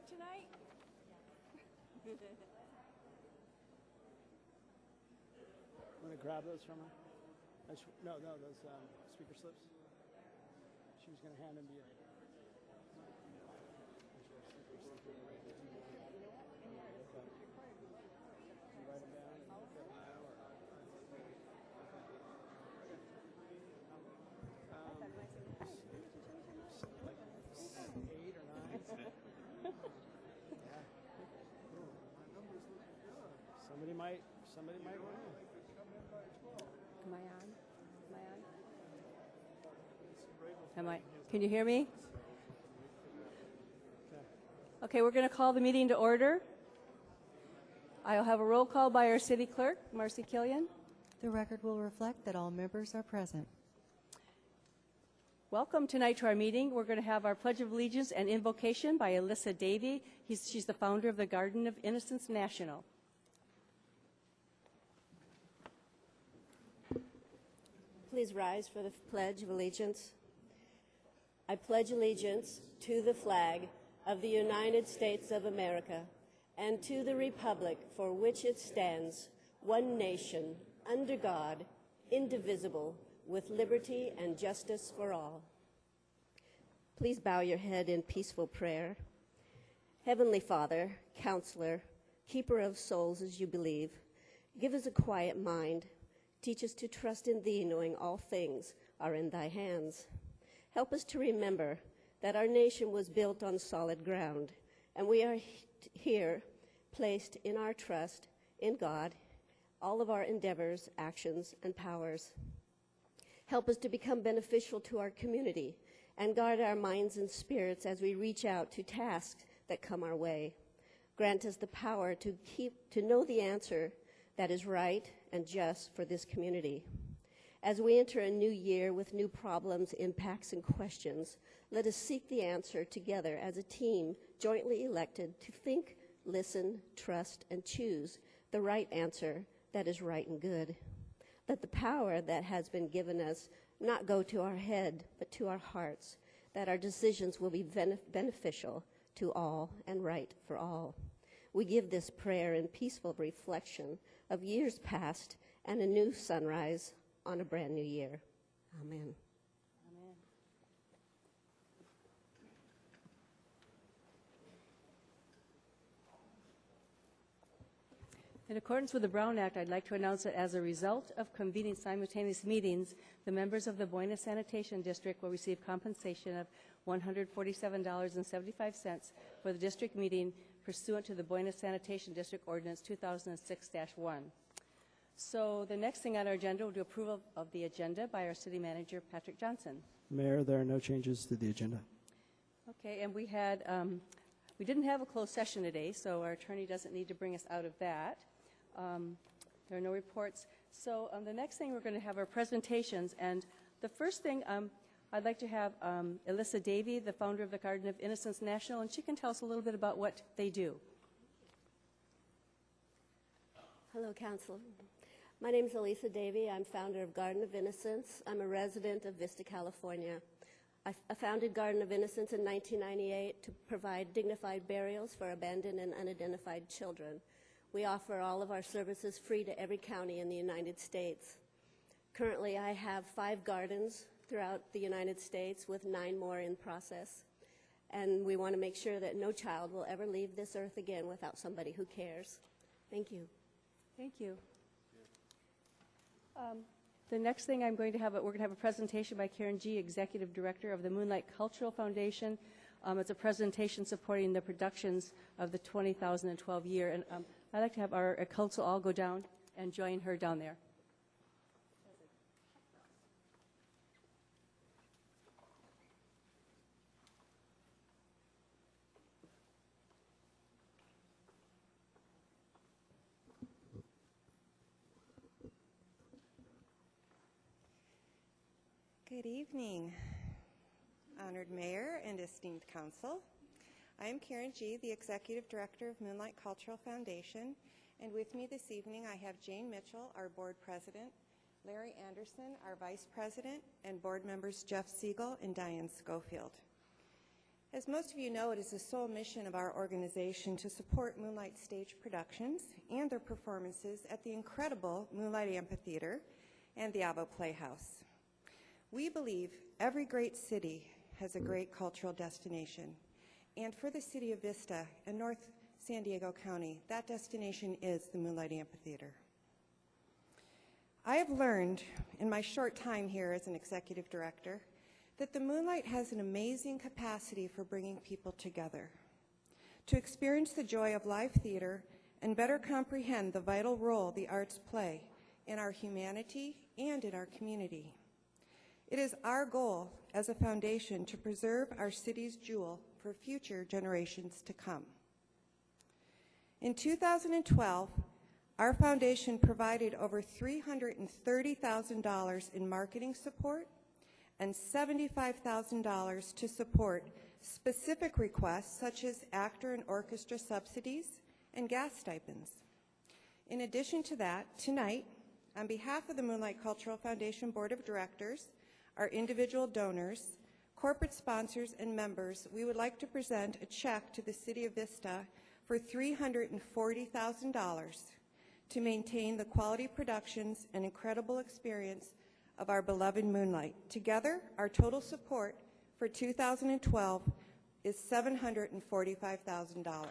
tonight? Want to grab those from her? No, those speaker slips. She was going to hand them to you. Write them down. Like 8 or 9. Yeah. Somebody might run in. Am I on? Can you hear me? Okay, we're going to call the meeting to order. I'll have a roll call by our city clerk, Marcy Killian. The record will reflect that all members are present. Welcome tonight to our meeting. We're going to have our Pledge of Allegiance and invocation by Alyssa Davey. She's the founder of the Garden of Innocence National. Please rise for the Pledge of Allegiance. I pledge allegiance to the flag of the United States of America and to the republic for which it stands, one nation, under God, indivisible, with liberty and justice for all. Please bow your head in peaceful prayer. Heavenly Father, Counselor, Keeper of souls as you believe, give us a quiet mind. Teach us to trust in Thee, knowing all things are in Thy hands. Help us to remember that our nation was built on solid ground, and we are here placed in our trust in God, all of our endeavors, actions, and powers. Help us to become beneficial to our community and guard our minds and spirits as we reach out to tasks that come our way. Grant us the power to know the answer that is right and just for this community. As we enter a new year with new problems, impacts, and questions, let us seek the answer together as a team jointly elected to think, listen, trust, and choose the right answer that is right and good. Let the power that has been given us not go to our head, but to our hearts, that our decisions will be beneficial to all and right for all. We give this prayer in peaceful reflection of years past and a new sunrise on a brand new year. Amen. Amen. In accordance with the Brown Act, I'd like to announce that as a result of convening simultaneous meetings, the members of the Buena Sanitation District will receive compensation of $147.75 for the district meeting pursuant to the Buena Sanitation District Ordinance 2006-1. So the next thing on our agenda will do approval of the agenda by our city manager, Patrick Johnson. Mayor, there are no changes to the agenda. Okay, and we didn't have a closed session today, so our attorney doesn't need to bring us out of that. There are no reports. So the next thing we're going to have our presentations, and the first thing I'd like to have Alyssa Davey, the founder of the Garden of Innocence National, and she can tell us a little bit about what they do. Hello, Council. My name is Alyssa Davey. I'm founder of Garden of Innocence. I'm a resident of Vista, California. I founded Garden of Innocence in 1998 to provide dignified burials for abandoned and unidentified children. We offer all of our services free to every county in the United States. Currently, I have 5 gardens throughout the United States with 9 more in process. And we want to make sure that no child will ever leave this earth again without somebody who cares. Thank you. Thank you. The next thing we're going to have a presentation by Karen G., Executive Director of the Moonlight Cultural Foundation. It's a presentation supporting the productions of the 2012 year. And I'd like to have our council all go down and join her down there. Good evening, honored mayor and esteemed council. I am Karen G., the Executive Director of Moonlight Cultural Foundation, and with me this evening I have Jane Mitchell, our board president, Larry Anderson, our vice president, and board members Jeff Siegel and Diane Schofield. As most of you know, it is the sole mission of our organization to support Moonlight Stage Productions and their performances at the incredible Moonlight Amphitheater and the Avo Playhouse. We believe every great city has a great cultural destination, and for the city of Vista and North San Diego County, that destination is the Moonlight Amphitheater. I have learned in my short time here as an executive director that the Moonlight has an amazing capacity for bringing people together, to experience the joy of live theater and better comprehend the vital role the arts play in our humanity and in our community. It is our goal as a foundation to preserve our city's jewel for future generations to come. In 2012, our foundation provided over $330,000 in marketing support and $75,000 to support specific requests such as actor and orchestra subsidies and gas stipends. In addition to that, tonight, on behalf of the Moonlight Cultural Foundation Board of Directors, our individual donors, corporate sponsors, and members, we would like to present a check to the City of Vista for $340,000 to maintain the quality productions and incredible experience of our beloved Moonlight. Together, our total support for 2012 is $745,000.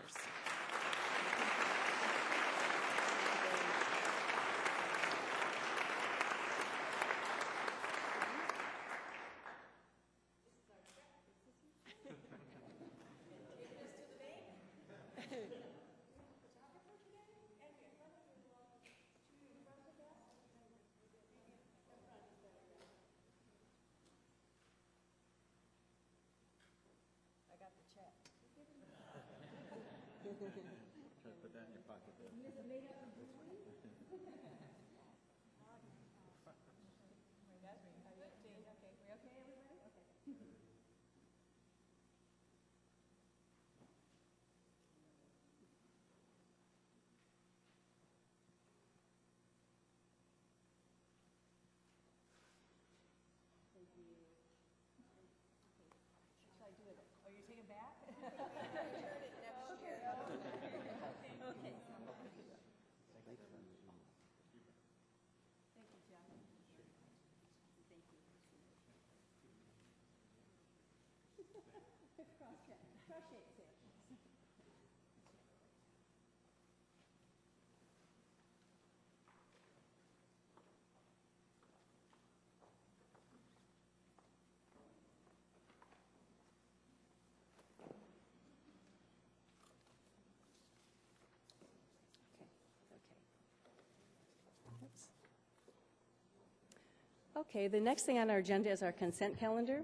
Okay, the next thing on our agenda is our consent calendar.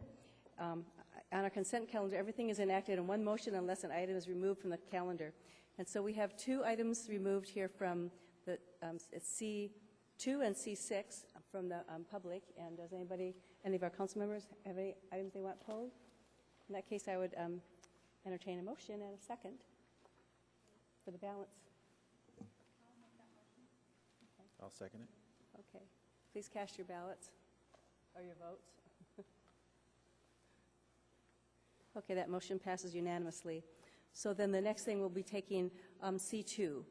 On our consent calendar, everything is enacted in one motion unless an item is removed from the calendar. And so we have two items removed here from the C2 and C6 from the public. And does anybody, any of our council members, have any items they want pulled? In that case, I would entertain a motion and a second for the balance. I'll second it. Okay. Please cast your ballots or your votes. Okay, that motion passes unanimously. So then the next thing we'll be taking C2.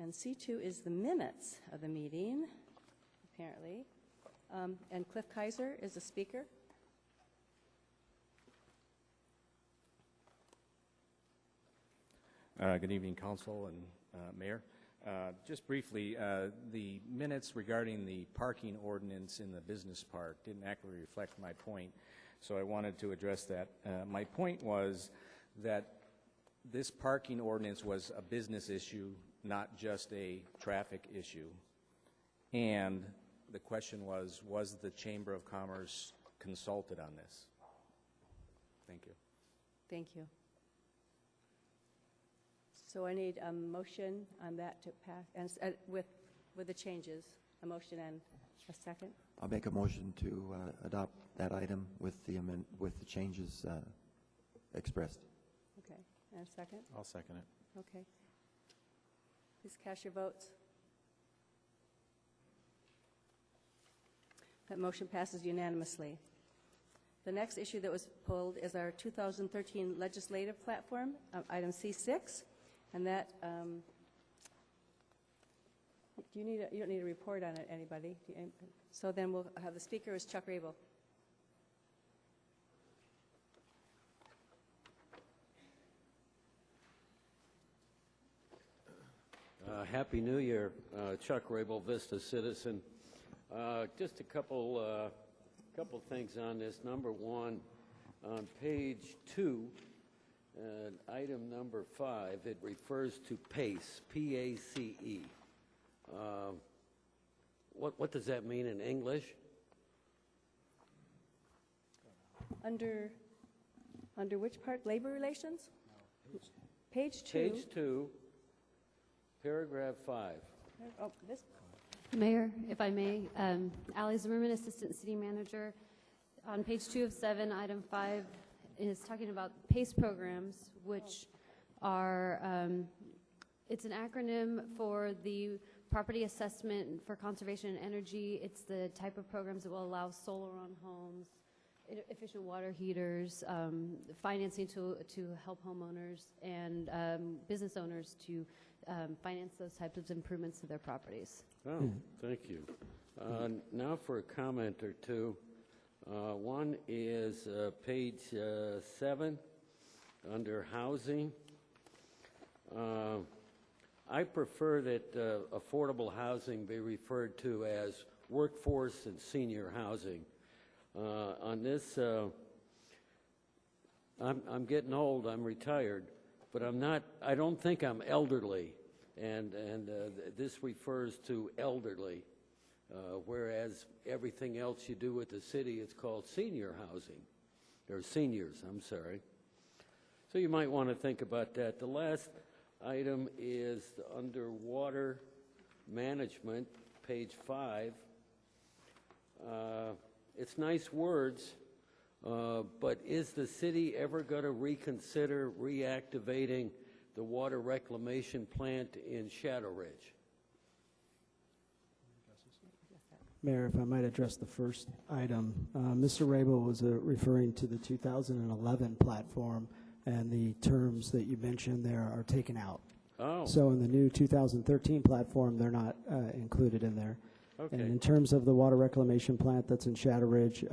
And C2 is the minutes of the meeting, apparently. And Cliff Kaiser is the speaker. Good evening, Council and Mayor. Just briefly, the minutes regarding the parking ordinance in the business park didn't accurately reflect my point, so I wanted to address that. My point was that this parking ordinance was a business issue, not just a traffic issue. And the question was the Chamber of Commerce consulted on this? Thank you. Thank you. So I need a motion on that to pass, and with the changes, a motion and a second. I'll make a motion to adopt that item with the changes expressed. Okay, and a second? I'll second it. Okay. Please cast your votes. That motion passes unanimously. The next issue that was pulled is our 2013 legislative platform, item C6, and that, you don't need a report on it, anybody? So then we'll have the speaker is Chuck Rabel. Happy New Year, Chuck Rabel, Vista Citizen. Just a couple things on this. Number one, on page 2, item number 5, it refers to PACE, P-A-C-E. What does that mean in English? Under which part? Labor relations? Page 2. Page 2, paragraph 5. Oh, this. Mayor, if I may, Allie Zimmerman, Assistant City Manager. On page 2 of 7, item 5 is talking about PACE programs, which are, it's an acronym for the Property Assessment for Conservation and Energy. It's the type of programs that will allow solar on homes, efficient water heaters, financing to help homeowners and business owners to finance those types of improvements to their properties. Oh, thank you. Now for a comment or two. One is page 7, under housing. I prefer that affordable housing be referred to as workforce and senior housing. On this, I'm getting old, I'm retired, but I don't think I'm elderly, and this refers to elderly, whereas everything else you do with the city, it's called senior housing, or seniors, I'm sorry. So you might want to think about that. The last item is under water management, page 5. It's nice words, but is the city ever going to reconsider reactivating the water reclamation plant in Shadow Ridge? Mayor, if I might address the first item. Mr. Rabel was referring to the 2011 platform, and the terms that you mentioned there are taken out. Oh. So in the new 2013 platform, they're not included in there. Okay. And in terms of the water reclamation plant that's in Shadow Ridge,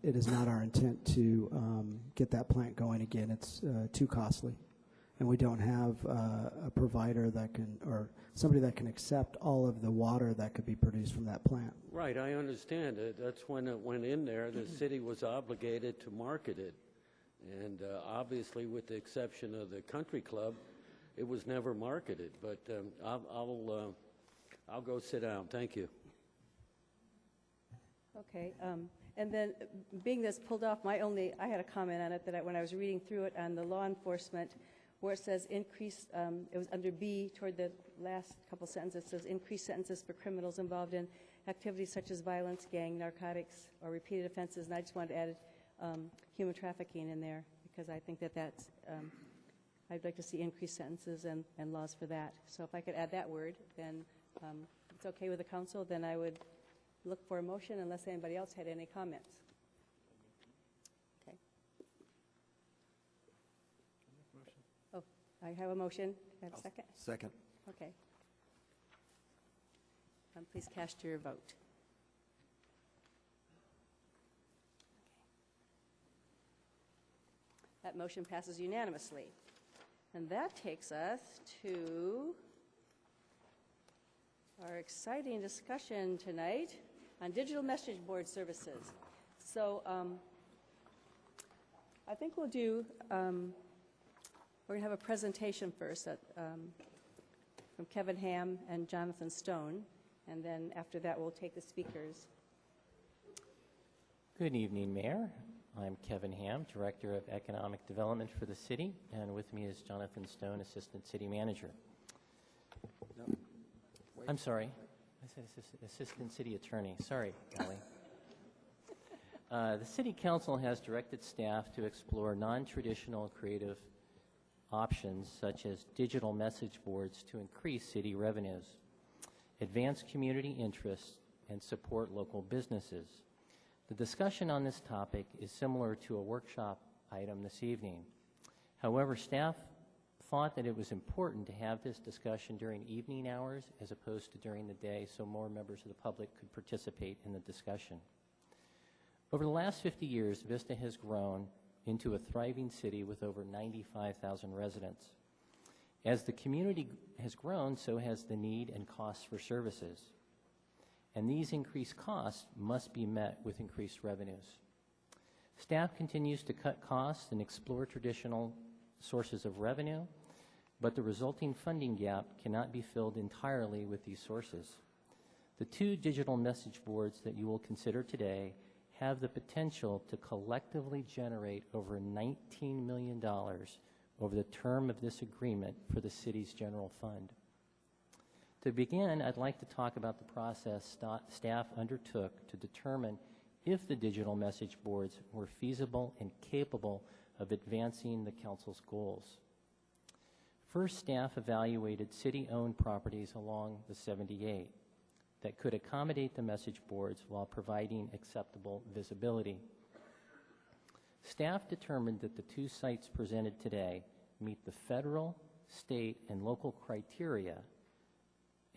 it is not our intent to get that plant going again. It's too costly. And we don't have a provider that can, or somebody that can accept all of the water that could be produced from that plant. Right, I understand it. That's when it went in there, the city was obligated to market it. And obviously, with the exception of the country club, it was never marketed. But I'll go sit down. Thank you. Okay, and then being this pulled off, I had a comment on it that when I was reading through it on the law enforcement, where it says increase, it was under B toward the last couple sentences, it says increase sentences for criminals involved in activities such as violence, gang, narcotics, or repeated offenses, and I just wanted to add human trafficking in there, because I think that's, I'd like to see increased sentences and laws for that. So if I could add that word, then it's okay with the council, then I would look for a motion unless anybody else had any comments. Okay. Oh, I have a motion. I have a second? Second. Okay. Please cast your vote. That motion passes unanimously. And that takes us to our exciting discussion tonight on digital message board services. So I think we'll do, we're going to have a presentation first from Kevin Ham and Jonathan Stone, and then after that we'll take the speakers. Good evening, Mayor. I'm Kevin Ham, Director of Economic Development for the city, and with me is Jonathan Stone, Assistant City Manager. No. I'm sorry. I said Assistant City Attorney. Sorry, Kelly. The City Council has directed staff to explore non-traditional creative options such as digital message boards to increase city revenues, advance community interests, and support local businesses. The discussion on this topic is similar to a workshop item this evening. However, staff thought that it was important to have this discussion during evening hours as opposed to during the day so more members of the public could participate in the discussion. Over the last 50 years, Vista has grown into a thriving city with over 95,000 residents. As the community has grown, so has the need and costs for services. And these increased costs must be met with increased revenues. Staff continues to cut costs and explore traditional sources of revenue, but the resulting funding gap cannot be filled entirely with these sources. The 2 digital message boards that you will consider today have the potential to collectively generate over $19 million over the term of this agreement for the city's general fund. To begin, I'd like to talk about the process staff undertook to determine if the digital message boards were feasible and capable of advancing the council's goals. First, staff evaluated city-owned properties along the 78 that could accommodate the message boards while providing acceptable visibility. Staff determined that the 2 sites presented today meet the federal, state, and local criteria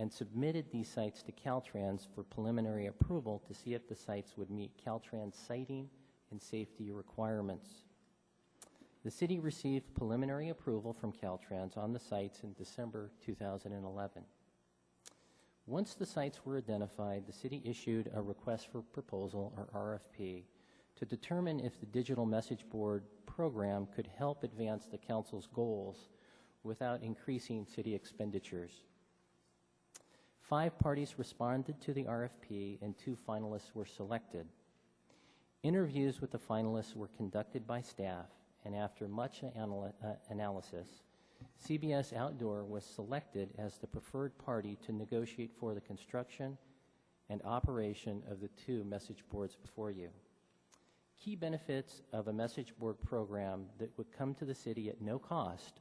and submitted these sites to Caltrans for preliminary approval to see if the sites would meet Caltrans siting and safety requirements. The city received preliminary approval from Caltrans on the sites in December 2011. Once the sites were identified, the city issued a request for proposal, or RFP, to determine if the digital message board program could help advance the council's goals without increasing city expenditures. 5 parties responded to the RFP and 2 finalists were selected. Interviews with the finalists were conducted by staff, and after much analysis, CBS Outdoor was selected as the preferred party to negotiate for the construction and operation of the 2 message boards before you. Key benefits of a message board program that would come to the city at no cost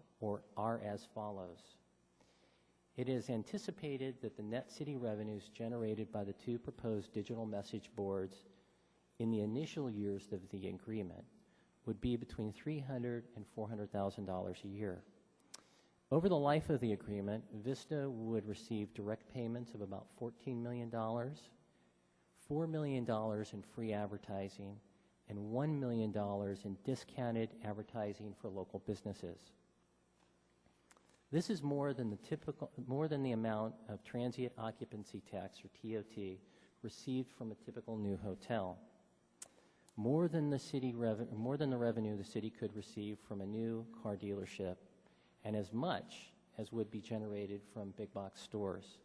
are as follows. It is anticipated that the net city revenues generated by the 2 proposed digital message boards in the initial years of the agreement would be between $300,000 and $400,000 a year. Over the life of the agreement, Vista would receive direct payments of about $14 million, $4 million in free advertising, and $1 million in discounted advertising for local businesses. This is more than the amount of transient occupancy tax, or TOT, received from a typical new hotel. More than the revenue the city could receive from a new car dealership, and as much as would be generated from big box stores.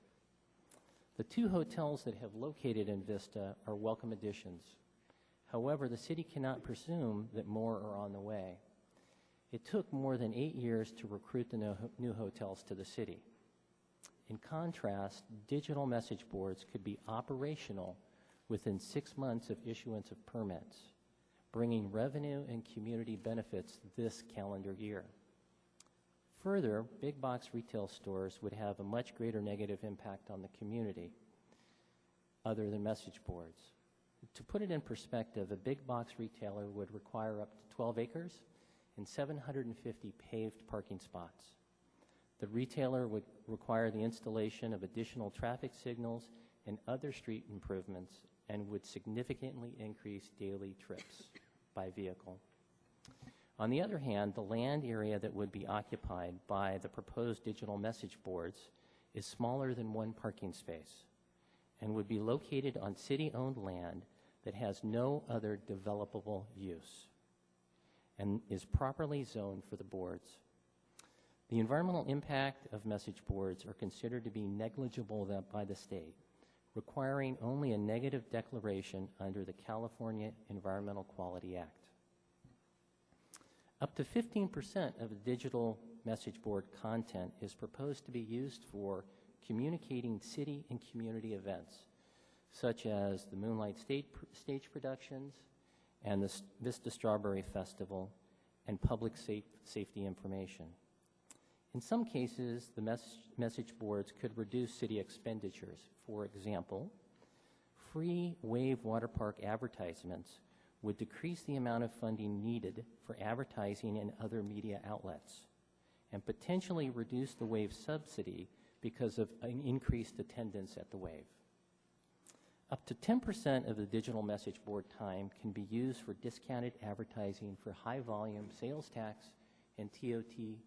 The 2 hotels that have located in Vista are welcome additions. However, the city cannot presume that more are on the way. It took more than 8 years to recruit the new hotels to the city. In contrast, digital message boards could be operational within 6 months of issuance of permits, bringing revenue and community benefits this calendar year. Further, big box retail stores would have a much greater negative impact on the community other than message boards. To put it in perspective, a big box retailer would require up to 12 acres and 750 paved parking spots. The retailer would require the installation of additional traffic signals and other street improvements and would significantly increase daily trips by vehicle. On the other hand, the land area that would be occupied by the proposed digital message boards is smaller than 1 parking space and would be located on city-owned land that has no other developable use and is properly zoned for the boards. The environmental impact of message boards are considered to be negligible by the state, requiring only a negative declaration under the California Environmental Quality Act. Up to 15% of the digital message board content is proposed to be used for communicating city and community events, such as the Moonlight stage productions and the Vista Strawberry Festival and public safety information. In some cases, the message boards could reduce city expenditures. For example, free Wave Water Park advertisements would decrease the amount of funding needed for advertising in other media outlets and potentially reduce the Wave subsidy because of an increased attendance at the Wave. Up to 10% of the digital message board time can be used for discounted advertising for high-volume sales tax and TOT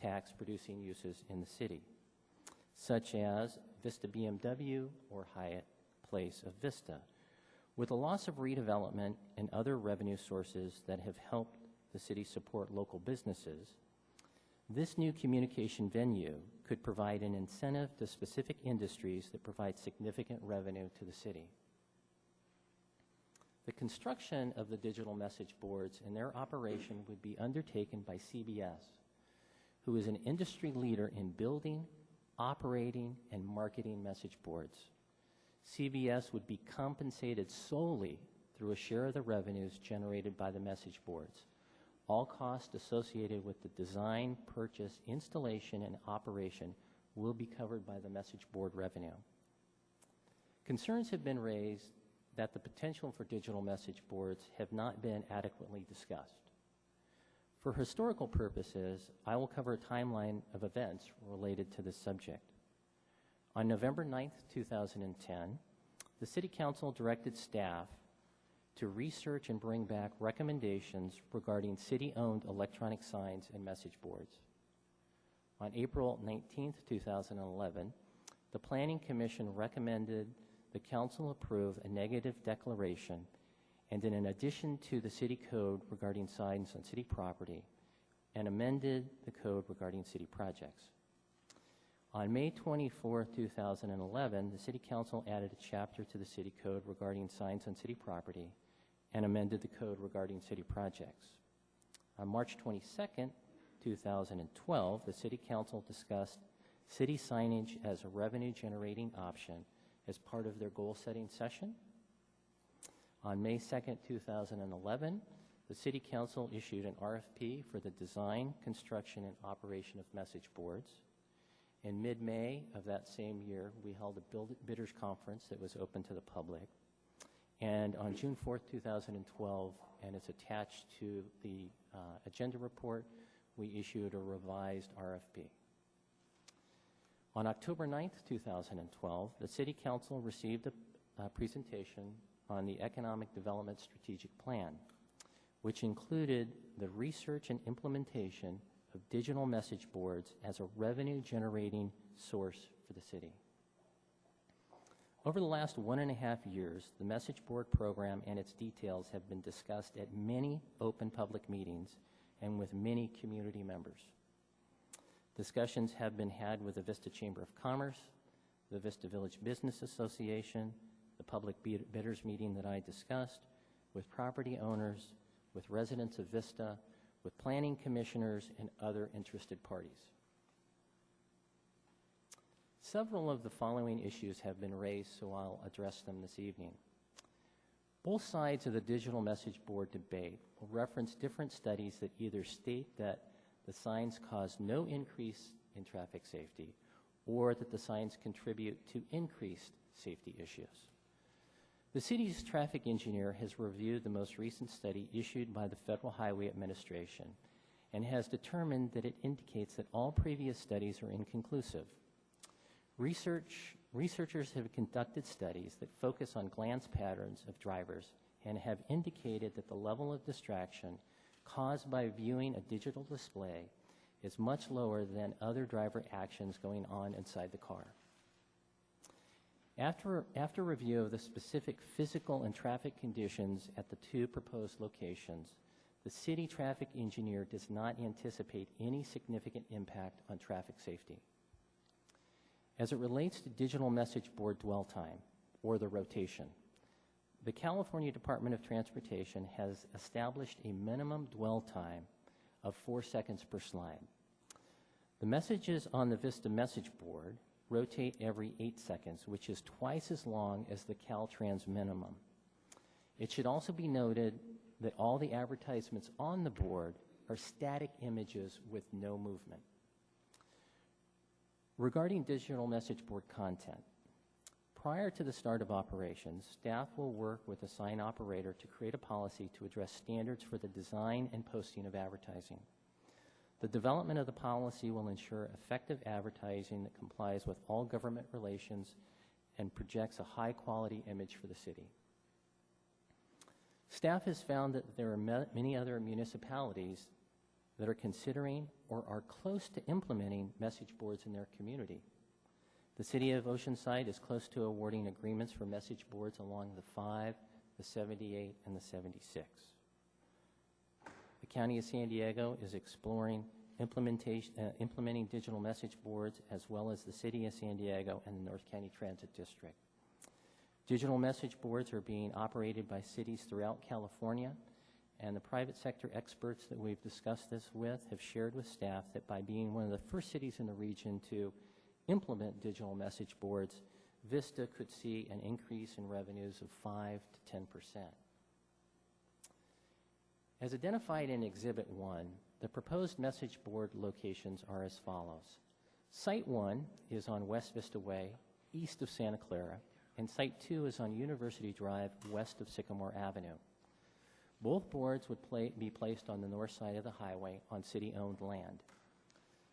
tax producing uses in the city, such as Vista BMW or Hyatt Place of Vista. With the loss of redevelopment and other revenue sources that have helped the city support local businesses, this new communication venue could provide an incentive to specific industries that provide significant revenue to the city. The construction of the digital message boards and their operation would be undertaken by CBS, who is an industry leader in building, operating, and marketing message boards. CBS would be compensated solely through a share of the revenues generated by the message boards. All costs associated with the design, purchase, installation, and operation will be covered by the message board revenue. Concerns have been raised that the potential for digital message boards have not been adequately discussed. For historical purposes, I will cover a timeline of events related to this subject. On November 9th, 2010, the City Council directed staff to research and bring back recommendations regarding city-owned electronic signs and message boards. On April 19th, 2011, the Planning Commission recommended the Council approve a negative declaration and in addition to the City Code regarding signs on city property, and amended the code regarding city projects. On May 24, 2011, the City Council added a chapter to the City Code regarding signs on city property and amended the code regarding city projects. On March 22, 2012, the City Council discussed city signage as a revenue-generating option as part of their goal-setting session. On May 2, 2011, the City Council issued an RFP for the design, construction, and operation of message boards. In mid-May of that same year, we held a bidders conference that was open to the public. And on June 4, 2012, and it's attached to the agenda report, we issued a revised RFP. On October 9, 2012, the City Council received a presentation on the Economic Development Strategic Plan, which included the research and implementation of digital message boards as a revenue-generating source for the city. Over the last 1.5 years, the message board program and its details have been discussed at many open public meetings and with many community members. Discussions have been had with the Vista Chamber of Commerce, the Vista Village Business Association, the public bidders meeting that I discussed, with property owners, with residents of Vista, with planning commissioners, and other interested parties. Several of the following issues have been raised, so I'll address them this evening. Both sides of the digital message board debate will reference different studies that either state that the signs cause no increase in traffic safety or that the signs contribute to increased safety issues. The city's traffic engineer has reviewed the most recent study issued by the Federal Highway Administration and has determined that it indicates that all previous studies are inconclusive. Researchers have conducted studies that focus on glance patterns of drivers and have indicated that the level of distraction caused by viewing a digital display is much lower than other driver actions going on inside the car. After review of the specific physical and traffic conditions at the two proposed locations, the city traffic engineer does not anticipate any significant impact on traffic safety. As it relates to digital message board dwell time, or the rotation, the California Department of Transportation has established a minimum dwell time of 4 seconds per slide. The messages on the Vista message board rotate every 8 seconds, which is twice as long as the Caltrans minimum. It should also be noted that all the advertisements on the board are static images with no movement. Regarding digital message board content, Prior to the start of operations, staff will work with the sign operator to create a policy to address standards for the design and posting of advertising. The development of the policy will ensure effective advertising that complies with all government relations and projects a high-quality image for the city. Staff has found that there are many other municipalities that are considering or are close to implementing message boards in their community. The City of Oceanside is close to awarding agreements for message boards along the 5, the 78, and the 76. The County of San Diego is exploring implementing digital message boards, as well as the City of San Diego and the North County Transit District. Digital message boards are being operated by cities throughout California, and the private sector experts that we've discussed this with have shared with staff that by being one of the first cities in the region to implement digital message boards, Vista could see an increase in revenues of 5 to 10%. As identified in Exhibit 1, the proposed message board locations are as follows. Site 1 is on West Vista Way, east of Santa Clara, and Site 2 is on University Drive, west of Sycamore Avenue. Both boards would be placed on the north side of the highway on city-owned land.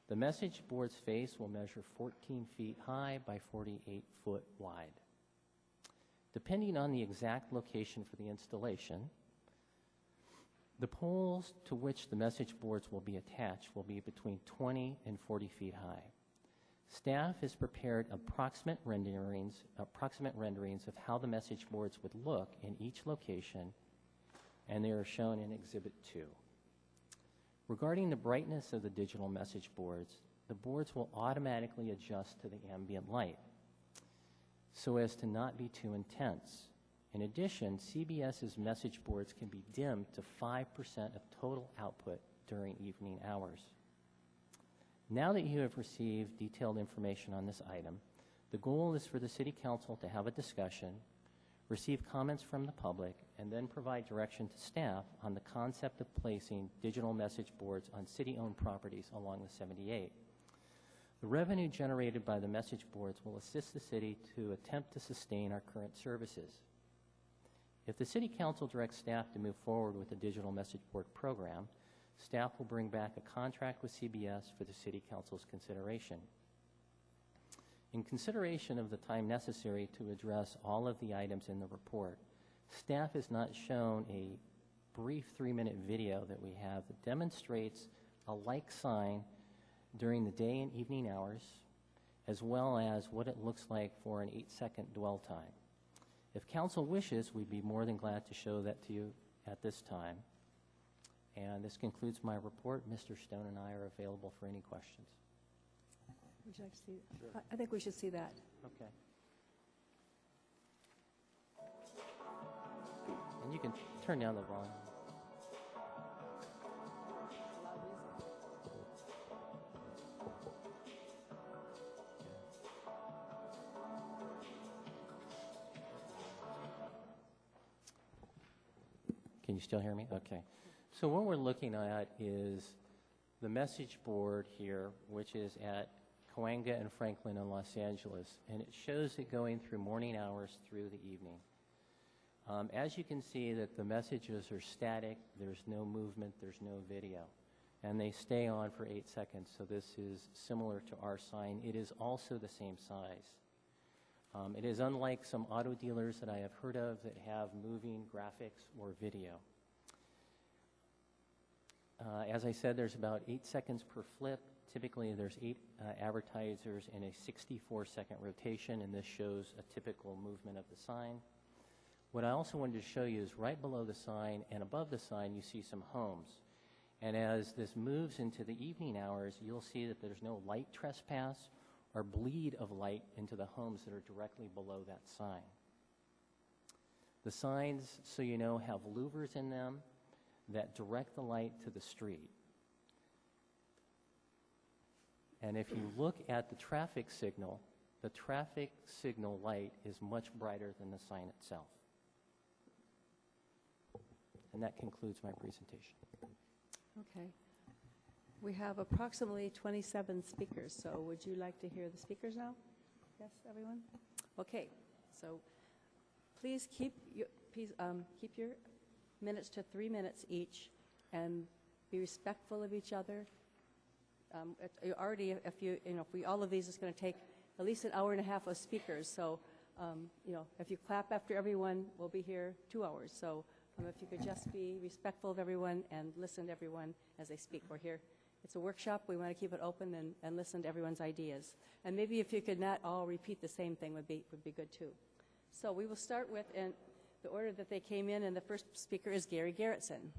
The message board's face will measure 14 feet high by 48 foot wide. Depending on the exact location for the installation, the poles to which the message boards will be attached will be between 20 and 40 feet high. Staff has prepared approximate renderings of how the message boards would look in each location, and they are shown in Exhibit 2. Regarding the brightness of the digital message boards, the boards will automatically adjust to the ambient light so as to not be too intense. In addition, CBS's message boards can be dimmed to 5% of total output during evening hours. Now that you have received detailed information on this item, the goal is for the City Council to have a discussion, receive comments from the public, and then provide direction to staff on the concept of placing digital message boards on city-owned properties along the 78. The revenue generated by the message boards will assist the city to attempt to sustain our current services. If the City Council directs staff to move forward with the digital message board program, staff will bring back a contract with CBS for the City Council's consideration. In consideration of the time necessary to address all of the items in the report, staff has not shown a brief 3-minute video that we have that demonstrates a like sign during the day and evening hours, as well as what it looks like for an 8-second dwell time. If council wishes, we'd be more than glad to show that to you at this time. And this concludes my report. Mr. Stone and I are available for any questions. Would you like to see? Sure. I think we should see that. Okay. And you can turn down the volume. Can you still hear me? Okay. So what we're looking at is the message board here, which is at Cahuenga and Franklin in Los Angeles, and it shows it going through morning hours through the evening. As you can see that the messages are static, there's no movement, there's no video, and they stay on for 8 seconds, so this is similar to our sign. It is also the same size. It is unlike some auto dealers that I have heard of that have moving graphics or video. As I said, there's about 8 seconds per flip. Typically, there's 8 advertisers in a 64-second rotation, and this shows a typical movement of the sign. What I also wanted to show you is right below the sign and above the sign, you see some homes. And as this moves into the evening hours, you'll see that there's no light trespass or bleed of light into the homes that are directly below that sign. The signs, so you know, have louvers in them that direct the light to the street. And if you look at the traffic signal light is much brighter than the sign itself. And that concludes my presentation. Okay. We have approximately 27 speakers, so would you like to hear the speakers now? Yes, everyone? Okay. So please keep your minutes to 3 minutes each, and be respectful of each other. Already, all of these is going to take at least an hour and a half of speakers. So, if you clap after everyone, we'll be here 2 hours. So, if you could just be respectful of everyone and listen to everyone as they speak. We're here. It's a workshop. We want to keep it open and listen to everyone's ideas. And maybe if you could not all repeat the same thing would be good too. So we will start with in the order that they came in, and the first speaker is Gary Garrettson.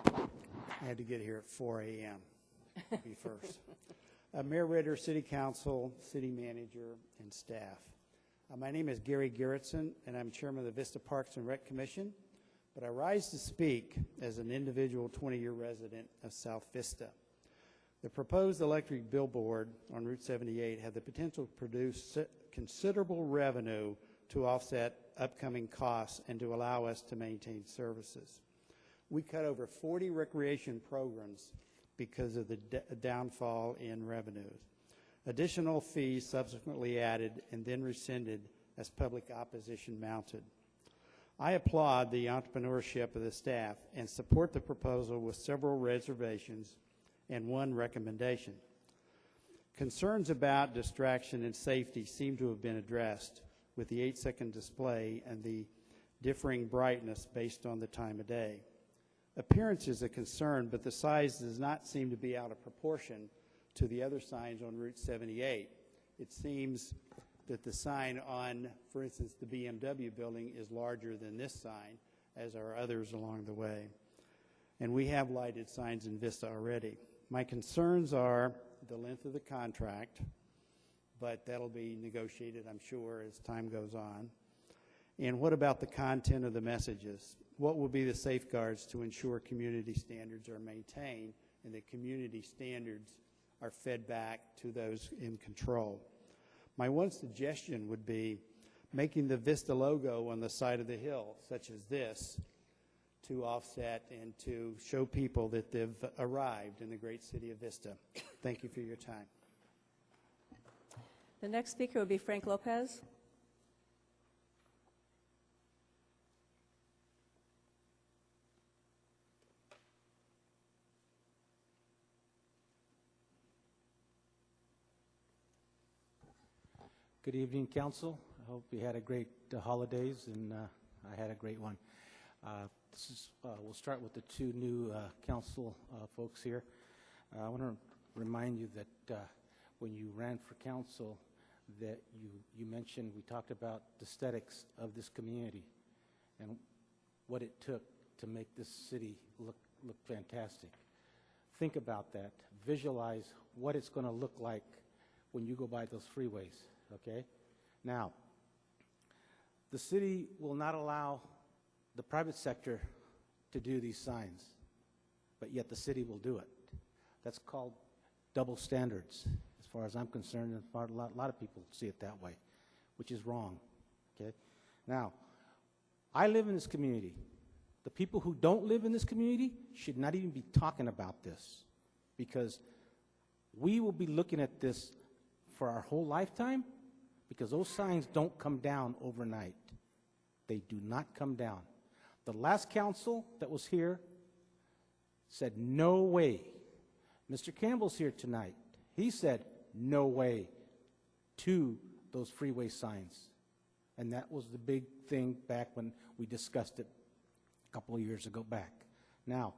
I had to get here at 4 a.m. be first. Mayor Ritter, City Council, City Manager, and staff. My name is Gary Garrettson, and I'm Chairman of the Vista Parks and Rec Commission, but I rise to speak as an individual 20-year resident of South Vista. The proposed electric billboard on Route 78 had the potential to produce considerable revenue to offset upcoming costs and to allow us to maintain services. We cut over 40 recreation programs because of the downfall in revenues. Additional fees subsequently added and then rescinded as public opposition mounted. I applaud the entrepreneurship of the staff and support the proposal with several reservations and one recommendation. Concerns about distraction and safety seem to have been addressed with the 8-second display and the differing brightness based on the time of day. Appearance is a concern, but the size does not seem to be out of proportion to the other signs on Route 78. It seems that the sign on, for instance, the BMW building is larger than this sign, as are others along the way. And we have lighted signs in Vista already. My concerns are the length of the contract, but that'll be negotiated, I'm sure, as time goes on. And what about the content of the messages? What will be the safeguards to ensure community standards are maintained and that community standards are fed back to those in control? My one suggestion would be making the Vista logo on the side of the hill, such as this, to offset and to show people that they've arrived in the great city of Vista. Thank you for your time. The next speaker would be Frank Lopez. Good evening, Council. I hope you had a great holidays, and I had a great one. We'll start with the two new council folks here. I want to remind you that when you ran for council, that you mentioned, we talked about the aesthetics of this community and what it took to make this city look fantastic. Think about that. Visualize what it's going to look like when you go by those freeways. Okay? Now, the city will not allow the private sector to do these signs, but yet the city will do it. That's called double standards, as far as I'm concerned, and a lot of people see it that way, which is wrong. Okay? Now, I live in this community. The people who don't live in this community should not even be talking about this, because we will be looking at this for our whole lifetime, because those signs don't come down overnight. They do not come down. The last council that was here said, no way. Mr. Campbell's here tonight. He said, no way to those freeway signs. And that was the big thing back when we discussed it a couple of years ago back. Now,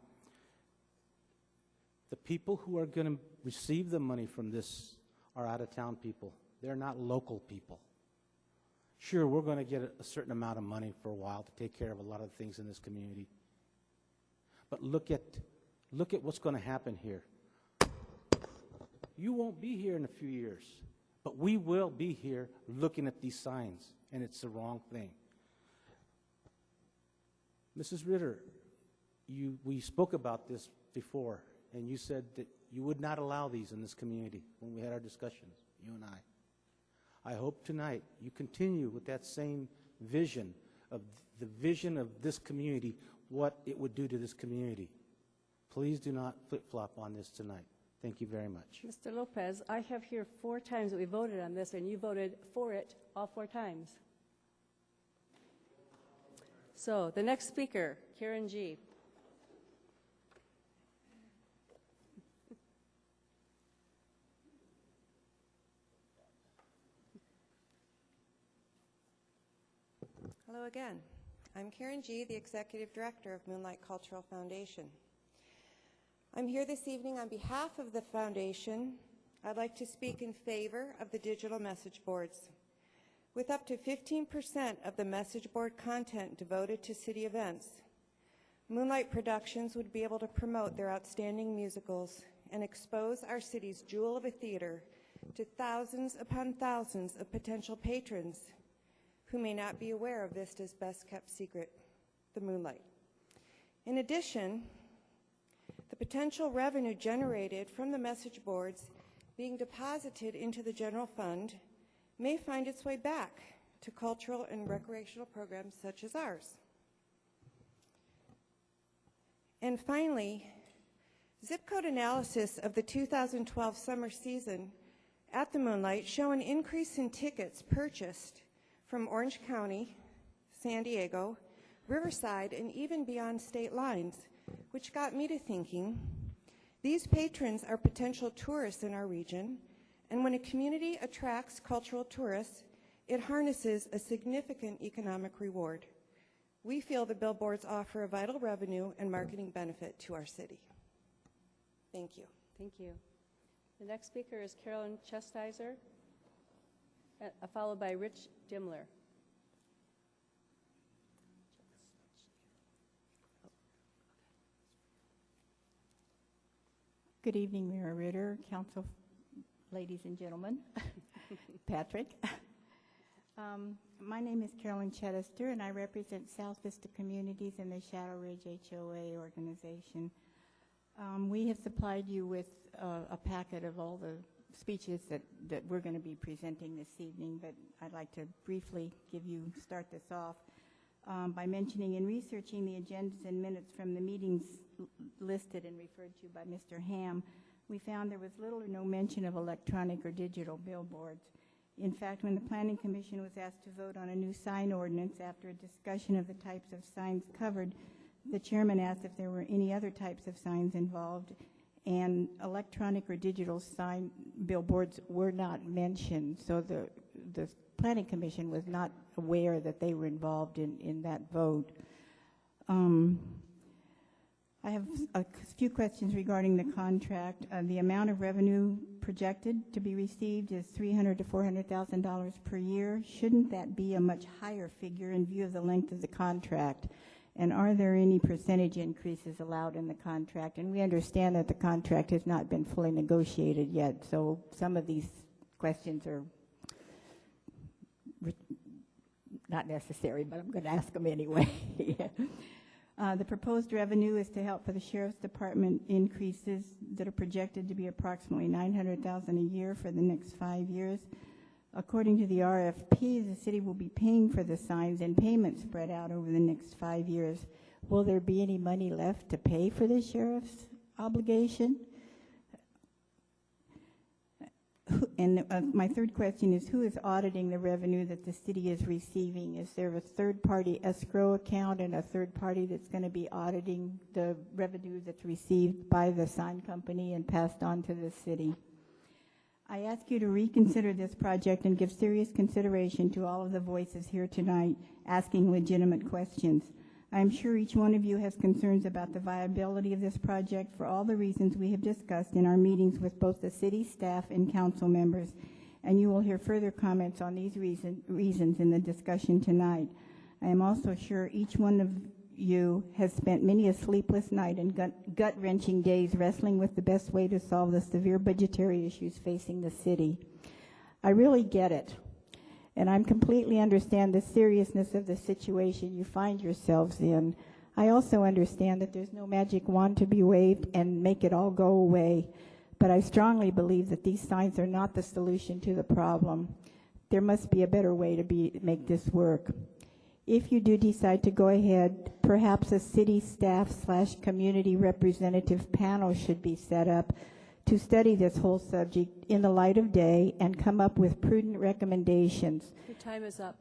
the people who are going to receive the money from this are out-of-town people. They're not local people. Sure, we're going to get a certain amount of money for a while to take care of a lot of things in this community. But look at what's going to happen here. You won't be here in a few years, but we will be here looking at these signs, and it's the wrong thing. Mrs. Ritter, we spoke about this before, and you said that you would not allow these in this community when we had our discussions, you and I. I hope tonight you continue with that same vision of the vision of this community what it would do to this community. Please do not flip-flop on this tonight. Thank you very much. Mr. Lopez, I have here 4 times that we voted on this, and you voted for it all 4 times. So the next speaker, Karen G. Hello again. I'm Karen G., the Executive Director of Moonlight Cultural Foundation. I'm here this evening on behalf of the Foundation. I'd like to speak in favor of the digital message boards. With up to 15% of the message board content devoted to city events, Moonlight Productions would be able to promote their outstanding musicals and expose our city's jewel of a theater to thousands upon thousands of potential patrons who may not be aware of Vista's best-kept secret, the Moonlight. In addition, the potential revenue generated from the message boards being deposited into the general fund may find its way back to cultural and recreational programs such as ours. And finally, zip code analysis of the 2012 summer season at the Moonlight show an increase in tickets purchased from Orange County, San Diego, Riverside, and even beyond state lines, which got me to thinking, these patrons are potential tourists in our region, and when a community attracts cultural tourists, it harnesses a significant economic reward. We feel the billboards offer a vital revenue and marketing benefit to our city. Thank you. Thank you. The next speaker is Carolyn Chestizer, followed by Rich Dimmler. Good evening, Mayor Ritter, Council, ladies and gentlemen, Patrick. My name is Carolyn Chestizer, and I represent South Vista Communities and the Shadow Ridge HOA organization. We have supplied you with a packet of all the speeches that we're going to be presenting this evening, but I'd like to briefly start this off by mentioning in researching the agendas and minutes from the meetings listed and referred to by Mr. Ham, we found there was little or no mention of electronic or digital billboards. In fact, when the Planning Commission was asked to vote on a new sign ordinance after a discussion of the types of signs covered, the chairman asked if there were any other types of signs involved, and electronic or digital sign billboards were not mentioned. So the Planning Commission was not aware that they were involved in that vote. I have a few questions regarding the contract. The amount of revenue projected to be received is $300,000 to $400,000 per year. Shouldn't that be a much higher figure in view of the length of the contract? And are there any percentage increases allowed in the contract? And we understand that the contract has not been fully negotiated yet, so some of these questions are not necessary, but I'm going to ask them anyway. The proposed revenue is to help for the Sheriff's Department increases that are projected to be approximately $900,000 a year for the next 5 years. According to the RFP, the city will be paying for the signs and payments spread out over the next 5 years. Will there be any money left to pay for the sheriff's obligation? And my third question is, who is auditing the revenue that the city is receiving? Is there a third-party escrow account and a third party that's going to be auditing the revenue that's received by the sign company and passed on to the city? I ask you to reconsider this project and give serious consideration to all of the voices here tonight asking legitimate questions. I am sure each one of you has concerns about the viability of this project for all the reasons we have discussed in our meetings with both the city staff and council members, and you will hear further comments on these reasons in the discussion tonight. I am also sure each one of you has spent many a sleepless night and gut-wrenching days wrestling with the best way to solve the severe budgetary issues facing the city. I really get it. And I completely understand the seriousness of the situation you find yourselves in. I also understand that there's no magic wand to be waved and make it all go away. But I strongly believe that these signs are not the solution to the problem. There must be a better way to make this work. If you do decide to go ahead, perhaps a city staff/community representative panel should be set up to study this whole subject in the light of day and come up with prudent recommendations. Your time is up.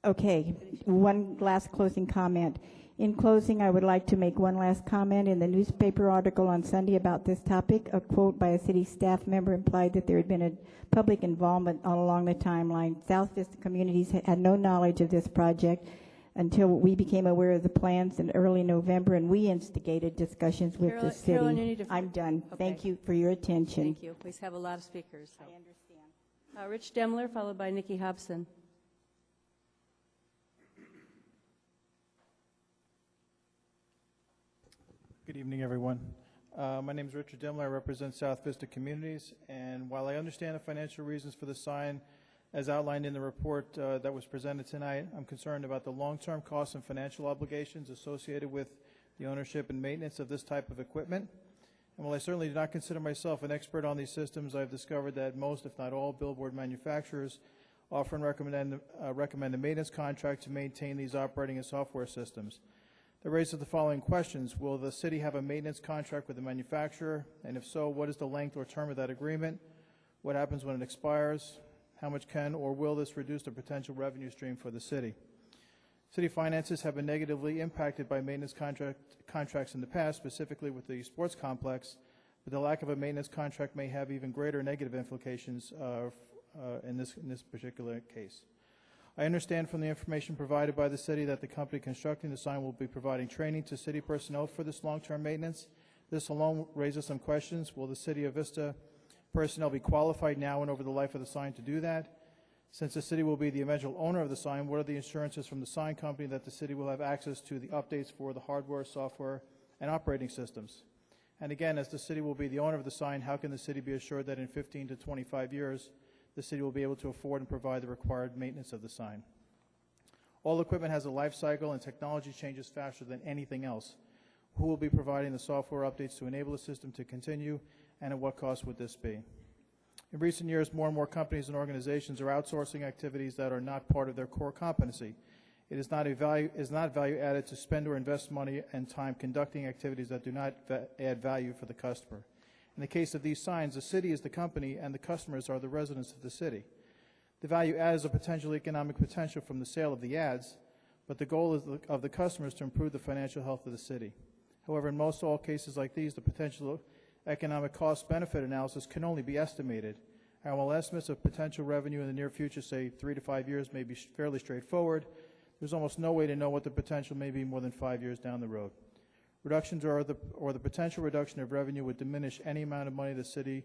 Okay, one last closing comment. In closing, I would like to make one last comment. In the newspaper article on Sunday about this topic, a quote by a city staff member implied that there had been a public involvement all along the timeline. South Vista communities had no knowledge of this project until we became aware of the plans in early November, and we instigated discussions with the city. Carolyn, you need to... I'm done. Okay. Thank you for your attention. Thank you. Please have a lot of speakers. I understand. Rich Demler, followed by Nikki Hobson. Good evening, everyone. My name is Richard Demler. I represent South Vista Communities, and while I understand the financial reasons for the sign as outlined in the report that was presented tonight, I'm concerned about the long-term costs and financial obligations associated with the ownership and maintenance of this type of equipment. And while I certainly do not consider myself an expert on these systems, I've discovered that most, if not all, billboard manufacturers often recommend a maintenance contract to maintain these operating and software systems. That raises the following questions. Will the city have a maintenance contract with the manufacturer? And if so, what is the length or term of that agreement? What happens when it expires? How much can or will this reduce the potential revenue stream for the city? City finances have been negatively impacted by maintenance contracts in the past, specifically with the sports complex, but the lack of a maintenance contract may have even greater negative implications in this particular case. I understand from the information provided by the city that the company constructing the sign will be providing training to city personnel for this long-term maintenance. This alone raises some questions. Will the City of Vista personnel be qualified now and over the life of the sign to do that? Since the city will be the eventual owner of the sign, what are the assurances from the sign company that the city will have access to the updates for the hardware, software, and operating systems? And again, as the city will be the owner of the sign, how can the city be assured that in 15 to 25 years the city will be able to afford and provide the required maintenance of the sign? All equipment has a life cycle, and technology changes faster than anything else. Who will be providing the software updates to enable the system to continue, and at what cost would this be? In recent years, more and more companies and organizations are outsourcing activities that are not part of their core competency. It is not value added to spend or invest money and time conducting activities that do not add value for the customer. In the case of these signs, the city is the company and the customers are the residents of the city. The value add is a potential economic potential from the sale of the ads, but the goal of the customers to improve the financial health of the city. However, in most all cases like these, the potential economic cost-benefit analysis can only be estimated. And while estimates of potential revenue in the near future, say 3 to 5 years, may be fairly straightforward, there's almost no way to know what the potential may be more than 5 years down the road. Reductions or the potential reduction of revenue would diminish any amount of money the city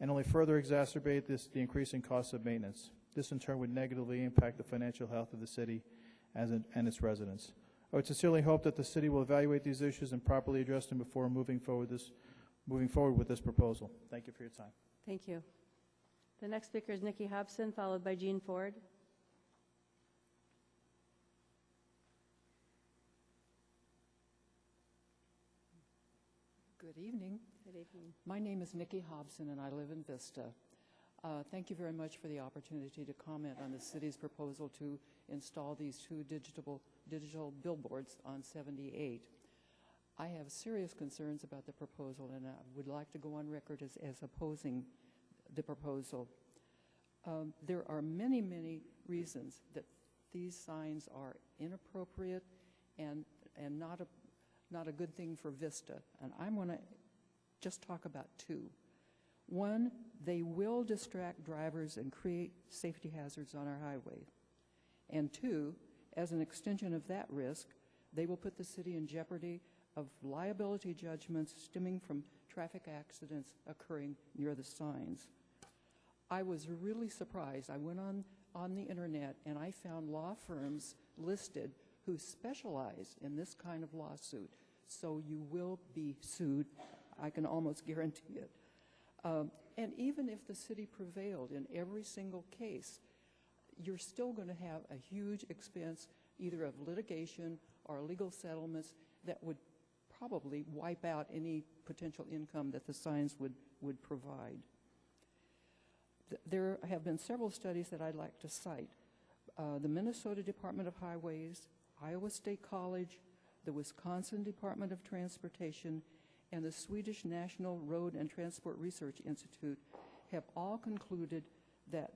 and only further exacerbate the increasing costs of maintenance. This in turn would negatively impact the financial health of the city and its residents. I would sincerely hope that the city will evaluate these issues and properly address them before moving forward with this proposal. Thank you for your time. Thank you. The next speaker is Nikki Hobson, followed by Jean Ford. Good evening. Good evening. My name is Nikki Hobson, and I live in Vista. Thank you very much for the opportunity to comment on the city's proposal to install these two digital billboards on 78. I have serious concerns about the proposal, and I would like to go on record as opposing the proposal. There are many, many reasons that these signs are inappropriate and not a good thing for Vista, and I'm going to just talk about two. One, they will distract drivers and create safety hazards on our highway. And two, as an extension of that risk, they will put the city in jeopardy of liability judgments stemming from traffic accidents occurring near the signs. I was really surprised. I went on the internet and I found law firms listed who specialize in this kind of lawsuit. So you will be sued. I can almost guarantee it. And even if the city prevailed in every single case, you're still going to have a huge expense either of litigation or legal settlements that would probably wipe out any potential income that the signs would provide. There have been several studies that I'd like to cite. the Minnesota Department of Highways, Iowa State College, the Wisconsin Department of Transportation, and the Swedish National Road and Transport Research Institute have all concluded that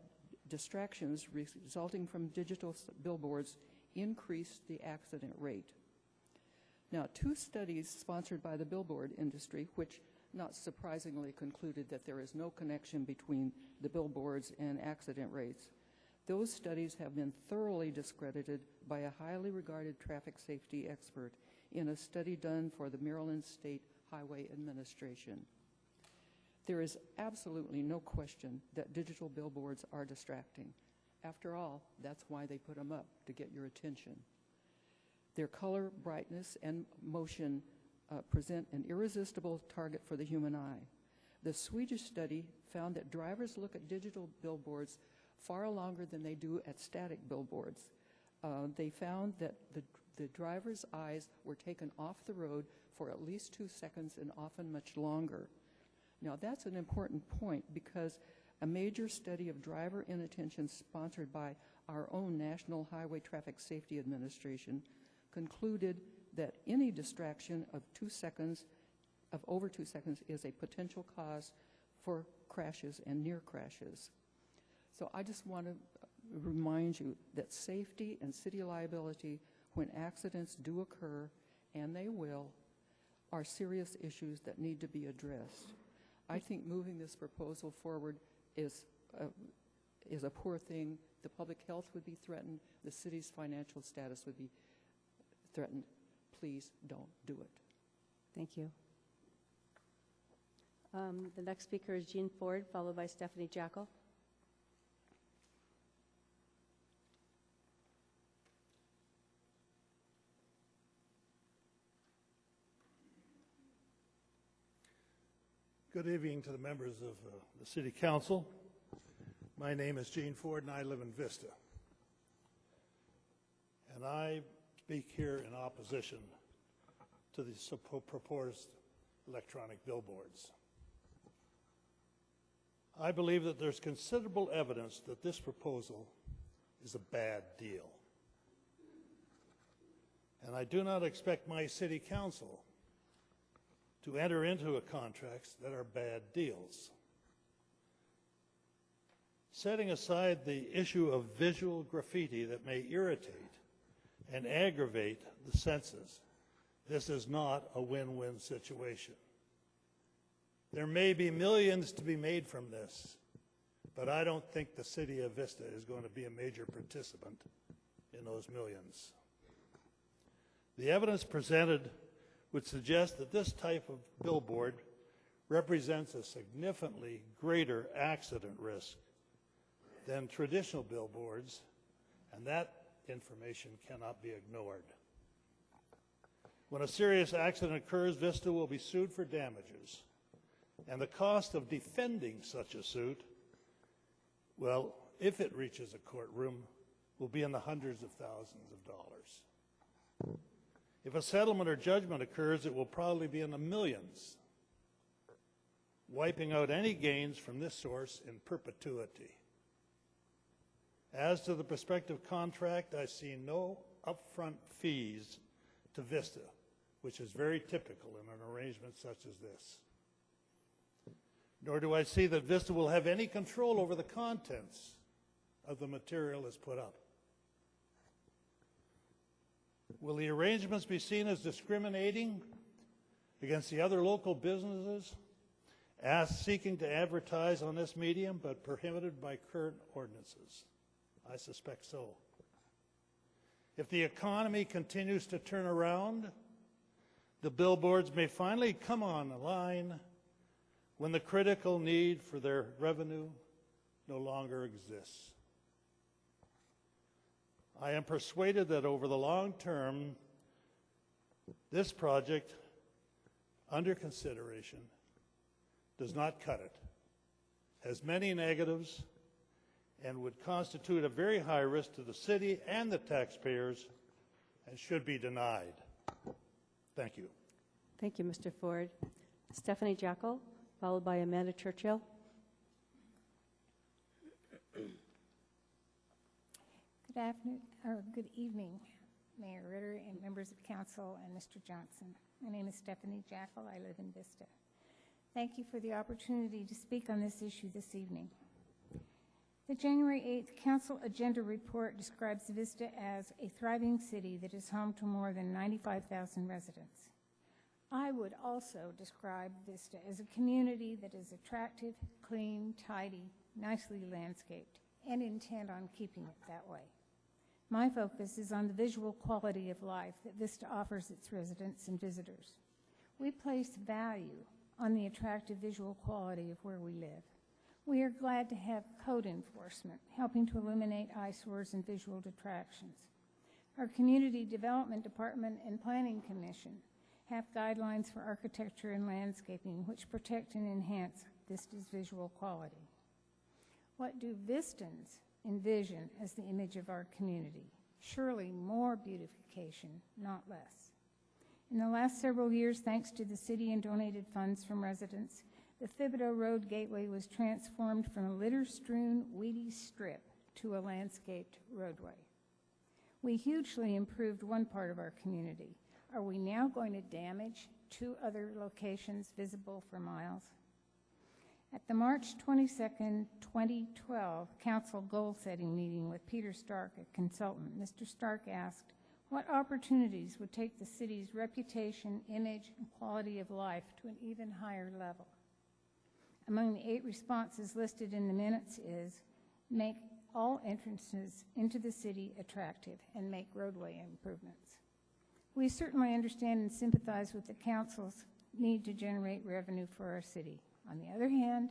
distractions resulting from digital billboards increase the accident rate. Now, 2 studies sponsored by the billboard industry, which not surprisingly concluded that there is no connection between the billboards and accident rates. Those studies have been thoroughly discredited by a highly regarded traffic safety expert in a study done for the Maryland State Highway Administration. There is absolutely no question that digital billboards are distracting. After all, that's why they put them up, to get your attention. Their color, brightness, and motion present an irresistible target for the human eye. The Swedish study found that drivers look at digital billboards far longer than they do at static billboards. They found that the driver's eyes were taken off the road for at least 2 seconds and often much longer. Now, that's an important point because a major study of driver inattention sponsored by our own National Highway Traffic Safety Administration concluded that any distraction of over 2 seconds is a potential cause for crashes and near crashes. So I just want to remind you that safety and city liability when accidents do occur, and they will, are serious issues that need to be addressed. I think moving this proposal forward is a poor thing. The public health would be threatened. The city's financial status would be threatened. Please don't do it. Thank you. The next speaker is Jean Ford, followed by Stephanie Jackal. Good evening to the members of the City Council. My name is Gene Ford, and I live in Vista. And I speak here in opposition to the proposed electronic billboards. I believe that there's considerable evidence that this proposal is a bad deal. And I do not expect my City Council to enter into contracts that are bad deals. Setting aside the issue of visual graffiti that may irritate and aggravate the senses, this is not a win-win situation. There may be millions to be made from this, but I don't think the city of Vista is going to be a major participant in those millions. The evidence presented would suggest that this type of billboard represents a significantly greater accident risk than traditional billboards, and that information cannot be ignored. When a serious accident occurs, Vista will be sued for damages, and the cost of defending such a suit, well, if it reaches a courtroom, will be in the hundreds of thousands of dollars. If a settlement or judgment occurs, it will probably be in the millions, wiping out any gains from this source in perpetuity. As to the prospective contract, I see no upfront fees to Vista, which is very typical in an arrangement such as this. Nor do I see that Vista will have any control over the contents of the material that's put up. Will the arrangements be seen as discriminating against the other local businesses seeking to advertise on this medium but prohibited by current ordinances? I suspect so. If the economy continues to turn around, the billboards may finally come online when the critical need for their revenue no longer exists. I am persuaded that over the long term, this project under consideration does not cut it, has many negatives, and would constitute a very high risk to the city and the taxpayers and should be denied. Thank you. Thank you, Mr. Ford. Stephanie Jackal, followed by Amanda Churchill. Good Good afternoon, or good evening, Mayor Ritter and members of council and Mr. Johnson. My name is Stephanie Jackal. I live in Vista. Thank you for the opportunity to speak on this issue this evening. The January 8th Council Agenda Report describes Vista as a thriving city that is home to more than 95,000 residents. I would also describe Vista as a community that is attractive, clean, tidy, nicely landscaped, and intent on keeping it that way. My focus is on the visual quality of life that Vista offers its residents and visitors. We place value on the attractive visual quality of where we live. We are glad to have code enforcement helping to eliminate eyesores and visual detractions. Our Community Development Department and Planning Commission have guidelines for architecture and landscaping which protect and enhance Vista's visual quality. What do Vistans envision as the image of our community? Surely more beautification, not less. In the last several years, thanks to the city and donated funds from residents, the Thibodeau Road Gateway was transformed from a litter-strewn, weedy strip to a landscaped roadway. We hugely improved one part of our community. Are we now going to damage 2 other locations visible for miles? At the March 22nd, 2012 Council goal-setting meeting with Peter Stark, a consultant, Mr. Stark asked what opportunities would take the city's reputation, image, and quality of life to an even higher level. Among the 8 responses listed in the minutes is make all entrances into the city attractive and make roadway improvements. We certainly understand and sympathize with the council's need to generate revenue for our city. On the other hand,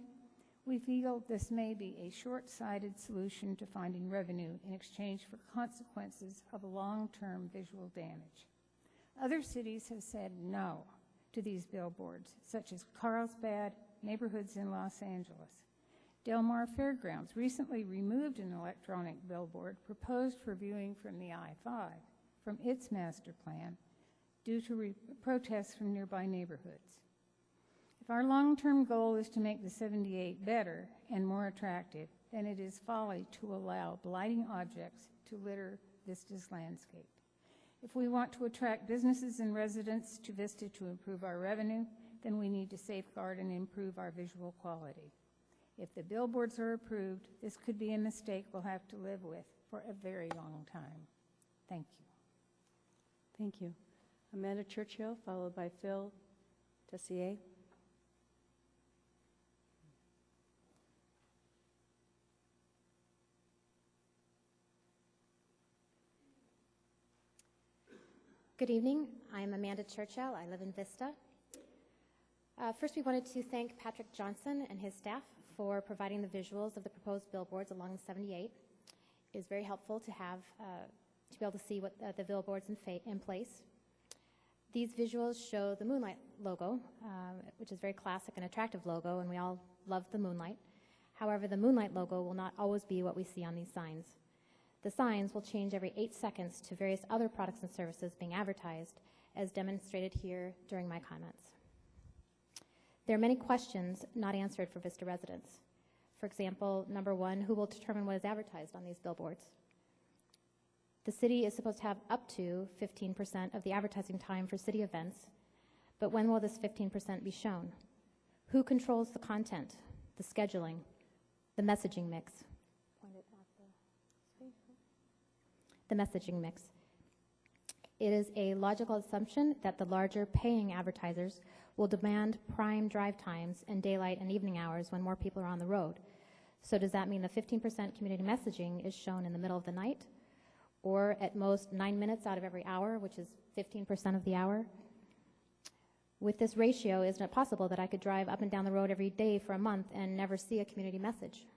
we feel this may be a short-sighted solution to finding revenue in exchange for consequences of long-term visual damage. Other cities have said no to these billboards, such as Carlsbad, neighborhoods in Los Angeles. Del Mar Fairgrounds recently removed an electronic billboard proposed for viewing from the I-5 from its master plan due to protests from nearby neighborhoods. If our long-term goal is to make the 78 better and more attractive, then it is folly to allow blighting objects to litter Vista's landscape. If we want to attract businesses and residents to Vista to improve our revenue, then we need to safeguard and improve our visual quality. If the billboards are approved, this could be a mistake we'll have to live with for a very long time. Thank you. Thank you. Amanda Churchill, followed by Phil Tessier. Good evening. I'm Amanda Churchill. I live in Vista. First, we wanted to thank Patrick Johnson and his staff for providing the visuals of the proposed billboards along 78. It is very helpful to have to be able to see what the billboards in place. These visuals show the Moonlight logo, which is a very classic and attractive logo, and we all love the moonlight. However, the Moonlight logo will not always be what we see on these signs. The signs will change every 8 seconds to various other products and services being advertised, as demonstrated here during my comments. There are many questions not answered for Vista residents. For example, number 1, who will determine what is advertised on these billboards? The city is supposed to have up to 15% of the advertising time for city events, but when will this 15% be shown? Who controls the content, the scheduling, the messaging mix? The messaging mix. It is a logical assumption that the larger paying advertisers will demand prime drive times and daylight and evening hours when more people are on the road. So does that mean the 15% community messaging is shown in the middle of the night, or at most 9 minutes out of every hour, which is 15% of the hour? With this ratio, isn't it possible that I could drive up and down the road every day for a month and never see a community message?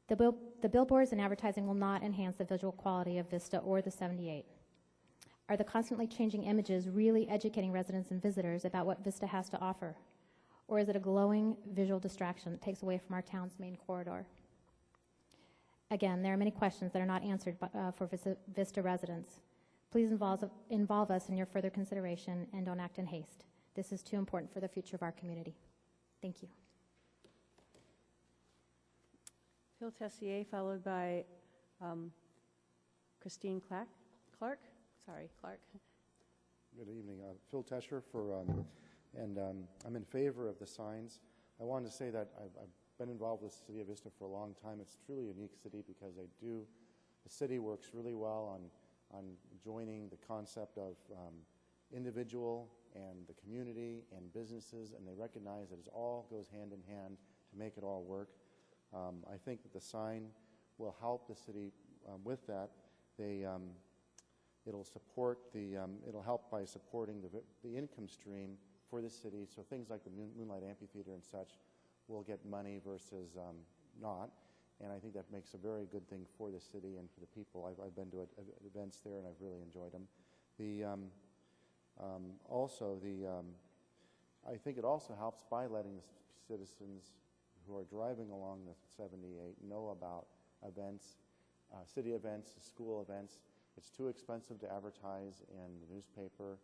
The billboards and advertising will not enhance the visual quality of Vista or the 78. Are the constantly changing images really educating residents and visitors about what Vista has to offer? Or is it a glowing visual distraction that takes away from our town's main corridor? Again, there are many questions that are not answered for Vista residents. Please involve us in your further consideration and don't act in haste. This is too important for the future of our community. Thank you. Phil Tessier, followed by Christine Clark? Sorry, Clark. Good evening. Phil Tesher I'm in favor of the signs. I wanted to say that I've been involved with the City of Vista for a long time. It's truly a unique city because the city works really well on joining the concept of individual and the community and businesses, and they recognize that it all goes hand in hand to make it all work. I think that the sign will help the city with that. It'll support it'll help by supporting the income stream for the city. So things like the Moonlight Amphitheater and such will get money versus not. And I think that makes a very good thing for the city and for the people. I've been to events there and I've really enjoyed them. I think it also helps by letting the citizens who are driving along the 78 know about events, city events, school events. It's too expensive to advertise in the newspaper,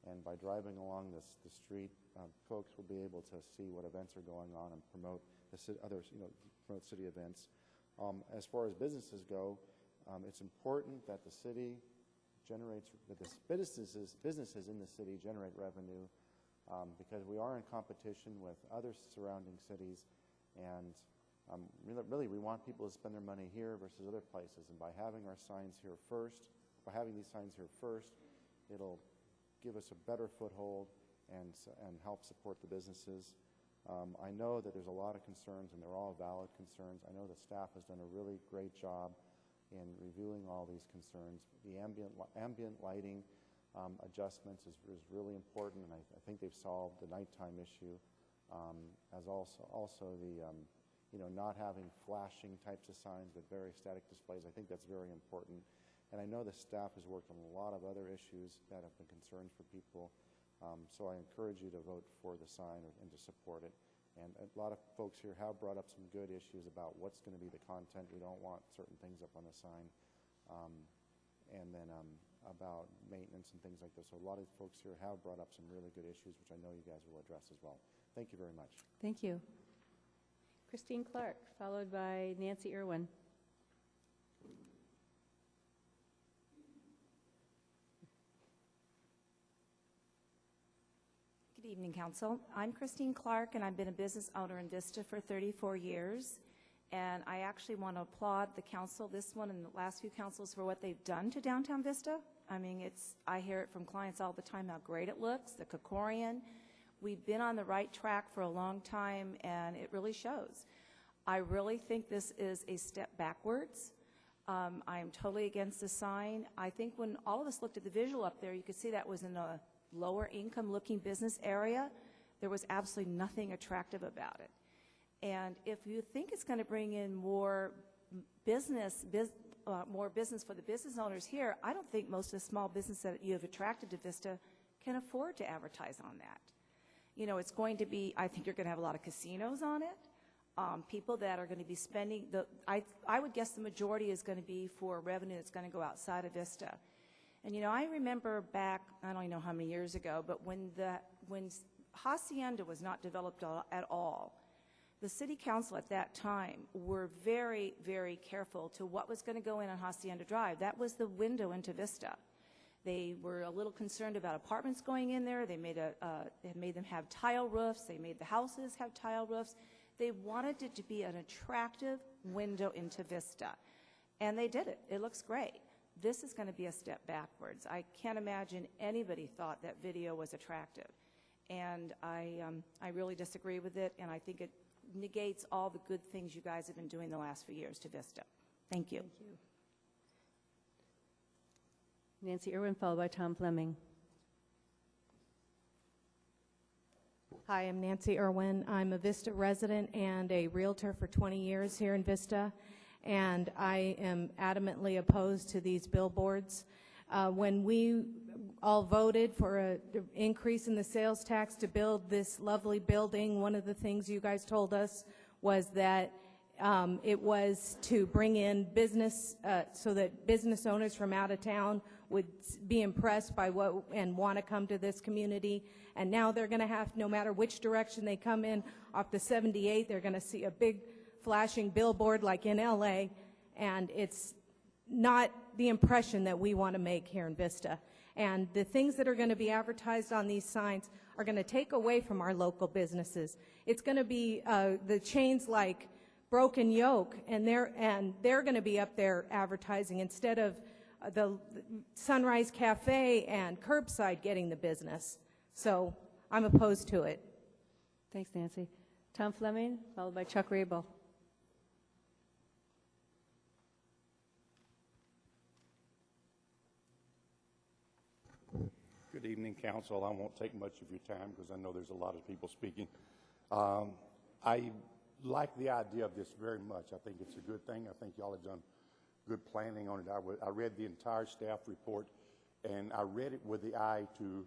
and by driving along the street, folks will be able to see what events are going on and promote promote city events. As far as businesses go, it's important that the city generates, that the businesses in the city generate revenue, because we are in competition with other surrounding cities, and really we want people to spend their money here versus other places. And by having these signs here first, it'll give us a better foothold and help support the businesses. I know that there's a lot of concerns, and they're all valid concerns. I know the staff has done a really great job in reviewing all these concerns. The ambient lighting adjustments is really important, and I think they've solved the nighttime issue, as also the not having flashing types of signs but very static displays. I think that's very important. And I know the staff has worked on a lot of other issues that have been concerns for people. So I encourage you to vote for the sign and to support it. And a lot of folks here have brought up some good issues about what's going to be the content. We don't want certain things up on the sign. And then about maintenance and things like this. So a lot of folks here have brought up some really good issues, which I know you guys will address as well. Thank you very much. Thank you. Christine Clark, followed by Nancy Irwin. Good evening, Council. I'm Christine Clark, and I've been a business owner in Vista for 34 years. And I actually want to applaud the council, this one and the last few councils, for what they've done to downtown Vista. I mean, I hear it from clients all the time how great it looks, the Kokorian. We've been on the right track for a long time, and it really shows. I really think this is a step backwards. I am totally against the sign. I think when all of us looked at the visual up there, you could see that was in a lower income looking business area. There was absolutely nothing attractive about it. And if you think it's going to bring in more business for the business owners here, I don't think most of the small business that you have attracted to Vista can afford to advertise on that. You know, it's going to be, I think you're going to have a lot of casinos on it. People that are going to be spending, I would guess the majority is going to be for revenue that's going to go outside of Vista. And you know, I remember back, I don't even know how many years ago, but when Hacienda was not developed at all, the city council at that time were very, very careful to what was going to go in on Hacienda Drive. That was the window into Vista. They were a little concerned about apartments going in there. They made them have tile roofs. They made the houses have tile roofs. They wanted it to be an attractive window into Vista. And they did it. It looks great. This is going to be a step backwards. I can't imagine anybody thought that video was attractive. And I really disagree with it, and I think it negates all the good things you guys have been doing the last few years to Vista. Thank you. Thank you. Nancy Irwin, followed by Tom Fleming. Hi, I'm Nancy Irwin. I'm a Vista resident and a realtor for 20 years here in Vista, and I am adamantly opposed to these billboards. When we all voted for an increase in the sales tax to build this lovely building, one of the things you guys told us was that it was to bring in business so that business owners from out of town would be impressed by what and want to come to this community. And now they're going to have, no matter which direction they come in off the 78, they're going to see a big flashing billboard like in LA, and it's not the impression that we want to make here in Vista. And the things that are going to be advertised on these signs are going to take away from our local businesses. It's going to be the chains like Broken Yoke, and they're going to be up there advertising instead of the Sunrise Cafe and Curbside getting the business. So I'm opposed to it. Thanks, Nancy. Tom Fleming, followed by Chuck Rabel. Good evening, Council. I won't take much of your time because I know there's a lot of people speaking. I like the idea of this very much. I think it's a good thing. I think y'all have done good planning on it. I read the entire staff report, and I read it with the eye to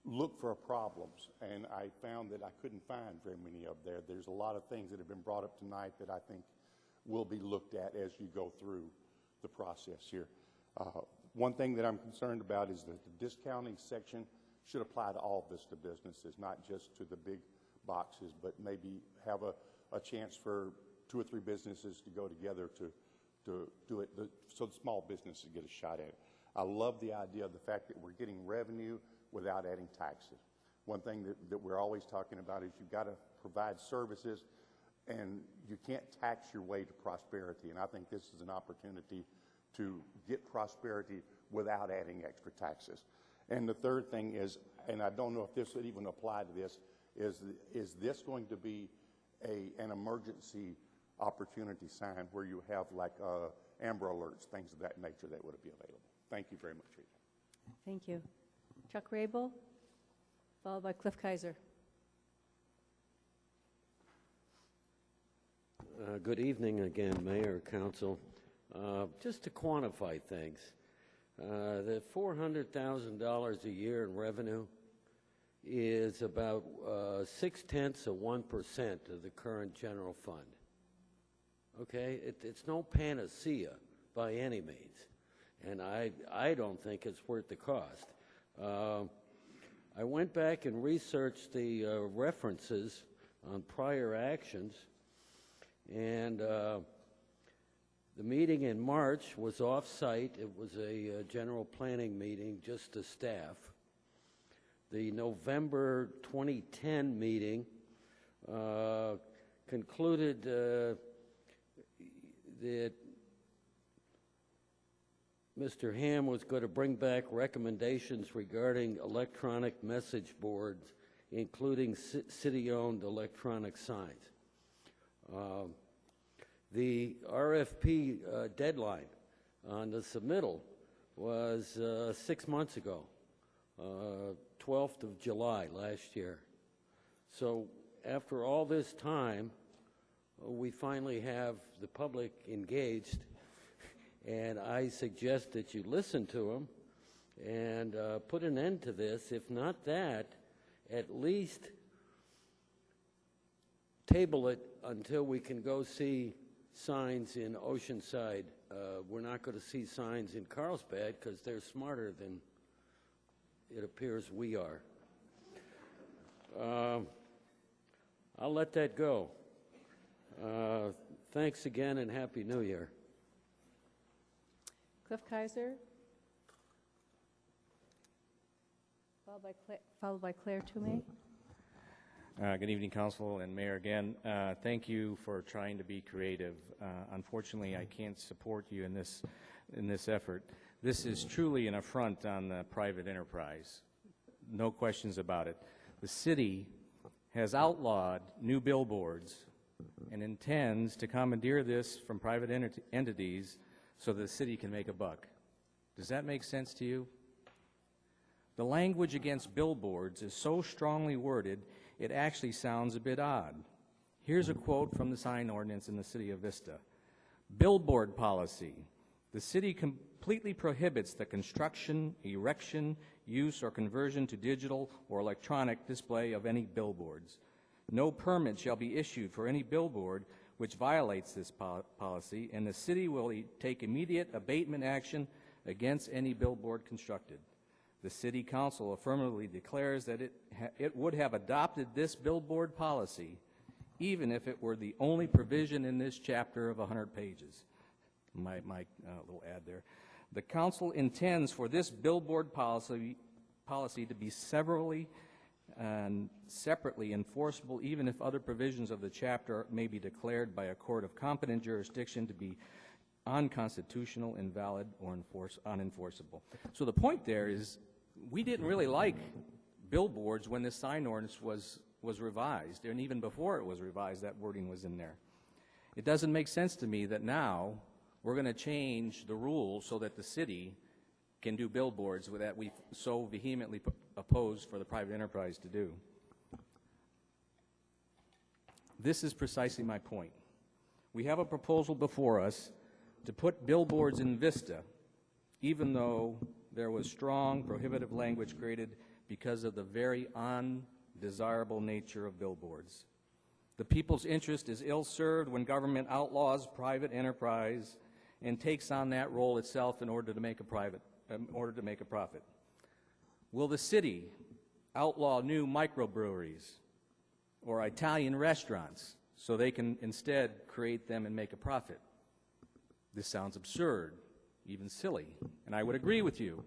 look for problems, and I found that I couldn't find very many of there. There's a lot of things that have been brought up tonight that I think will be looked at as you go through the process here. One thing that I'm concerned about is that the discounting section should apply to all Vista businesses, not just to the big boxes, but maybe have a chance for 2 or 3 businesses to go together to do it, so the small businesses get a shot at it. I love the idea of the fact that we're getting revenue without adding taxes. One thing that we're always talking about is you've got to provide services, and you can't tax your way to prosperity, and I think this is an opportunity to get prosperity without adding extra taxes. And the third thing is, and I don't know if this would even apply to this, is this going to be an emergency opportunity sign where you have like Amber Alerts, things of that nature that would be available? Thank you very much, Rita. Thank you. Chuck Rabel, followed by Cliff Kaiser. Good evening again, Mayor, Council. Just to quantify things, the $400,000 a year in revenue is about 0.6% of the current general fund. Okay, it's no panacea by any means, and I don't think it's worth the cost. I went back and researched the references on prior actions, and the meeting in March was off-site. It was a general planning meeting just to staff. The November 2010 meeting concluded that Mr. Ham was going to bring back recommendations regarding electronic message boards, including city-owned electronic signs. The RFP deadline on the submittal was 6 months ago, 12th of July last year. So after all this time, we finally have the public engaged, and I suggest that you listen to them and put an end to this. If not that, at least table it until we can go see signs in Oceanside. We're not going to see signs in Carlsbad because they're smarter than it appears we are. I'll let that go. Thanks again and Happy New Year. Cliff Kaiser, followed by Claire Toomey. Good evening, Council and Mayor again. Thank you for trying to be creative. Unfortunately, I can't support you in this effort. This is truly an affront on the private enterprise. No questions about it. The city has outlawed new billboards and intends to commandeer this from private entities so the city can make a buck. Does that make sense to you? The language against billboards is so strongly worded, it actually sounds a bit odd. Here's a quote from the sign ordinance in the city of Vista. Billboard policy. The city completely prohibits the construction, erection, use, or conversion to digital or electronic display of any billboards. No permit shall be issued for any billboard which violates this policy, and the city will take immediate abatement action against any billboard constructed. The City Council affirmatively declares that it would have adopted this billboard policy even if it were the only provision in this chapter of 100 pages. my little ad there. The council intends for this billboard policy to be severally and separately enforceable, even if other provisions of the chapter may be declared by a court of competent jurisdiction to be unconstitutional, invalid, or unenforceable. So the point there is we didn't really like billboards when this sign ordinance was revised, and even before it was revised, that wording was in there. It doesn't make sense to me that now we're going to change the rules so that the city can do billboards that we so vehemently oppose for the private enterprise to do. This is precisely my point. We have a proposal before us to put billboards in Vista, even though there was strong prohibitive language created because of the very undesirable nature of billboards. The people's interest is ill-served when government outlaws private enterprise and takes on that role itself in order to make a profit. Will the city outlaw new microbreweries or Italian restaurants so they can instead create them and make a profit? This sounds absurd, even silly, and I would agree with you.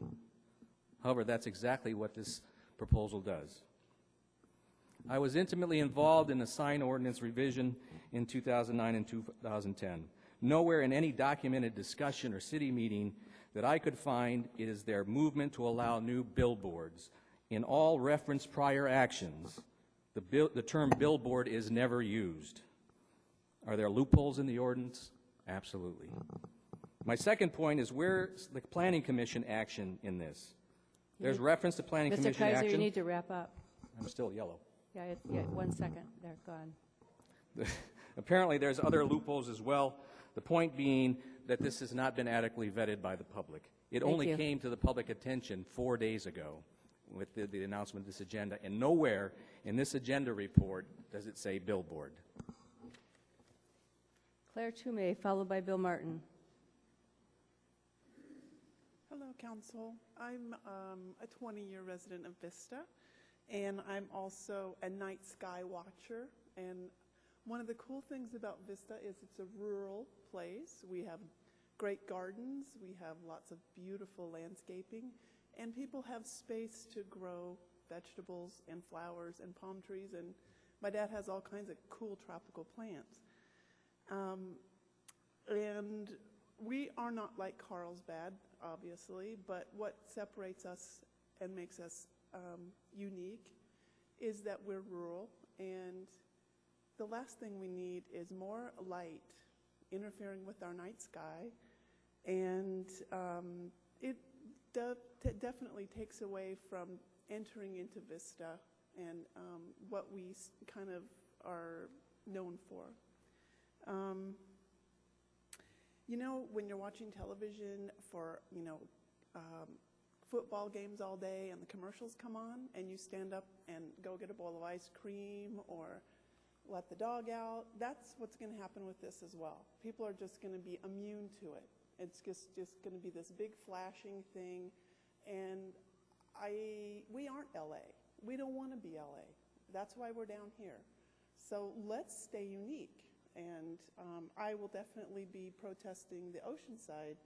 However, that's exactly what this proposal does. I was intimately involved in the sign ordinance revision in 2009 and 2010. Nowhere in any documented discussion or city meeting that I could find is there movement to allow new billboards. In all referenced prior actions, the term billboard is never used. Are there loopholes in the ordinance? Absolutely. My second point is where's the Planning Commission action in this? There's reference to Planning Commission Mr. Kaiser, action. you need to wrap up. I'm still yellow. Yeah, 1 second. They're gone. Apparently there's other loopholes as well. The point being that this has not been adequately vetted by the public. It Thank only you. came to the public attention 4 days ago with the announcement of this agenda, and nowhere in this agenda report does it say billboard. Claire Toomey, followed by Bill Martin. Hello, Council. I'm a 20-year resident of Vista, and I'm also a night sky watcher. And one of the cool things about Vista is it's a rural place. We have great gardens, we have lots of beautiful landscaping, and people have space to grow vegetables and flowers and palm trees, and my dad has all kinds of cool tropical plants. And we are not like Carlsbad, obviously, but what separates us and makes us unique is that we're rural, and the last thing we need is more light interfering with our night sky, and it definitely takes away from entering into Vista and what we kind of are known for. You know, when you're watching television for, football games all day and the commercials come on and you stand up and go get a bowl of ice cream or let the dog out, that's what's going to happen with this as well. People are just going to be immune to it. It's just going to be this big flashing thing, and we aren't LA. We don't want to be LA. That's why we're down here. So let's stay unique, and I will definitely be protesting the Oceanside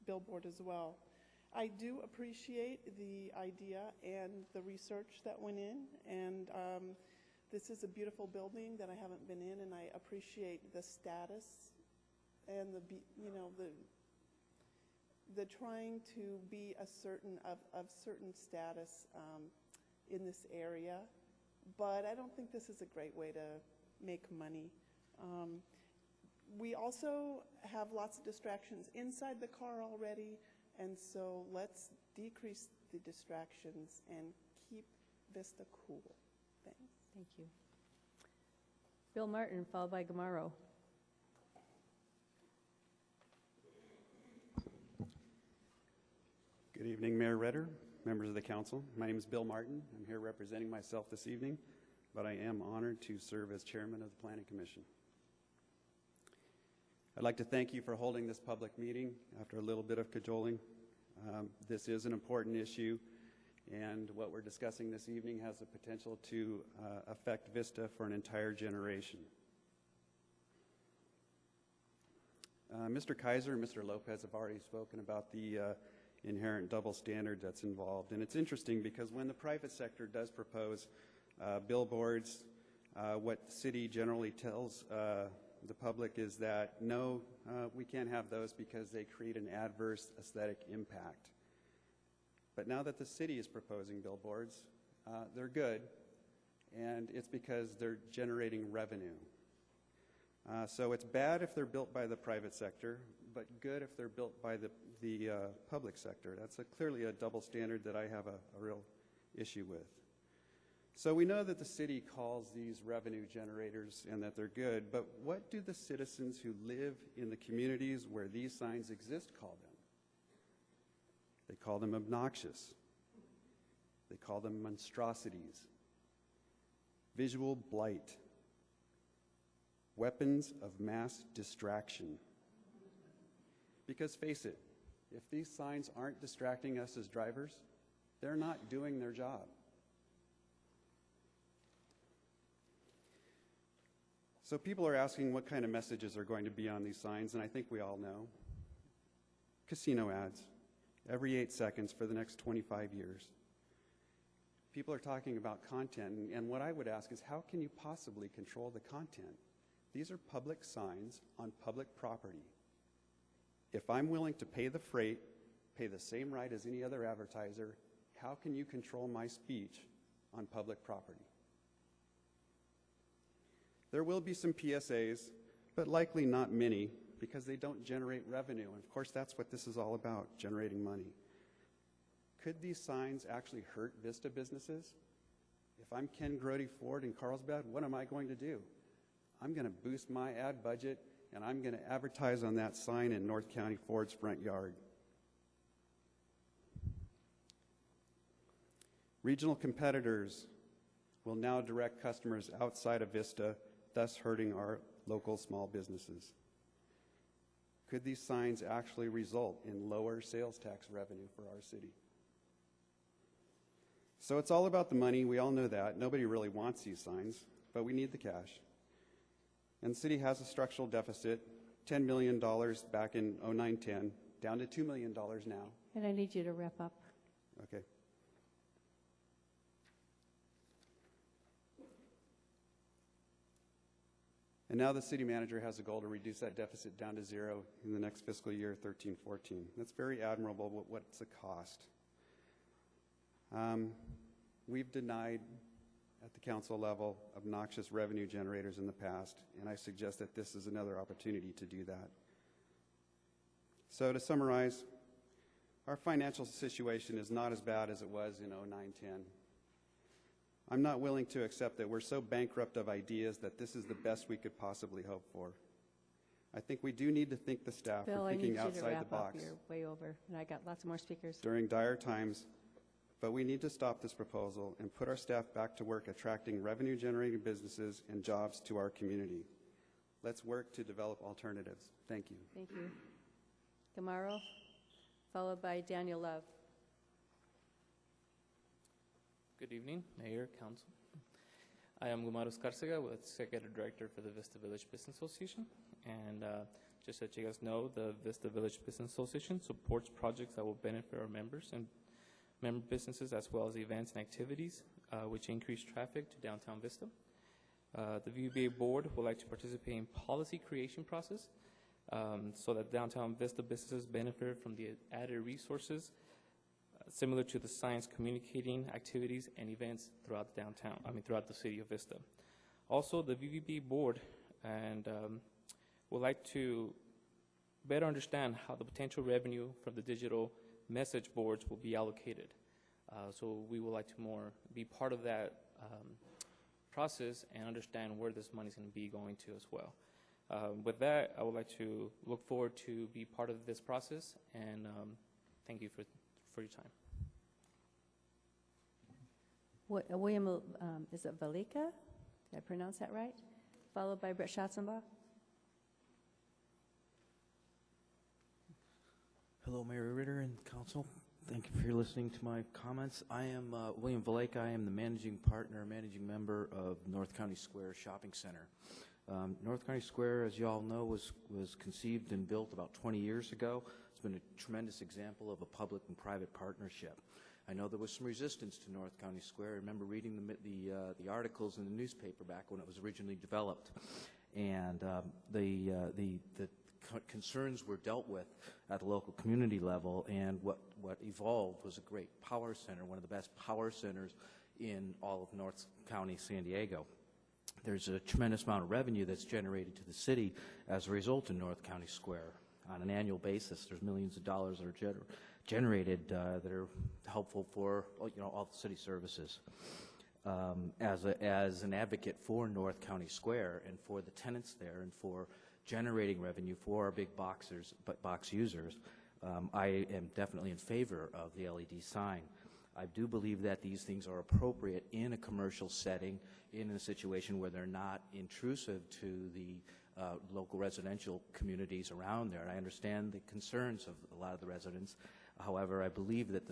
billboard as well. I do appreciate the idea and the research that went in, and this is a beautiful building that I haven't been in, and I appreciate the status and the trying to be of certain status in this area. But I don't think this is a great way to make money. We also have lots of distractions inside the car already, and so let's decrease the distractions and keep Vista cool. Thanks. Thank you. Bill Martin, followed by Gamaro. Good evening, Mayor Ritter, members of the council. My name is Bill Martin. I'm here representing myself this evening, but I am honored to serve as chairman of the Planning Commission. I'd like to thank you for holding this public meeting after a little bit of cajoling. This is an important issue, and what we're discussing this evening has the potential to affect Vista for an entire generation. Mr. Kaiser and Mr. Lopez have already spoken about the inherent double standard that's involved. And it's interesting because when the private sector does propose billboards, what the city generally tells the public is that, no, we can't have those because they create an adverse aesthetic impact. But now that the city is proposing billboards, they're good, and it's because they're generating revenue. So it's bad if they're built by the private sector, but good if they're built by the public sector. That's clearly a double standard that I have a real issue with. So we know that the city calls these revenue generators and that they're good, but what do the citizens who live in the communities where these signs exist call them? They call them obnoxious. They call them monstrosities, visual blight, weapons of mass distraction. Because face it, if these signs aren't distracting us as drivers, they're not doing their job. So people are asking what kind of messages are going to be on these signs, and I think we all know. Casino ads, every 8 seconds for the next 25 years. People are talking about content, and what I would ask is, how can you possibly control the content? These are public signs on public property. If I'm willing to pay the freight, pay the same right as any other advertiser, how can you control my speech on public property? There will be some PSAs, but likely not many, because they don't generate revenue. And of course, that's what this is all about, generating money. Could these signs actually hurt Vista businesses? If I'm Ken Grody Ford in Carlsbad, what am I going to do? I'm going to boost my ad budget, and I'm going to advertise on that sign in North County Ford's front yard. Regional competitors will now direct customers outside of Vista, thus hurting our local small businesses. Could these signs actually result in lower sales tax revenue for our city? So it's all about the money. We all know that. Nobody really wants these signs, but we need the cash. And the city has a structural deficit, $10 million back in 09-10, down to $2 million now. And I need you to wrap up. Okay. And now the city manager has a goal to reduce that deficit down to zero in the next fiscal year, 13-14. That's very admirable, but what's the cost? We've denied, at the council level, obnoxious revenue generators in the past, and I suggest that this is another opportunity to do that. So to summarize, our financial situation is not as bad as it was in 09-10. I'm not willing to accept that we're so bankrupt of ideas that this is the best we could possibly hope for. I think we do need to thank the staff Bill, for I need thinking you to outside wrap the up. box You're way over, and I got lots more speakers. during dire times, but we need to stop this proposal and put our staff back to work attracting revenue-generating businesses and jobs to our community. Let's work to develop alternatives. Thank you. Thank you. Gamaro, followed by Daniel Love. Good evening, Mayor, Council. I am Gumaro Escarcega, with Executive Director for the Vista Village Business Association. And just so that you guys know, the Vista Village Business Association supports projects that will benefit our members and member businesses, as well as events and activities which increase traffic to downtown Vista. The VBA board would like to participate in policy creation process so that downtown Vista businesses benefit from the added resources similar to the science communicating activities and events throughout throughout the city of Vista. Also, the VVB board would like to better understand how the potential revenue from the digital message boards will be allocated. So we would like to be part of that process and understand where this money is going to be going to as well. With that, I would like to look forward to be part of this process, and thank you for your time. William, is it Valika? Did I pronounce that right? Followed by Brett Schatzenbach. Hello, Mayor Ritter and Council. Thank you for listening to my comments. I am William Valeka. I am the managing member of North County Square Shopping Center. North County Square, as you all know, was conceived and built about 20 years ago. It's been a tremendous example of a public and private partnership. I know there was some resistance to North County Square. I remember reading the articles in the newspaper back when it was originally developed, and the concerns were dealt with at the local community level. And what evolved was a great power center, one of the best power centers in all of North County, San Diego. There's a tremendous amount of revenue that's generated to the city as a result of North County Square. On an annual basis, there's millions of dollars that are generated that are helpful for all the city services. As an advocate for North County Square and for the tenants there and for generating revenue for our big box users, I am definitely in favor of the LED sign. I do believe that these things are appropriate in a commercial setting, in a situation where they're not intrusive to the local residential communities around there. And I understand the concerns of a lot of the residents. However, I believe that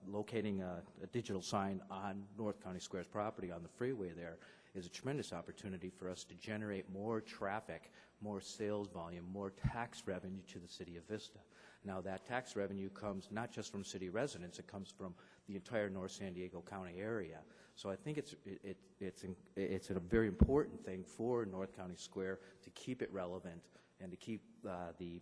locating a digital sign on North County Square's property on the freeway there is a tremendous opportunity for us to generate more traffic, more sales volume, more tax revenue to the city of Vista. Now, that tax revenue comes not just from city residents, it comes from the entire North San Diego County area. So I think it's a very important thing for North County Square to keep it relevant and to keep the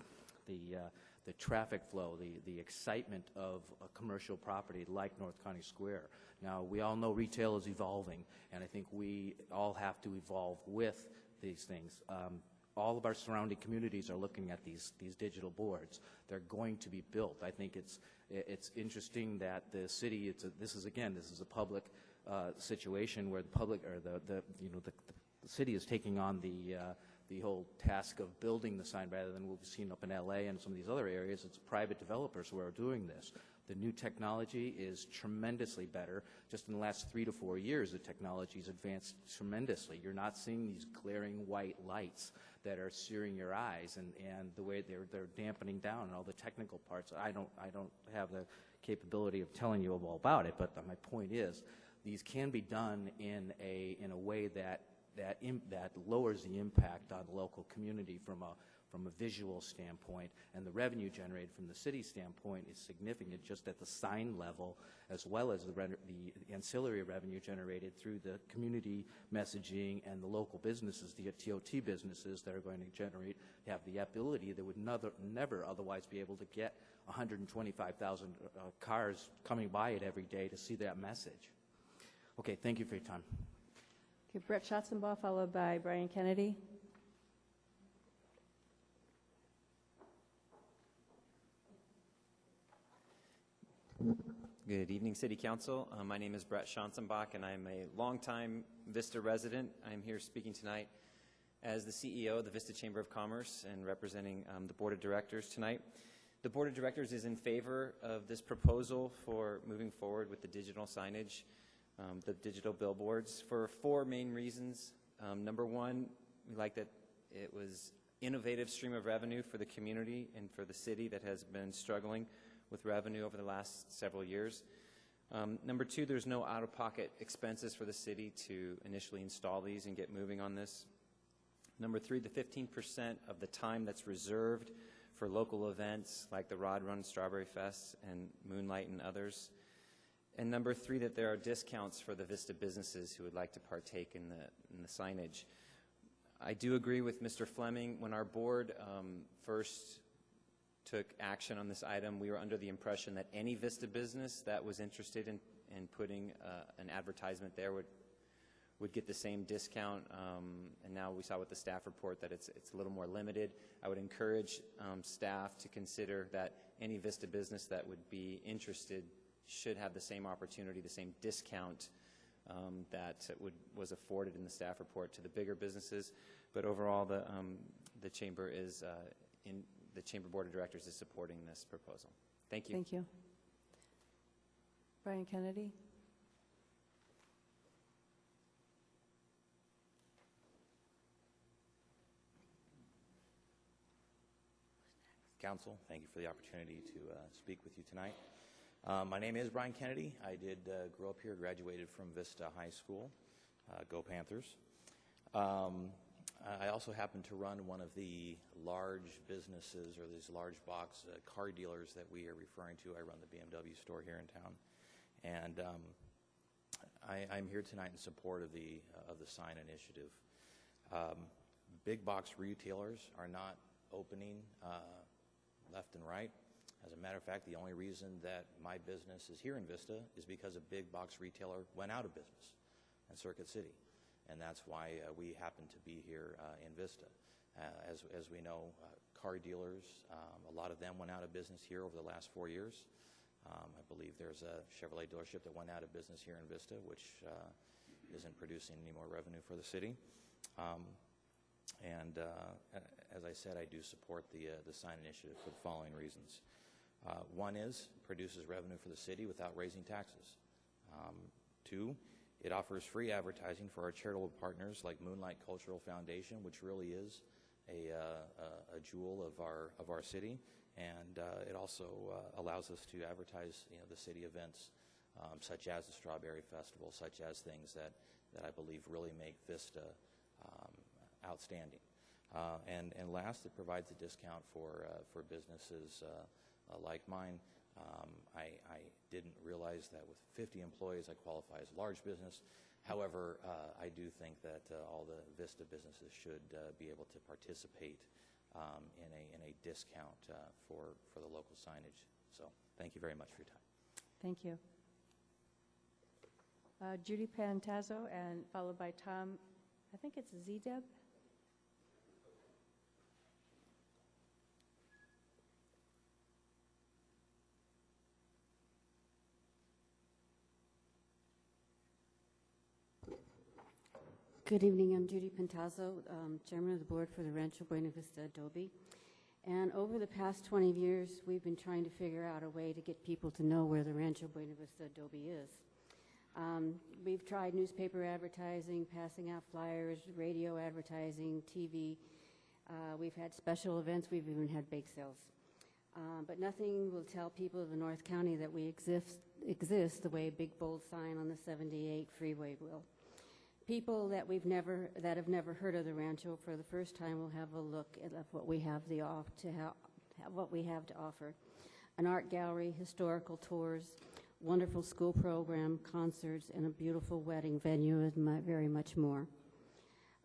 traffic flow, the excitement of a commercial property like North County Square. Now, we all know retail is evolving, and I think we all have to evolve with these things. All of our surrounding communities are looking at these digital boards. They're going to be built. I think it's interesting that the city, this is a public situation where the public or the city is taking on the whole task of building the sign rather than what we've seen up in LA and some of these other areas. It's private developers who are doing this. The new technology is tremendously better. Just in the last 3 to 4 years, the technology has advanced tremendously. You're not seeing these glaring white lights that are searing your eyes, and the way they're dampening down and all the technical parts. I don't have the capability of telling you all about it, but my point is, these can be done in a way that lowers the impact on the local community from a visual standpoint, and the revenue generated from the city standpoint is significant just at the sign level, as well as the ancillary revenue generated through the community messaging and the local businesses, the TOT businesses that are going to have the ability that would never otherwise be able to get 125,000 cars coming by it every day to see that message. Okay, thank you for your time. Okay, Brett Schatzenbaugh, followed by Brian Kennedy. Good evening, City Council. My name is Brett Schanzenbach, and I'm a longtime Vista resident. I'm here speaking tonight as the CEO of the Vista Chamber of Commerce and representing the Board of Directors tonight. The Board of Directors is in favor of this proposal for moving forward with the digital signage, the digital billboards, for 4 main reasons. Number one, we like that it was innovative stream of revenue for the community and for the city that has been struggling with revenue over the last several years. Number two, there's no out-of-pocket expenses for the city to initially install these and get moving on this. Number three, the 15% of the time that's reserved for local events like the Rod Run, Strawberry Fest, and Moonlight and others. And number three, that there are discounts for the Vista businesses who would like to partake in the signage. I do agree with Mr. Fleming. When our board first took action on this item, we were under the impression that any Vista business that was interested in putting an advertisement there would get the same discount, and now we saw with the staff report that it's a little more limited. I would encourage staff to consider that any Vista business that would be interested should have the same opportunity, the same discount that was afforded in the staff report to the bigger businesses. But overall, the chamber is the Chamber Board of Directors is supporting this proposal. Thank you. Thank you. Brian Kennedy. Council, thank you for the opportunity to speak with you tonight. My name is Brian Kennedy. I did grow up here, graduated from Vista High School. Go Panthers. I also happen to run one of the large businesses or these large box car dealers that we are referring to. I run the BMW store here in town. And I'm here tonight in support of the sign initiative. Big box retailers are not opening left and right. As a matter of fact, the only reason that my business is here in Vista is because a big box retailer went out of business in Circuit City. And that's why we happen to be here in Vista. As we know, car dealers, a lot of them went out of business here over the last 4 years. I believe there's a Chevrolet dealership that went out of business here in Vista, which isn't producing any more revenue for the city. As I said, I do support the sign initiative for the following reasons. One is, produces revenue for the city without raising taxes. Two, it offers free advertising for our charitable partners like Moonlight Cultural Foundation, which really is a jewel of our city, and it also allows us to advertise the city events such as the Strawberry Festival, such as things that I believe really make Vista outstanding. And last, it provides a discount for businesses like mine. I didn't realize that with 50 employees, I qualify as a large business. However, I do think that all the Vista businesses should be able to participate in a discount for the local signage. So thank you very much for your time. Thank you. Judy Pantazzo, and followed by Tom, I think it's Zedeb. Good evening. I'm Judy Pantazzo, Chairman of the Board for the Rancho Buena Vista Adobe. And over the past 20 years, we've been trying to figure out a way to get people to know where the Rancho Buena Vista Adobe is. We've tried newspaper advertising, passing out flyers, radio advertising, TV. We've had special events. We've even had bake sales. But nothing will tell people of the North County that we exist the way a big bold sign on the 78 freeway will. People that have never heard of the Rancho for the first time will have a look at what we have to offer: an art gallery, historical tours, wonderful school program, concerts, and a beautiful wedding venue, and very much more.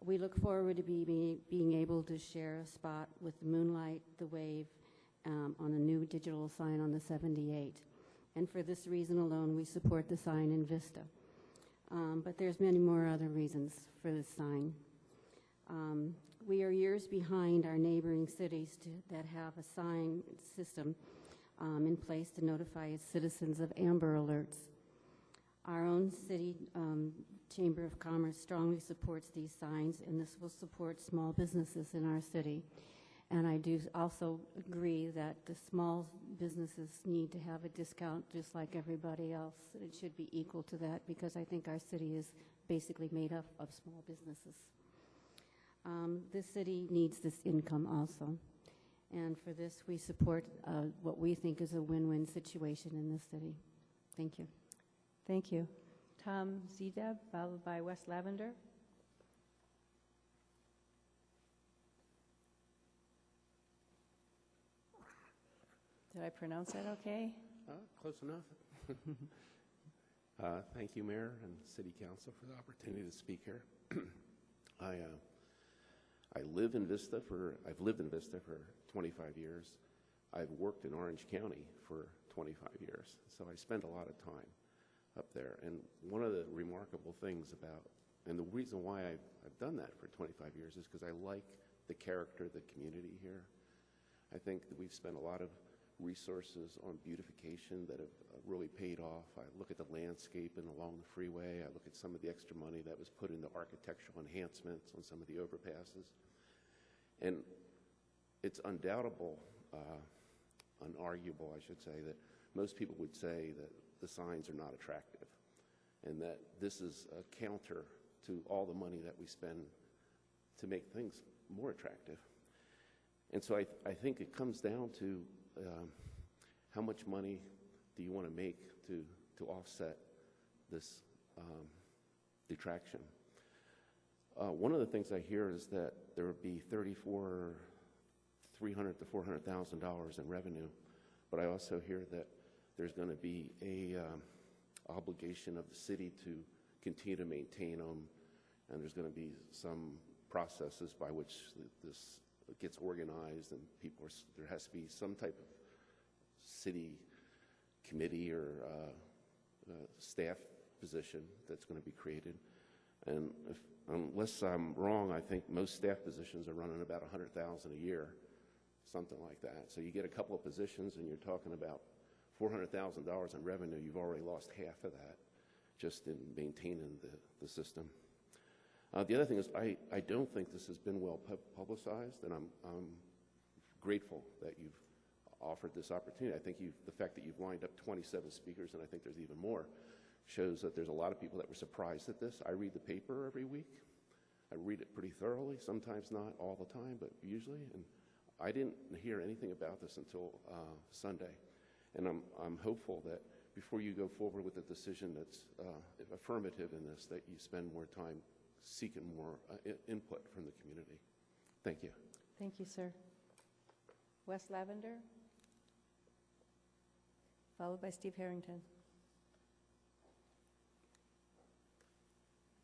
We look forward to being able to share a spot with the Moonlight, the Wave, on a new digital sign on the 78. And for this reason alone, we support the sign in Vista. But there's many more other reasons for this sign. We are years behind our neighboring cities that have a sign system in place to notify its citizens of Amber Alerts. Our own city Chamber of Commerce strongly supports these signs, and this will support small businesses in our city. And I do also agree that the small businesses need to have a discount just like everybody else. It should be equal to that, because I think our city is basically made up of small businesses. This city needs this income also. And for this, we support what we think is a win-win situation in this city. Thank you. Thank you. Tom Zedeb, followed by Wes Lavender. Did I pronounce that okay? Close enough. Thank you, Mayor and City Council, for the opportunity to speak here. I've lived in Vista for 25 years. I've worked in Orange County for 25 years, so I spent a lot of time up there. And one of the remarkable things about, and the reason why I've done that for 25 years is because I like the character of the community here. I think that we've spent a lot of resources on beautification that have really paid off. I look at the landscape and along the freeway. I look at some of the extra money that was put into architectural enhancements on some of the overpasses. And it's unarguable, I should say, that most people would say that the signs are not attractive, and that this is a counter to all the money that we spend to make things more attractive. And so I think it comes down to how much money do you want to make to offset this detraction. One of the things I hear is that there would be $300,000 to $400,000 in revenue, but I also hear that there's going to be a obligation of the city to continue to maintain them, and there's going to be some processes by which this gets organized, and there has to be some type of city committee or staff position that's going to be created. And unless I'm wrong, I think most staff positions are running about $100,000 a year, something like that. So you get a couple of positions and you're talking about $400,000 in revenue. You've already lost half of that just in maintaining the system. The other thing is I don't think this has been well publicized, and I'm grateful that you've offered this opportunity. I think the fact that you've lined up 27 speakers, and I think there's even more, shows that there's a lot of people that were surprised at this. I read the paper every week. I read it pretty thoroughly, sometimes not all the time, but usually. And I didn't hear anything about this until Sunday. And I'm hopeful that before you go forward with a decision that's affirmative in this, that you spend more time seeking more input from the community. Thank you. Thank you, sir. Wes Lavender, followed by Steve Harrington.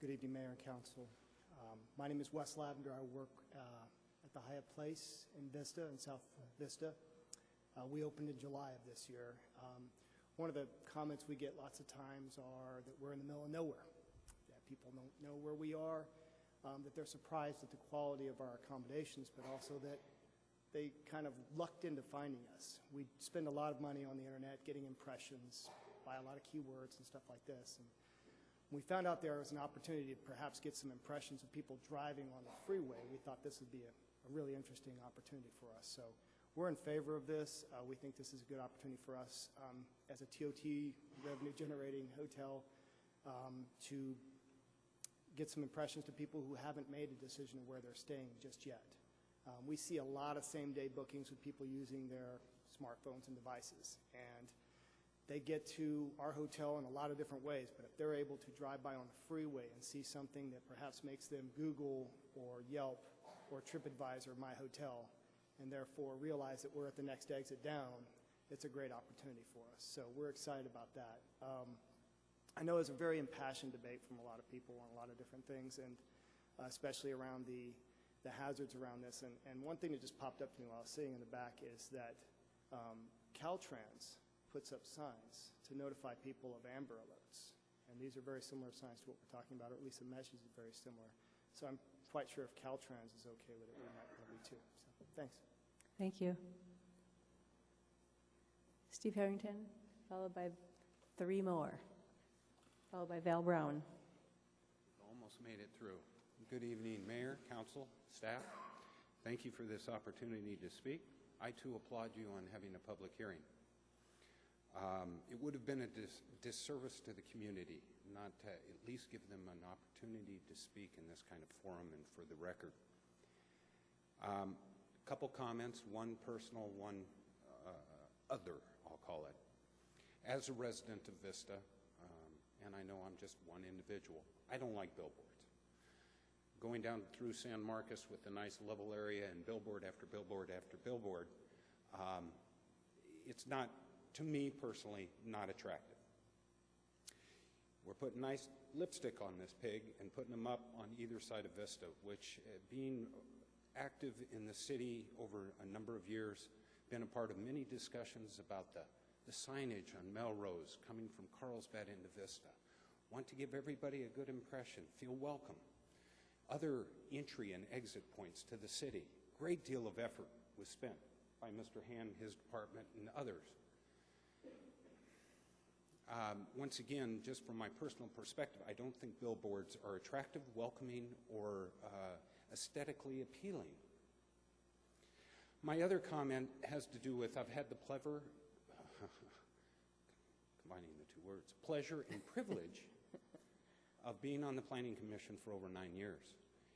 Good evening, Mayor and Council. My name is Wes Lavender. I work at the Hyatt Place in Vista, in South Vista. We opened in July of this year. One of the comments we get lots of times are that we're in the middle of nowhere, that people don't know where we are, that they're surprised at the quality of our accommodations, but also that they kind of lucked into finding us. We spend a lot of money on the internet getting impressions, buy a lot of keywords and stuff like this. And we found out there was an opportunity to perhaps get some impressions of people driving on the freeway. We thought this would be a really interesting opportunity for us. So we're in favor of this. We think this is a good opportunity for us as a TOT revenue-generating hotel to get some impressions to people who haven't made a decision of where they're staying just yet. We see a lot of same-day bookings with people using their smartphones and devices, and they get to our hotel in a lot of different ways, but if they're able to drive by on the freeway and see something that perhaps makes them Google or Yelp or TripAdvisor my hotel, and therefore realize that we're at the next exit down, it's a great opportunity for us. So we're excited about that. I know it's a very impassioned debate from a lot of people on a lot of different things, and especially around the hazards around this. And one thing that just popped up to me while I was sitting in the back is that Caltrans puts up signs to notify people of Amber Alerts. And these are very similar signs to what we're talking about, or at least the message is very similar. So I'm quite sure if Caltrans is okay with it, we might be too. So thanks. Thank you. Steve Harrington, followed by 3 more, followed by Val Brown. Almost made it through. Good evening, Mayor, Council, staff. Thank you for this opportunity to speak. I too applaud you on having a public hearing. It would have been a disservice to the community not to at least give them an opportunity to speak in this kind of forum and for the record. A couple comments, one personal, one other, I'll call it. As a resident of Vista, and I know I'm just one individual, I don't like billboards. Going down through San Marcos with a nice level area and billboard after billboard after billboard, it's not, to me personally, not attractive. We're putting nice lipstick on this pig and putting them up on either side of Vista, which, being active in the city over a number of years, been a part of many discussions about the signage on Melrose coming from Carlsbad into Vista. Want to give everybody a good impression, feel welcome. Other entry and exit points to the city. Great deal of effort was spent by Mr. Han, his department, and others. Once again, just from my personal perspective, I don't think billboards are attractive, welcoming, or aesthetically appealing. My other comment has to do with I've had the pleasure, combining the two words, pleasure and privilege of being on the Planning Commission for over 9 years.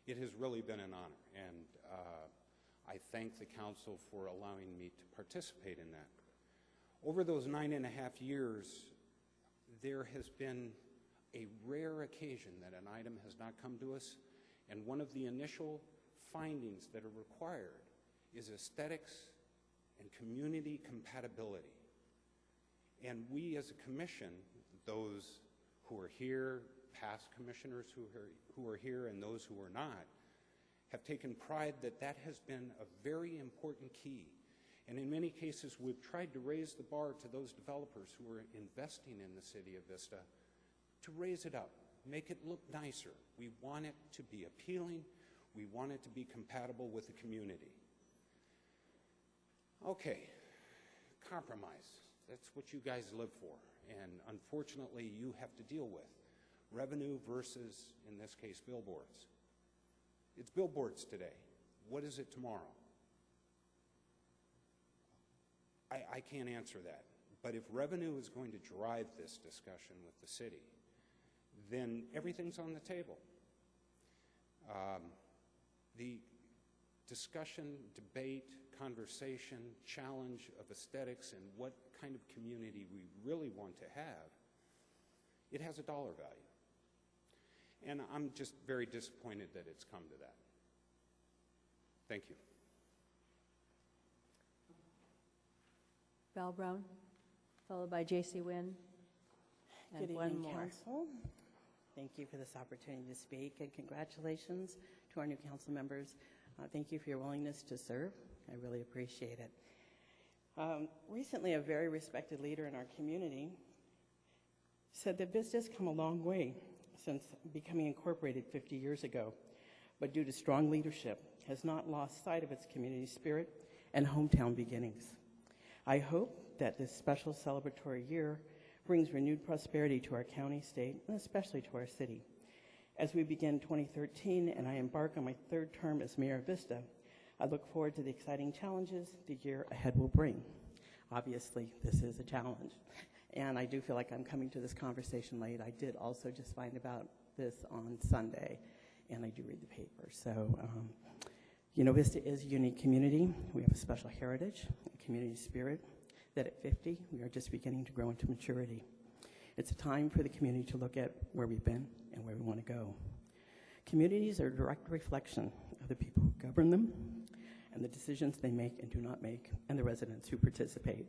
It has really been an honor, and I thank the council for allowing me to participate in that. Over those 9.5 years, there has been a rare occasion that an item has not come to us And one of the initial findings that are required is aesthetics and community compatibility. And we as a commission, those who are here, past commissioners who are here and those who are not, have taken pride that that has been a very important key. And in many cases, we've tried to raise the bar to those developers who are investing in the city of Vista to raise it up, make it look nicer. We want it to be appealing. We want it to be compatible with the community. Okay, compromise. That's what you guys live for. And unfortunately, you have to deal with revenue versus, in this case, billboards. It's billboards today. What is it tomorrow? I can't answer that. But if revenue is going to drive this discussion with the city, then everything's on the table. The discussion, debate, conversation, challenge of aesthetics and what kind of community we really want to have, it has a dollar value. And I'm just very disappointed that it's come to that. Thank you. Val Brown, followed by J.C. Wynn, and Good one evening, more. Council. Thank you for this opportunity to speak, and congratulations to our new council members. Thank you for your willingness to serve. I really appreciate it. Recently, a very respected leader in our community said that Vista's come a long way since becoming incorporated 50 years ago, but due to strong leadership, has not lost sight of its community spirit and hometown beginnings. I hope that this special celebratory year brings renewed prosperity to our county, state, and especially to our city. As we begin 2013 and I embark on my third term as mayor of Vista, I look forward to the exciting challenges the year ahead will bring. Obviously, this is a challenge, and I do feel like I'm coming to this conversation late. I did also just find about this on Sunday, and I do read the paper. So, you know, Vista is a unique community. We have a special heritage, a community spirit that at 50, we are just beginning to grow into maturity. It's a time for the community to look at where we've been and where we want to go. Communities are a direct reflection of the people who govern them and the decisions they make and do not make, and the residents who participate.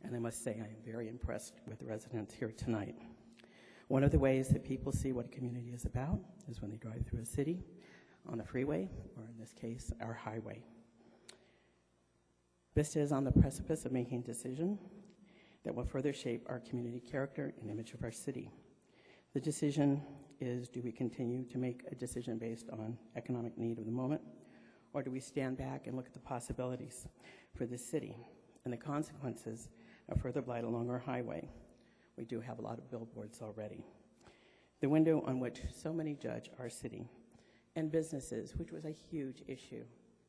And I must say, I am very impressed with the residents here tonight. One of the ways that people see what a community is about is when they drive through a city, on a freeway, or in this case, our highway. Vista is on the precipice of making a decision that will further shape our community character and image of our city. The decision is, do we continue to make a decision based on economic need of the moment, or do we stand back and look at the possibilities for this city and the consequences of further blight along our highway? We do have a lot of billboards already. The window on which so many judge our city and businesses, which was a huge issue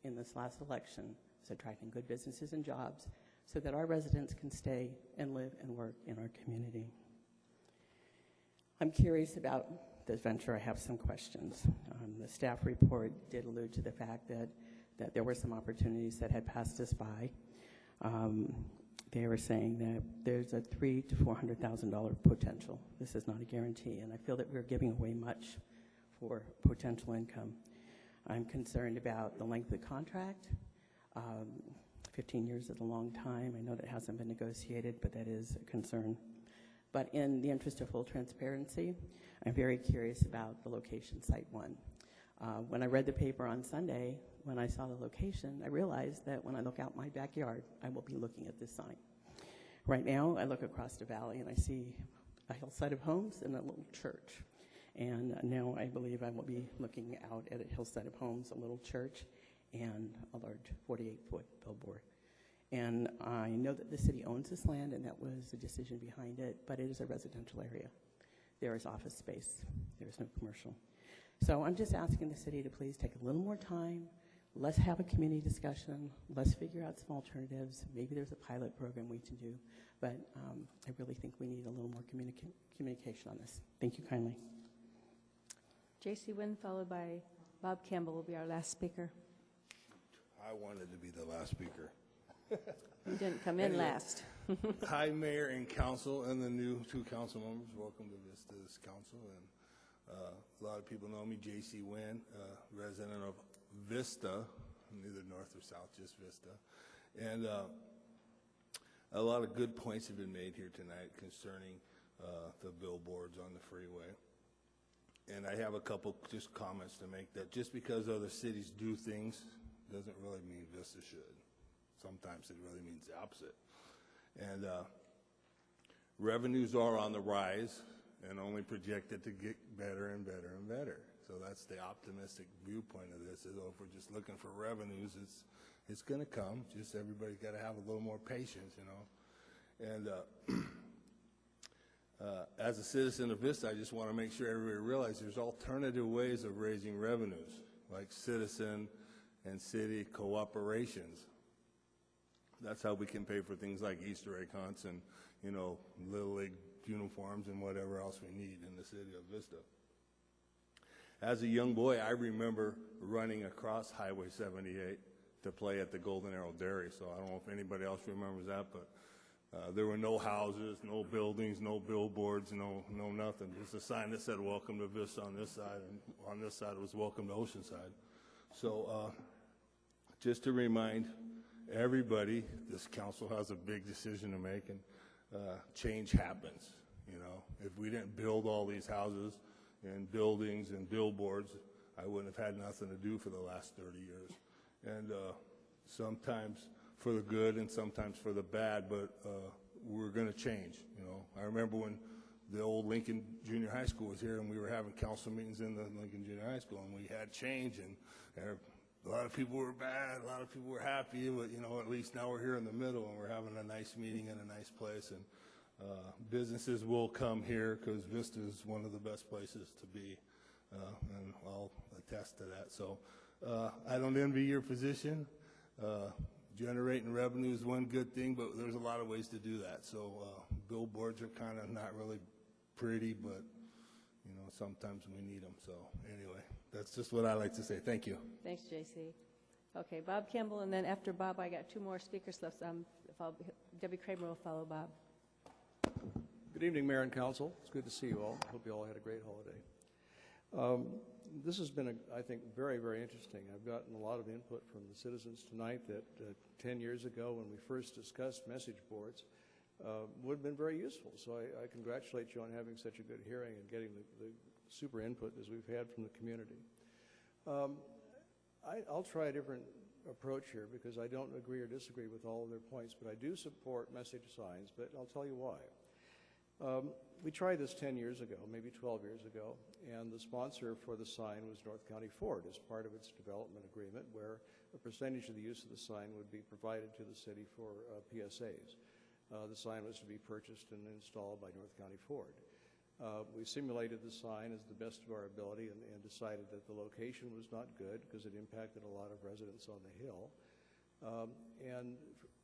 in this last election, is attracting good businesses and jobs so that our residents can stay and live and work in our community. I'm curious about this venture. I have some questions. The staff report did allude to the fact that there were some opportunities that had passed us by. They were saying that there's a $300,000 to $400,000 potential. This is not a guarantee, and I feel that we're giving away much for potential income. I'm concerned about the length of the contract. 15 years is a long time. I know that hasn't been negotiated, but that is a concern. But in the interest of full transparency, I'm very curious about the location, Site 1. When I read the paper on Sunday, when I saw the location, I realized that when I look out my backyard, I will be looking at this sign. Right now, I look across the valley and I see a hillside of homes and a little church. And now I believe I will be looking out at a hillside of homes, a little church, and a large 48-foot billboard. And I know that the city owns this land, and that was the decision behind it, but it is a residential area. There is office space. There is no commercial. So I'm just asking the city to please take a little more time. Let's have a community discussion. Let's figure out some alternatives. Maybe there's a pilot program we can do, but I really think we need a little more communication on this. Thank you kindly. J.C. Wynn, followed by Bob Campbell, will be our last speaker. I wanted to be the last speaker. You didn't come in Anyway, last. Hi, Mayor and Council, and the new two council members. Welcome to Vista's Council, and A lot of people know me, J.C. Wynn, resident of Vista, neither north or south, just Vista. And a lot of good points have been made here tonight concerning the billboards on the freeway. And I have a couple just comments to make, that just because other cities do things doesn't really mean Vista should. Sometimes it really means the opposite. And revenues are on the rise and only projected to get better and better and better. So that's the optimistic viewpoint of this. Is if we're just looking for revenues, it's going to come. Just everybody's got to have a little more patience, you know. And as a citizen of Vista, I just want to make sure everybody realizes there's alternative ways of raising revenues, like citizen and city cooperations. That's how we can pay for things like Easter egg hunts and, you know, Little League uniforms and whatever else we need in the city of Vista. As a young boy, I remember running across Highway 78 to play at the Golden Arrow Dairy. So I don't know if anybody else remembers that, but there were no houses, no buildings, no billboards, no nothing. Just a sign that said "Welcome to Vista" on this side, and on this side it was "Welcome to Oceanside." So just to remind everybody, this council has a big decision to make, and change happens. You know, if we didn't build all these houses and buildings and billboards, I wouldn't have had nothing to do for the last 30 years. And sometimes for the good and sometimes for the bad, but we're going to change. You know, I remember when the old Lincoln Junior High School was here, and we were having council meetings in the Lincoln Junior High School, and we had change, and a lot of people were bad, a lot of people were happy, but, you know, at least now we're here in the middle, and we're having a nice meeting in a nice place, and businesses will come here because Vista is one of the best places to be, and I'll attest to that. So I don't envy your position. Generating revenue is one good thing, but there's a lot of ways to do that. So billboards are kind of not really pretty, but, you know, sometimes we need them. So anyway, that's just what I like to say. Thank you. Thanks, J.C. Okay, Bob Kimball, and then after Bob, I got two more speakers left. Debbie Kramer will follow Bob. Good evening, Mayor and Council. It's good to see you all. Hope you all had a great holiday. This has been, I think, very, very interesting. I've gotten a lot of input from the citizens tonight that 10 years ago when we first discussed message boards would have been very useful. So I congratulate you on having such a good hearing and getting the super input as we've had from the community. I'll try a different approach here because I don't agree or disagree with all of their points, but I do support message signs, but I'll tell you why. We tried this 10 years ago, maybe 12 years ago, and the sponsor for the sign was North County Ford as part of its development agreement, where a percentage of the use of the sign would be provided to the city for PSAs. The sign was to be purchased and installed by North County Ford. We simulated the sign as the best of our ability and decided that the location was not good because it impacted a lot of residents on the hill. And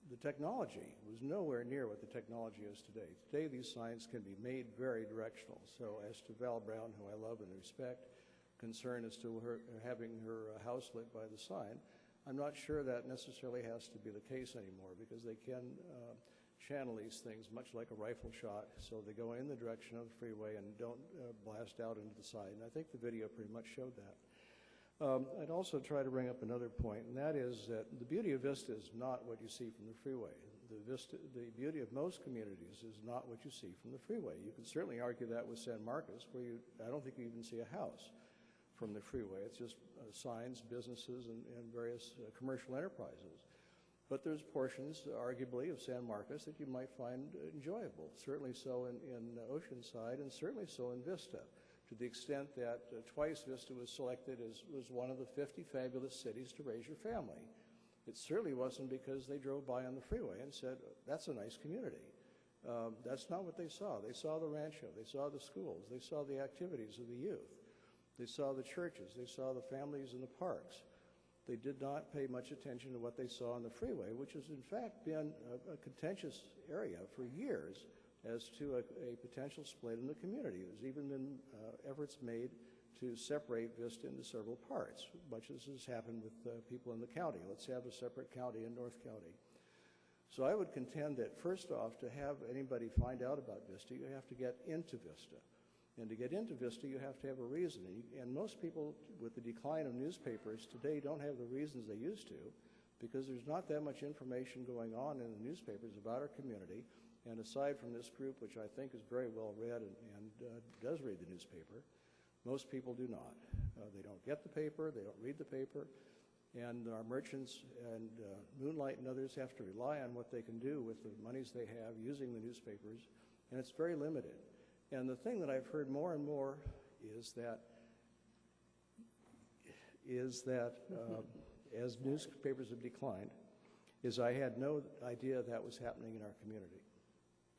the technology was nowhere near what the technology is today. Today, these signs can be made very directional. So as to Val Brown, who I love and respect, concern as to her having her house lit by the sign, I'm not sure that necessarily has to be the case anymore because they can channel these things much like a rifle shot, so they go in the direction of the freeway and don't blast out into the side. And I think the video pretty much showed that. I'd also try to bring up another point, and that is that the beauty of Vista is not what you see from the freeway. The beauty of most communities is not what you see from the freeway. You can certainly argue that with San Marcos, where I don't think you even see a house from the freeway. It's just signs, businesses, and various commercial enterprises. But there's portions, arguably, of San Marcos that you might find enjoyable, certainly so in Oceanside and certainly so in Vista, to the extent that twice Vista was selected as was one of the 50 fabulous cities to raise your family. It certainly wasn't because they drove by on the freeway and said, that's a nice community. That's not what they saw. They saw the rancho. They saw the schools. They saw the activities of the youth. They saw the churches. They saw the families in the parks. They did not pay much attention to what they saw on the freeway, which has in fact been a contentious area for years as to a potential split in the community. There's even been efforts made to separate Vista into several parts, much as has happened with people in the county. Let's have a separate county in North County. So I would contend that first off, to have anybody find out about Vista, you have to get into Vista. And to get into Vista, you have to have a reason. And most people, with the decline of newspapers today, don't have the reasons they used to, because there's not that much information going on in the newspapers about our community. And aside from this group, which I think is very well read and does read the newspaper, most people do not. They don't get the paper, they don't read the paper, and our merchants and Moonlight and others have to rely on what they can do with the monies they have using the newspapers, and it's very limited. And the thing that I've heard more and more is that as newspapers have declined, is I had no idea that was happening in our community.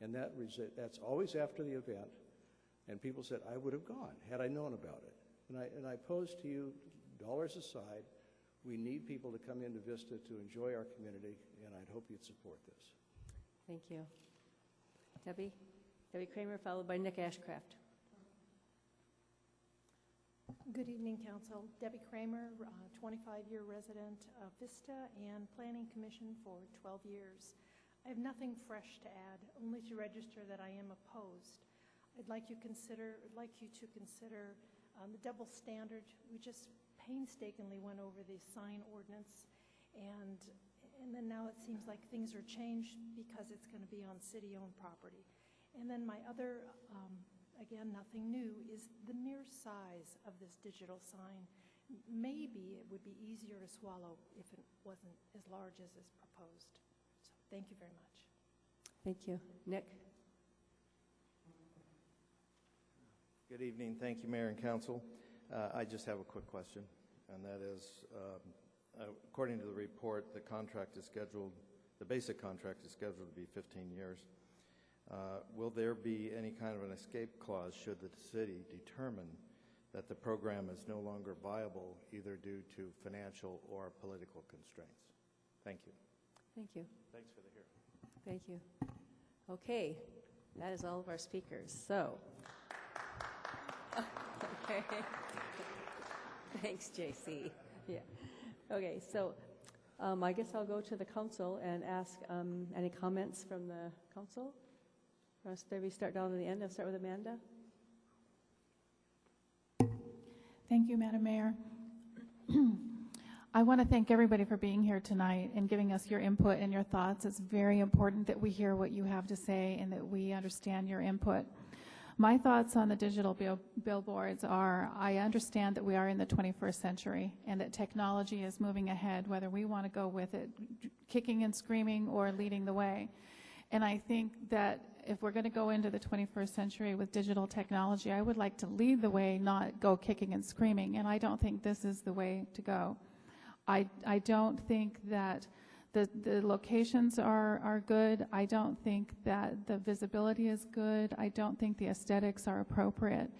And that's always after the event, and people said, I would have gone had I known about it. And I pose to you, dollars aside, we need people to come into Vista to enjoy our community, and I'd hope you'd support this. Thank you. Debbie? Debbie Kramer, followed by Nick Ashcraft. Good evening, Council. Debbie Kramer, 25-year resident of Vista and Planning Commission for 12 years. I have nothing fresh to add, only to register that I am opposed. I'd like you to consider the double standard. We just painstakingly went over the sign ordinance, and then now it seems like things are changed because it's going to be on city-owned property. And then my other, again, nothing new, is the mere size of this digital sign. Maybe it would be easier to swallow if it wasn't as large as is proposed. So thank you very much. Thank you. Nick? Good evening. Thank you, Mayor and Council. I just have a quick question, and that is, according to the report, the basic contract is scheduled to be 15 years. Will there be any kind of an escape clause should the city determine that the program is no longer viable, either due to financial or political constraints? Thank you. Thank you. Thanks for the hearing. Thank you. Okay, that is all of our speakers. So, okay. Thanks, JC. Yeah. Okay, so I guess I'll go to the council and ask any comments from the council. Maybe start down to the end. I'll start with Amanda. Thank you, Madam Mayor. I want to thank everybody for being here tonight and giving us your input and your thoughts. It's very important that we hear what you have to say and that we understand your input. My thoughts on the digital billboards are, I understand that we are in the 21st century and that technology is moving ahead, whether we want to go with it kicking and screaming or leading the way. And I think that if we're going to go into the 21st century with digital technology, I would like to lead the way, not go kicking and screaming. And I don't think this is the way to go. I don't think that the locations are good. I don't think that the visibility is good. I don't think the aesthetics are appropriate.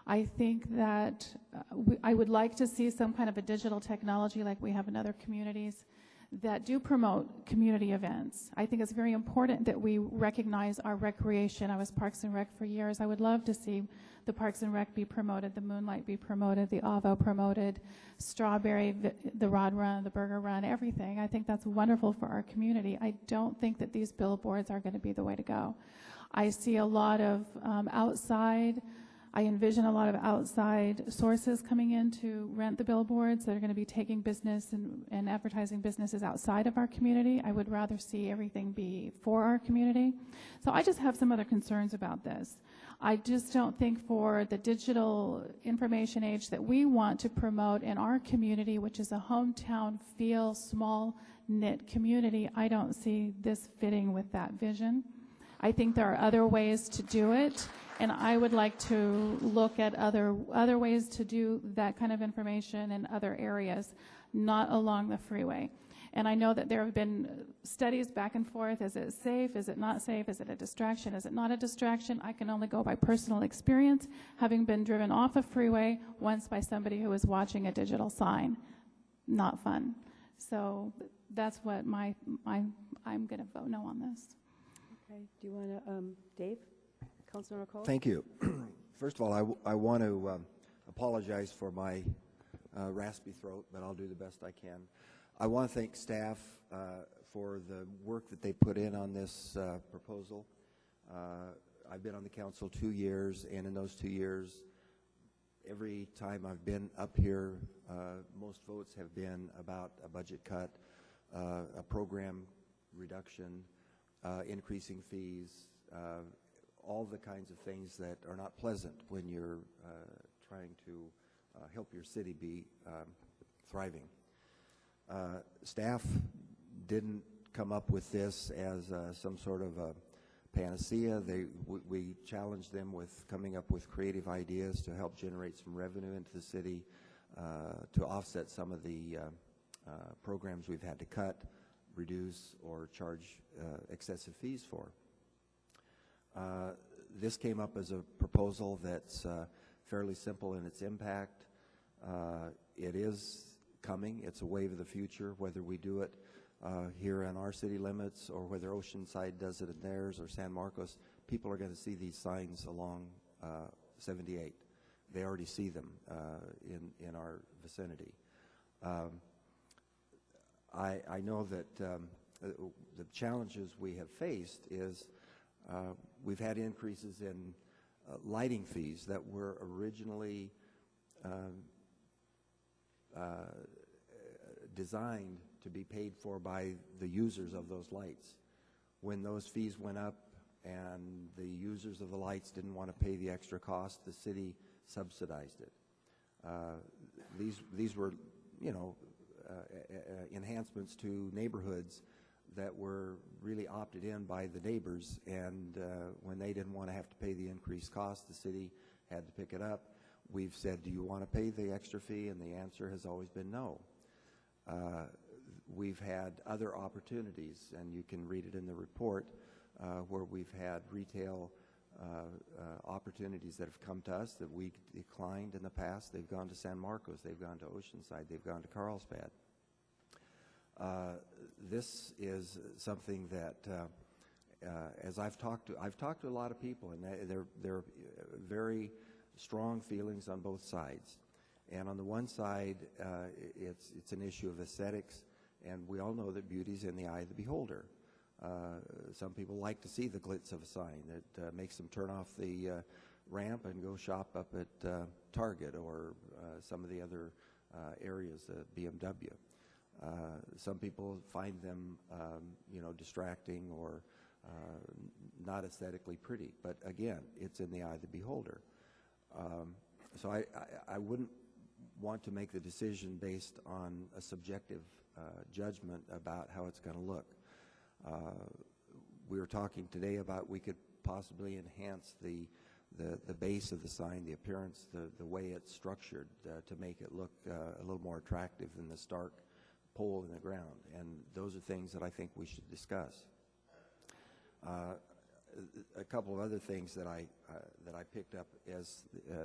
I think that I would like to see some kind of a digital technology like we have in other communities that do promote community events. I think it's very important that we recognize our recreation. I was Parks and Rec for years. I would love to see the Parks and Rec be promoted, the Moonlight be promoted, the AVO promoted, Strawberry, the Rod Run, the Burger Run, everything. I think that's wonderful for our community. I don't think that these billboards are going to be the way to go. I see a lot of I envision a lot of outside sources coming in to rent the billboards that are going to be taking business and advertising businesses outside of our community. I would rather see everything be for our community. So I just have some other concerns about this. I just don't think for the digital information age that we want to promote in our community, which is a hometown feel, small knit community, I don't see this fitting with that vision. I think there are other ways to do it, and I would like to look at other ways to do that kind of information in other areas, not along the freeway. And I know that there have been studies back and forth. Is it safe? Is it not safe? Is it a distraction? Is it not a distraction? I can only go by personal experience, having been driven off a freeway once by somebody who was watching a digital sign. Not fun. So that's what I'm going to vote no on this. Okay. Do you want to, Dave? Councilor Cole? Thank you. First of all, I want to apologize for my raspy throat, but I'll do the best I can. I want to thank staff for the work that they put in on this proposal. I've been on the council 2 years, and in those 2 years, every time I've been up here, most votes have been about a budget cut, a program reduction, increasing fees, all the kinds of things that are not pleasant when you're trying to help your city be thriving. Staff didn't come up with this as some sort of a panacea. We challenged them with coming up with creative ideas to help generate some revenue into the city, to offset some of the programs we've had to cut, reduce, or charge excessive fees for. This came up as a proposal that's fairly simple in its impact. It is coming. It's a wave of the future, whether we do it here in our city limits or whether Oceanside does it in theirs or San Marcos. People are going to see these signs along 78. They already see them in our vicinity. I know that the challenges we have faced is we've had increases in lighting fees that were originally designed to be paid for by the users of those lights. When those fees went up and the users of the lights didn't want to pay the extra cost, the city subsidized it. These were, you know, enhancements to neighborhoods that were really opted in by the neighbors, and when they didn't want to have to pay the increased cost, the city had to pick it up. We've said, do you want to pay the extra fee? And the answer has always been no. We've had other opportunities, and you can read it in the report, where we've had retail opportunities that have come to us that we declined in the past. They've gone to San Marcos, they've gone to Oceanside, they've gone to Carlsbad. This is something that, as I've talked to a lot of people, and there are very strong feelings on both sides. And on the one side, it's an issue of aesthetics, and we all know that beauty's in the eye of the beholder. Some people like to see the glitz of a sign that makes them turn off the ramp and go shop up at Target or some of the other areas, BMW. Some people find them, distracting or not aesthetically pretty. But again, it's in the eye of the beholder. So I wouldn't want to make the decision based on a subjective judgment about how it's going to look. We were talking today about we could possibly enhance the base of the sign, the appearance, the way it's structured to make it look a little more attractive than the stark pole in the ground. And those are things that I think we should discuss. A couple of other things that I picked up as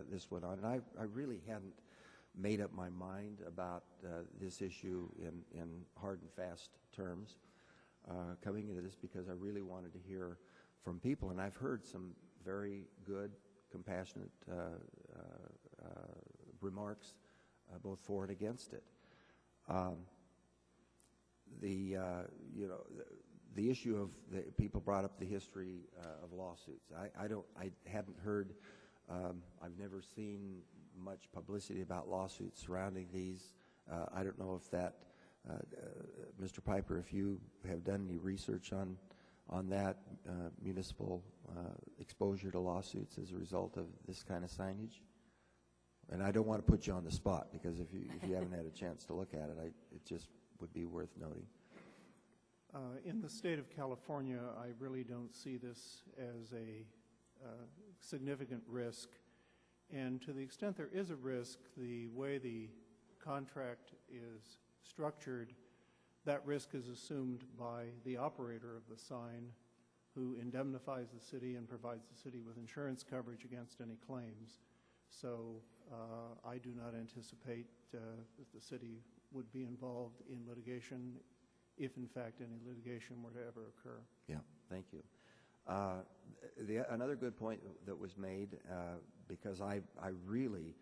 this went on, and I really hadn't made up my mind about this issue in hard and fast terms coming into this, because I really wanted to hear from people, and I've heard some very good, compassionate remarks, both for and against it. The issue of people brought up the history of lawsuits. I hadn't heard. I've never seen much publicity about lawsuits surrounding these. I don't know if that, Mr. Piper, if you have done any research on that municipal exposure to lawsuits as a result of this kind of signage. And I don't want to put you on the spot, because if you haven't had a chance to look at it, it just would be worth noting. In the state of California, I really don't see this as a significant risk. And to the extent there is a risk, the way the contract is structured, that risk is assumed by the operator of the sign, who indemnifies the city and provides the city with insurance coverage against any claims. So I do not anticipate that the city would be involved in litigation, if in fact any litigation were to ever occur. Yeah, thank you. Another good point that was made, because I really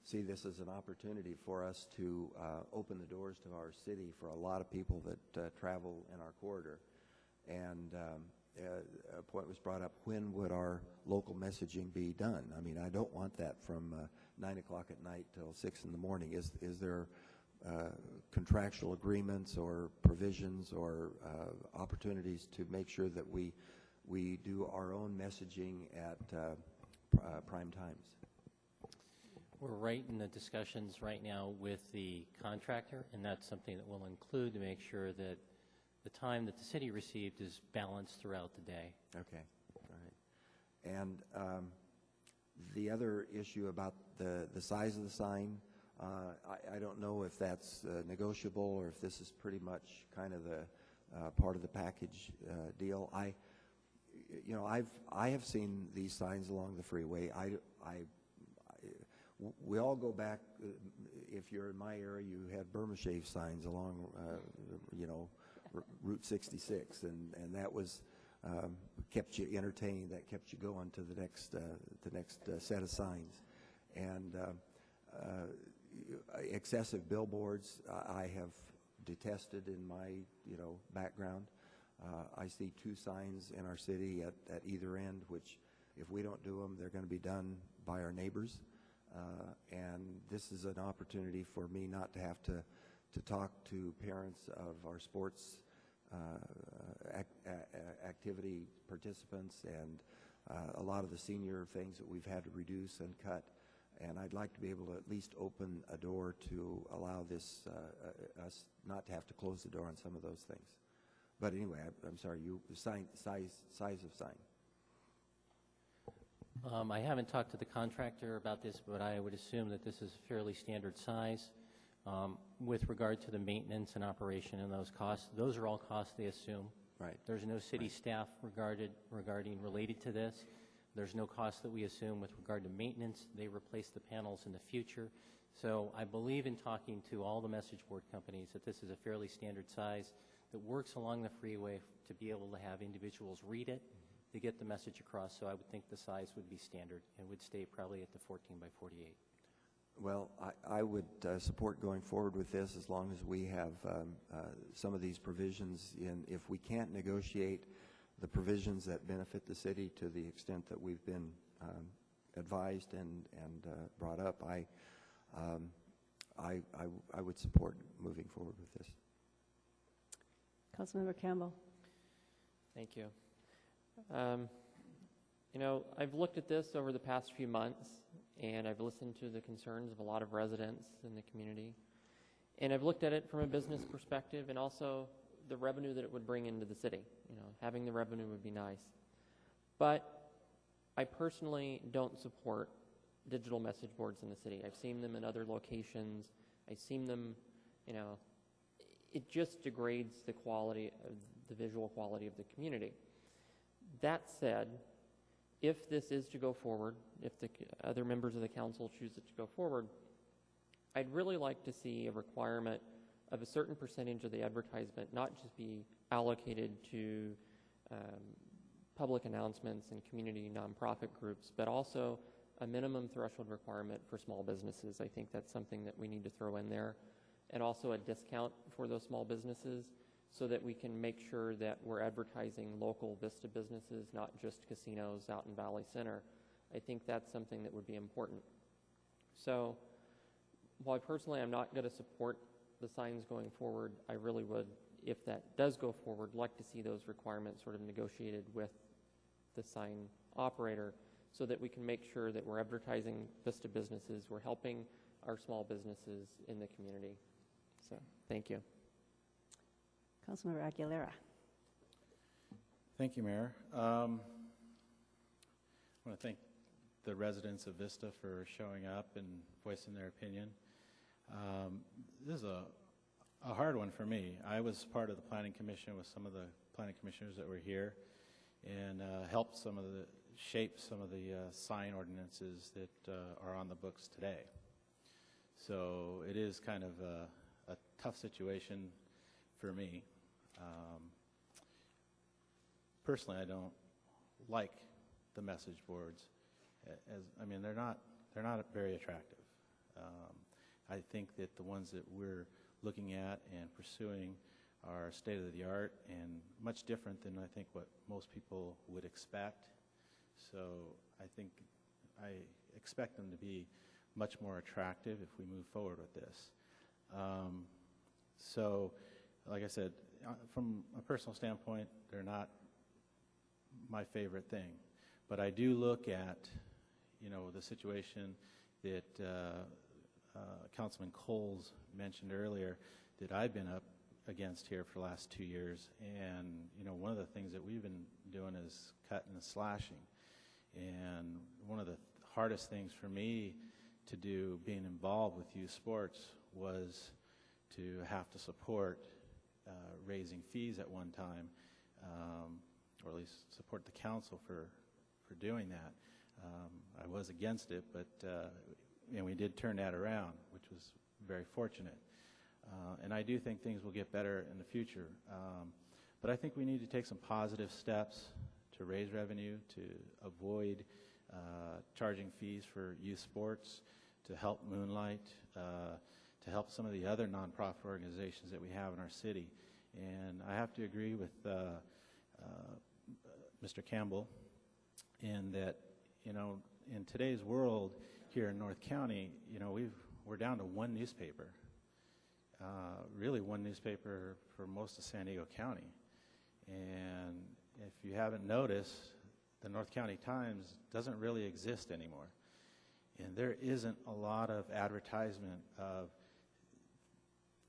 see this as an opportunity for us to open the doors to our city for a lot of people that travel in our corridor. And a point was brought up, when would our local messaging be done? I mean, I don't want that from 9 o'clock at night till 6 in the morning. Is there contractual agreements or provisions or opportunities to make sure that we do our own messaging at prime times? We're right in the discussions right now with the contractor, and that's something that we'll include to make sure that the time that the city received is balanced throughout the day. Okay, all right. And the other issue about the size of the sign, I don't know if that's negotiable or if this is pretty much kind of the part of the package deal. I have seen these signs along the freeway. We all go back. If you're in my area, you had Burma Shave signs along, Route 66, and that was kept you entertained. That kept you going to the next set of signs. And excessive billboards, I have detested in my background. I see 2 signs in our city at either end, which if we don't do them, they're going to be done by our neighbors. And this is an opportunity for me not to have to talk to parents of our sports activity participants and a lot of the senior things that we've had to reduce and cut. And I'd like to be able to at least open a door to allow this us not to have to close the door on some of those things. But anyway, I'm sorry, size of sign. I haven't talked to the contractor about this, but I would assume that this is a fairly standard size. With regard to the maintenance and operation and those costs, those are all costs they assume. Right. There's no city staff related to this. There's no cost that we assume with regard to maintenance. They replace the panels in the future. So I believe in talking to all the message board companies that this is a fairly standard size that works along the freeway to be able to have individuals read it to get the message across. So I would think the size would be standard and would stay probably at the 14 by 48. Well, I would support going forward with this as long as we have some of these provisions in. If we can't negotiate the provisions that benefit the city to the extent that we've been advised and brought up, I would support moving forward with this. Councilmember Campbell. Thank you. I've looked at this over the past few months, and I've listened to the concerns of a lot of residents in the community. And I've looked at it from a business perspective and also the revenue that it would bring into the city. Having the revenue would be nice. But I personally don't support digital message boards in the city. I've seen them in other locations. I've seen them, it just degrades the quality of the visual quality of the community. That said, if this is to go forward, if the other members of the council choose it to go forward, I'd really like to see a requirement of a certain percentage of the advertisement not just be allocated to public announcements and community nonprofit groups, but also a minimum threshold requirement for small businesses. I think that's something that we need to throw in there, and also a discount for those small businesses so that we can make sure that we're advertising local Vista businesses, not just casinos out in Valley Center. I think that's something that would be important. So while personally I'm not going to support the signs going forward, I really would, if that does go forward, like to see those requirements sort of negotiated with the sign operator so that we can make sure that we're advertising Vista businesses, we're helping our small businesses in the community. So, thank you. Councilmember Aguilera. Thank you, Mayor. I want to thank the residents of Vista for showing up and voicing their opinion. This is a hard one for me. I was part of the Planning Commission with some of the planning commissioners that were here and helped shape some of the sign ordinances that are on the books today. So it is kind of a tough situation for me. Personally, I don't like the message boards. They're not very attractive. I think that the ones that we're looking at and pursuing are state-of-the-art and much different than I think what most people would expect. So I expect them to be much more attractive if we move forward with this. So, like I said, from a personal standpoint, they're not my favorite thing. But I do look at, the situation that Councilman Coles mentioned earlier that I've been up against here for the last 2 years. And, one of the things that we've been doing is cutting and slashing. And one of the hardest things for me to do being involved with youth sports was to have to support raising fees at one time, or at least support the council for doing that. I was against it, but we did turn that around, which was very fortunate. And I do think things will get better in the future. But I think we need to take some positive steps to raise revenue, to avoid charging fees for youth sports, to help Moonlight, to help some of the other nonprofit organizations that we have in our city. And I have to agree with Mr. Campbell in that, in today's world here in North County, we're down to one newspaper, really one newspaper for most of San Diego County. And if you haven't noticed, the North County Times doesn't really exist anymore. And there isn't a lot of advertisement of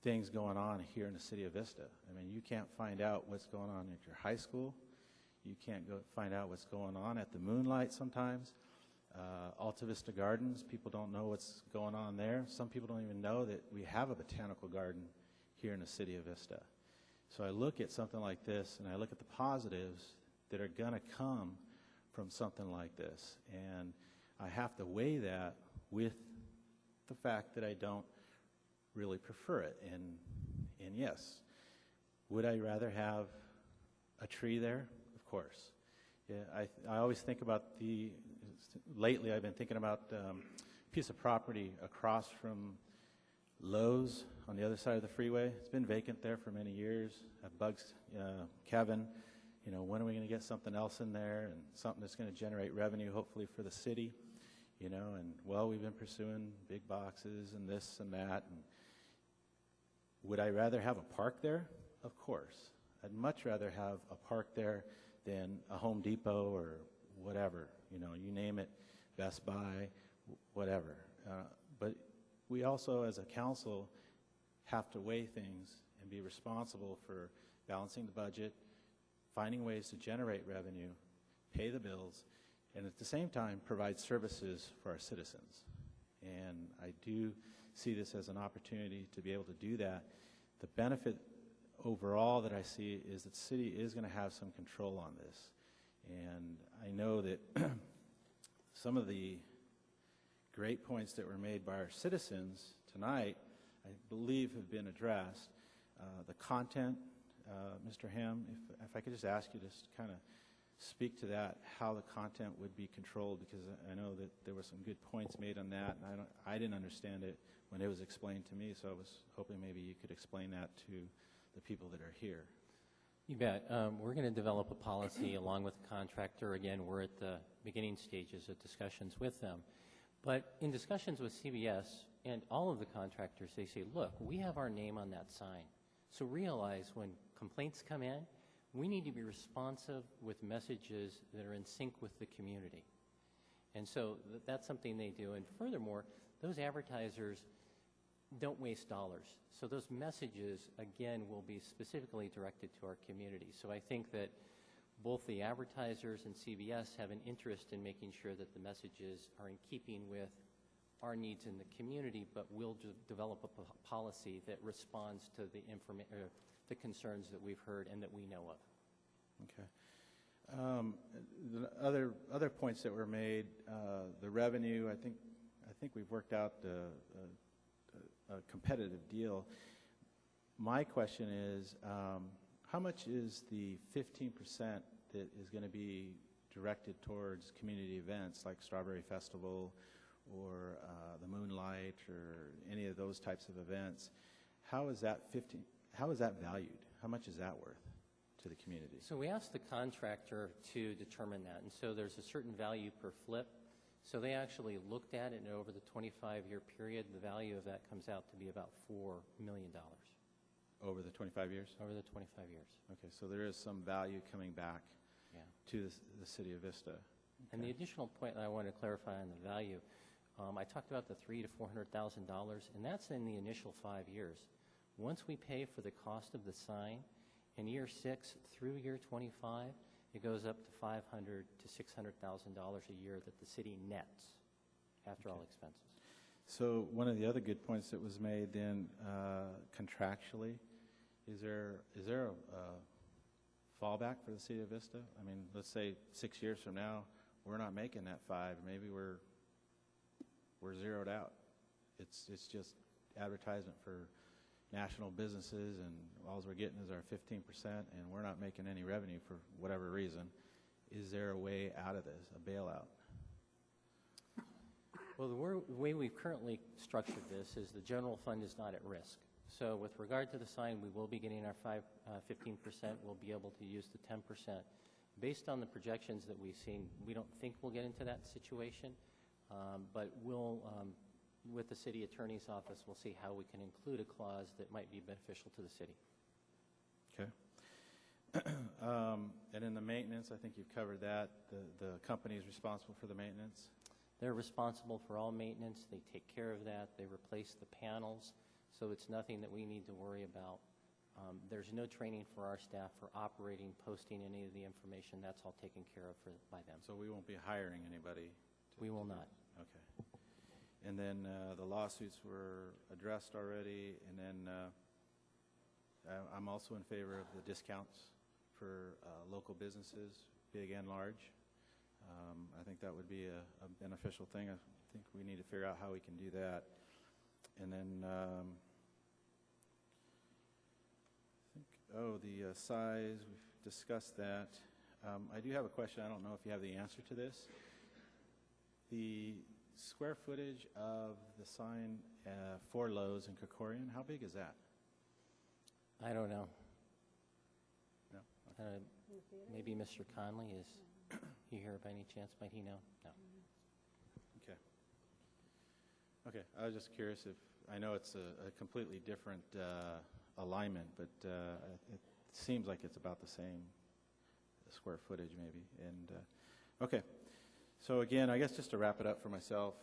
things going on here in the city of Vista. I mean, you can't find out what's going on at your high school. You can't go find out what's going on at the Moonlight sometimes. Alta Vista Gardens, people don't know what's going on there. Some people don't even know that we have a botanical garden here in the city of Vista. So I look at something like this, and I look at the positives that are going to come from something like this. And I have to weigh that with the fact that I don't really prefer it. And yes, would I rather have a tree there? Of course. Yeah, I always think about lately I've been thinking about a piece of property across from Lowe's on the other side of the freeway. It's been vacant there for many years. I've bugged Kevin, when are we going to get something else in there and something that's going to generate revenue, hopefully for the city, and we've been pursuing big boxes and this and that. And would I rather have a park there? Of course. I'd much rather have a park there than a Home Depot or whatever, you name it, Best Buy, whatever. But we also, as a council, have to weigh things and be responsible for balancing the budget, finding ways to generate revenue, pay the bills, and at the same time provide services for our citizens. And I do see this as an opportunity to be able to do that. The benefit overall that I see is that the city is going to have some control on this. And I know that some of the great points that were made by our citizens tonight, I believe, have been addressed. The content, Mr. Ham, if I could just ask you to kind of speak to that, how the content would be controlled, because I know that there were some good points made on that, and I didn't understand it when it was explained to me, so I was hoping maybe you could explain that to the people that are here. You bet. We're going to develop a policy along with the contractor. Again, we're at the beginning stages of discussions with them. But in discussions with CBS and all of the contractors, they say, look, we have our name on that sign. So realize when complaints come in, we need to be responsive with messages that are in sync with the community. And so that's something they do. And furthermore, those advertisers don't waste dollars. So those messages, again, will be specifically directed to our community. So I think that both the advertisers and CBS have an interest in making sure that the messages are in keeping with our needs in the community, but we'll develop a policy that responds to the concerns that we've heard and that we know of. Okay. The other points that were made, the revenue, I think we've worked out a competitive deal. My question is, how much is the 15% that is going to be directed towards community events like Strawberry Festival or the Moonlight or any of those types of events? How is that valued? how much is that worth to the community? So we asked the contractor to determine that, and so there's a certain value per flip. So they actually looked at it, and over the 25-year period, the value of that comes out to be about $4 million. Over the 25 years? Over the 25 years. Okay, so there is some value coming back to the city of Vista. And the additional point that I want to clarify on the value, I talked about the $300,000 to $400,000, and that's in the initial 5 years. Once we pay for the cost of the sign, in year 6 through year 25, it goes up to $500,000 to $600,000 a year that the city nets after all expenses. So one of the other good points that was made then contractually, is there a fallback for the city of Vista? I mean, let's say 6 years from now, we're not making that 5, maybe we're zeroed out. It's just advertisement for national businesses, and all we're getting is our 15%, and we're not making any revenue for whatever reason. Is there a way out of this, a bailout? Well, the way we've currently structured this is the general fund is not at risk. So with regard to the sign, we will be getting our 15%. We'll be able to use the 10%. Based on the projections that we've seen, we don't think we'll get into that situation, but we'll, with the city attorney's office, we'll see how we can include a clause that might be beneficial to the city. Okay. And in the maintenance, I think you've covered that. The company is responsible for the maintenance? They're responsible for all maintenance. They take care of that. They replace the panels, so it's nothing that we need to worry about. There's no training for our staff for operating, posting any of the information. That's all taken care of by them. So we won't be hiring anybody? We will not. Okay. And then the lawsuits were addressed already, and then I'm also in favor of the discounts for local businesses, big and large. I think that would be a beneficial thing. I think we need to figure out how we can do that. And then, the size, we've discussed that. I do have a question. I don't know if you have the answer to this. The square footage of the sign for Lowe's in Krikorian, how big is that? I don't know. No? Maybe Mr. Conley is he here by any chance? Might he know? No. Okay. Okay, I was just curious if, I know it's a completely different alignment, but it seems like it's about the same square footage maybe. And okay, so again, I guess just to wrap it up for myself,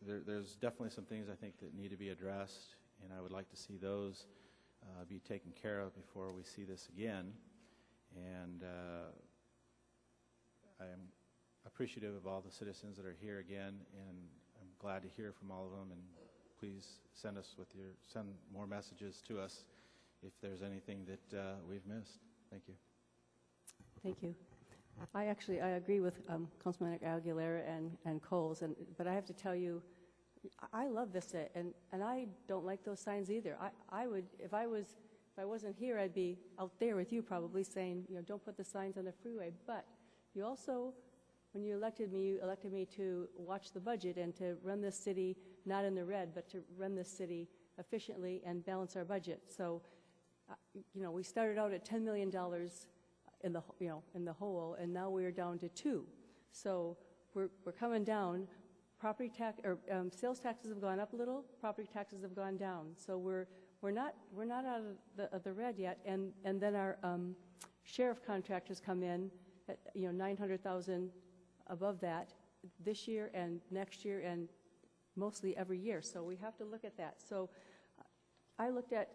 there's definitely some things I think that need to be addressed, and I would like to see those be taken care of before we see this again. And I am appreciative of all the citizens that are here again, and I'm glad to hear from all of them. And please send more messages to us if there's anything that we've missed. Thank you. Thank you. I agree with Councilman Aguilera and Coles, but I have to tell you, I love Vista, and I don't like those signs either. I would, if I wasn't here, I'd be out there with you probably saying, don't put the signs on the freeway. But you also, when you elected me to watch the budget and to run this city not in the red, but to run this city efficiently and balance our budget. So, we started out at $10 million in the hole, and now we're down to $2 million. So we're coming down. Property tax or sales taxes have gone up a little. Property taxes have gone down. So we're not out of the red yet. And then our sheriff contract has come in at $900,000 above that this year and next year and mostly every year. So we have to look at that. So I looked at.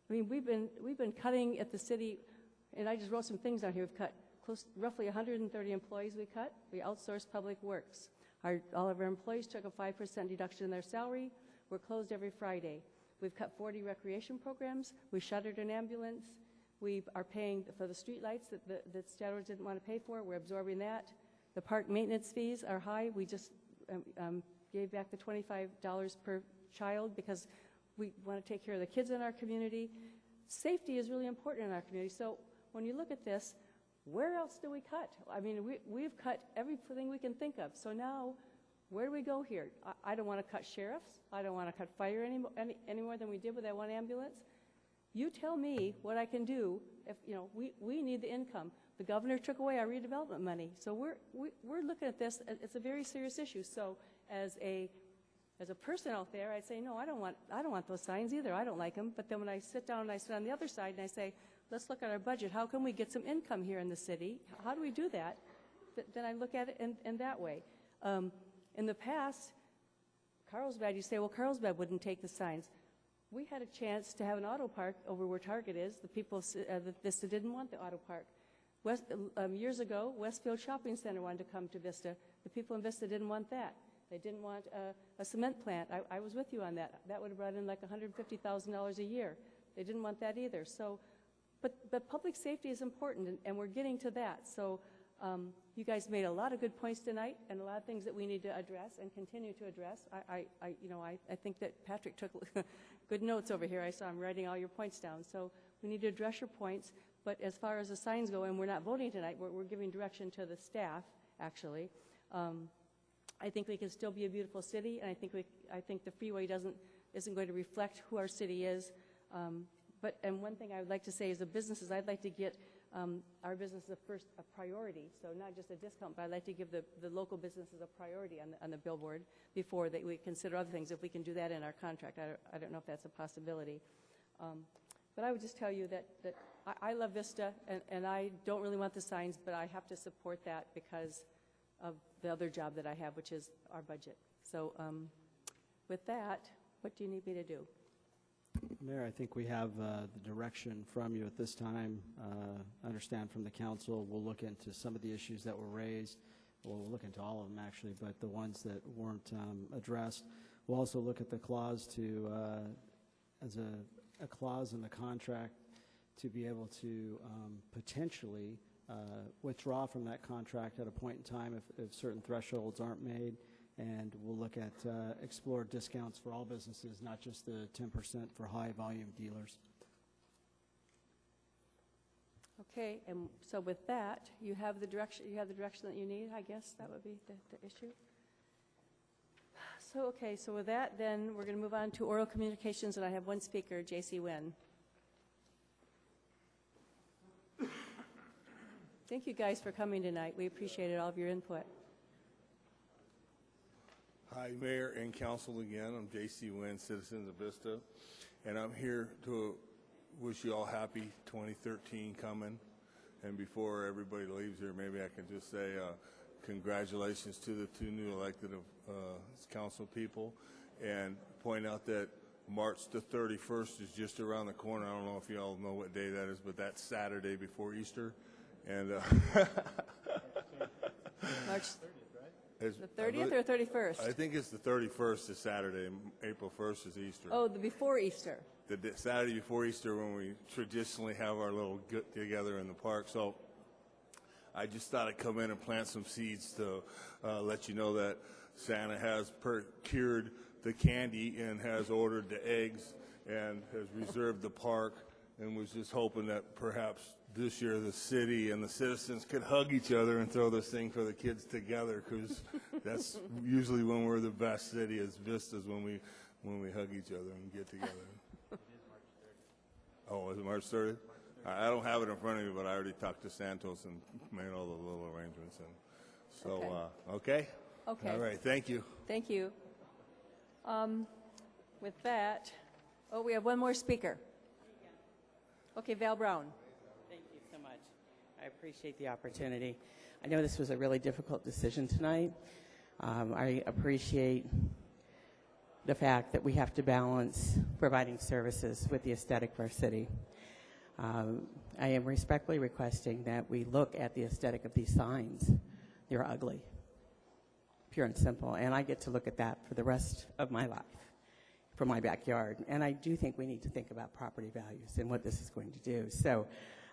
We've been cutting at the city, and I just wrote some things down here. We've cut roughly 130 employees. We outsourced public works. All of our employees took a 5% deduction in their salary. We're closed every Friday. We've cut 40 recreation programs. We shuttered an ambulance. We are paying for the street lights that Stadler didn't want to pay for. We're absorbing that. The park maintenance fees are high. We just gave back the $25 per child because we want to take care of the kids in our community. Safety is really important in our community. So when you look at this, where else do we cut? I mean, we've cut everything we can think of. So now, where do we go here? I don't want to cut sheriffs. I don't want to cut fire any more than we did with that one ambulance. You tell me what I can do. If, you know, we need the income. The governor took away our redevelopment money. So we're looking at this. It's a very serious issue. So as a person out there, I'd say, no, I don't want those signs either. I don't like them. But then when I sit down and I sit on the other side and I say, let's look at our budget. How can we get some income here in the city? How do we do that? Then I look at it in that way. In the past, Carlsbad, you say, well, Carlsbad wouldn't take the signs. We had a chance to have an auto park over where Target is. The people that Vista didn't want the auto park. Years ago, Westfield Shopping Center wanted to come to Vista. The people in Vista didn't want that. They didn't want a cement plant. I was with you on that. That would have brought in like $150,000 a year. They didn't want that either. So, but public safety is important, and we're getting to that. So you guys made a lot of good points tonight, and a lot of things that we need to address and continue to address. I think that Patrick took good notes over here. I saw him writing all your points down. So we need to address your points. But as far as the signs go, and we're not voting tonight, we're giving direction to the staff, actually. I think we can still be a beautiful city, and I think the freeway isn't going to reflect who our city is. And one thing I would like to say as a business is I'd like to get our business a priority. So not just a discount, but I'd like to give the local businesses a priority on the billboard before we consider other things. If we can do that in our contract, I don't know if that's a possibility. But I would just tell you that I love Vista, and I don't really want the signs, but I have to support that because of the other job that I have, which is our budget. So with that, what do you need me to do? Mayor, I think we have the direction from you at this time. I understand from the council, we'll look into some of the issues that were raised. We'll look into all of them, actually, but the ones that weren't addressed. We'll also look at the clause as a clause in the contract to be able to potentially withdraw from that contract at a point in time if certain thresholds aren't made. And we'll look at explore discounts for all businesses, not just the 10% for high volume dealers. Okay, and so with that, you have the direction that you need, I guess that would be the issue. So okay, so with that, then we're going to move on to oral communications, and I have one speaker, J.C. Nguyen. Thank you guys for coming tonight. We appreciated all of your input. Hi, Mayor and Council again. I'm J.C. Nguyen, Citizens of Vista, and I'm here to wish you all happy 2013 coming. And before everybody leaves here, maybe I can just say congratulations to the two new elected council people, and point out that March the 31st is just around the corner. I don't know if you all know what day that is, but that's Saturday before Easter. And March the 30th or 31st? I think it's the 31st is Saturday. April 1st is Easter. Oh, the before Easter. The Saturday before Easter, when we traditionally have our little get together in the park. So I just thought I'd come in and plant some seeds to let you know that Santa has procured the candy and has ordered the eggs and has reserved the park, and was just hoping that perhaps this year the city and the citizens could hug each other and throw this thing for the kids together, because that's usually when we're the best city as Vistas, when we hug each other and get together. Oh, is it March 30th? I don't have it in front of me, but I already talked to Santos and made all the little arrangements. And so, okay? Okay. All right, thank you. Thank you. With that, we have one more speaker. Okay, Val Brown. Thank you so much. I appreciate the opportunity. I know this was a really difficult decision tonight. I appreciate the fact that we have to balance providing services with the aesthetic of our city. I am respectfully requesting that we look at the aesthetic of these signs. They're ugly, pure and simple, and I get to look at that for the rest of my life, from my backyard. And I do think we need to think about property values and what this is going to do. So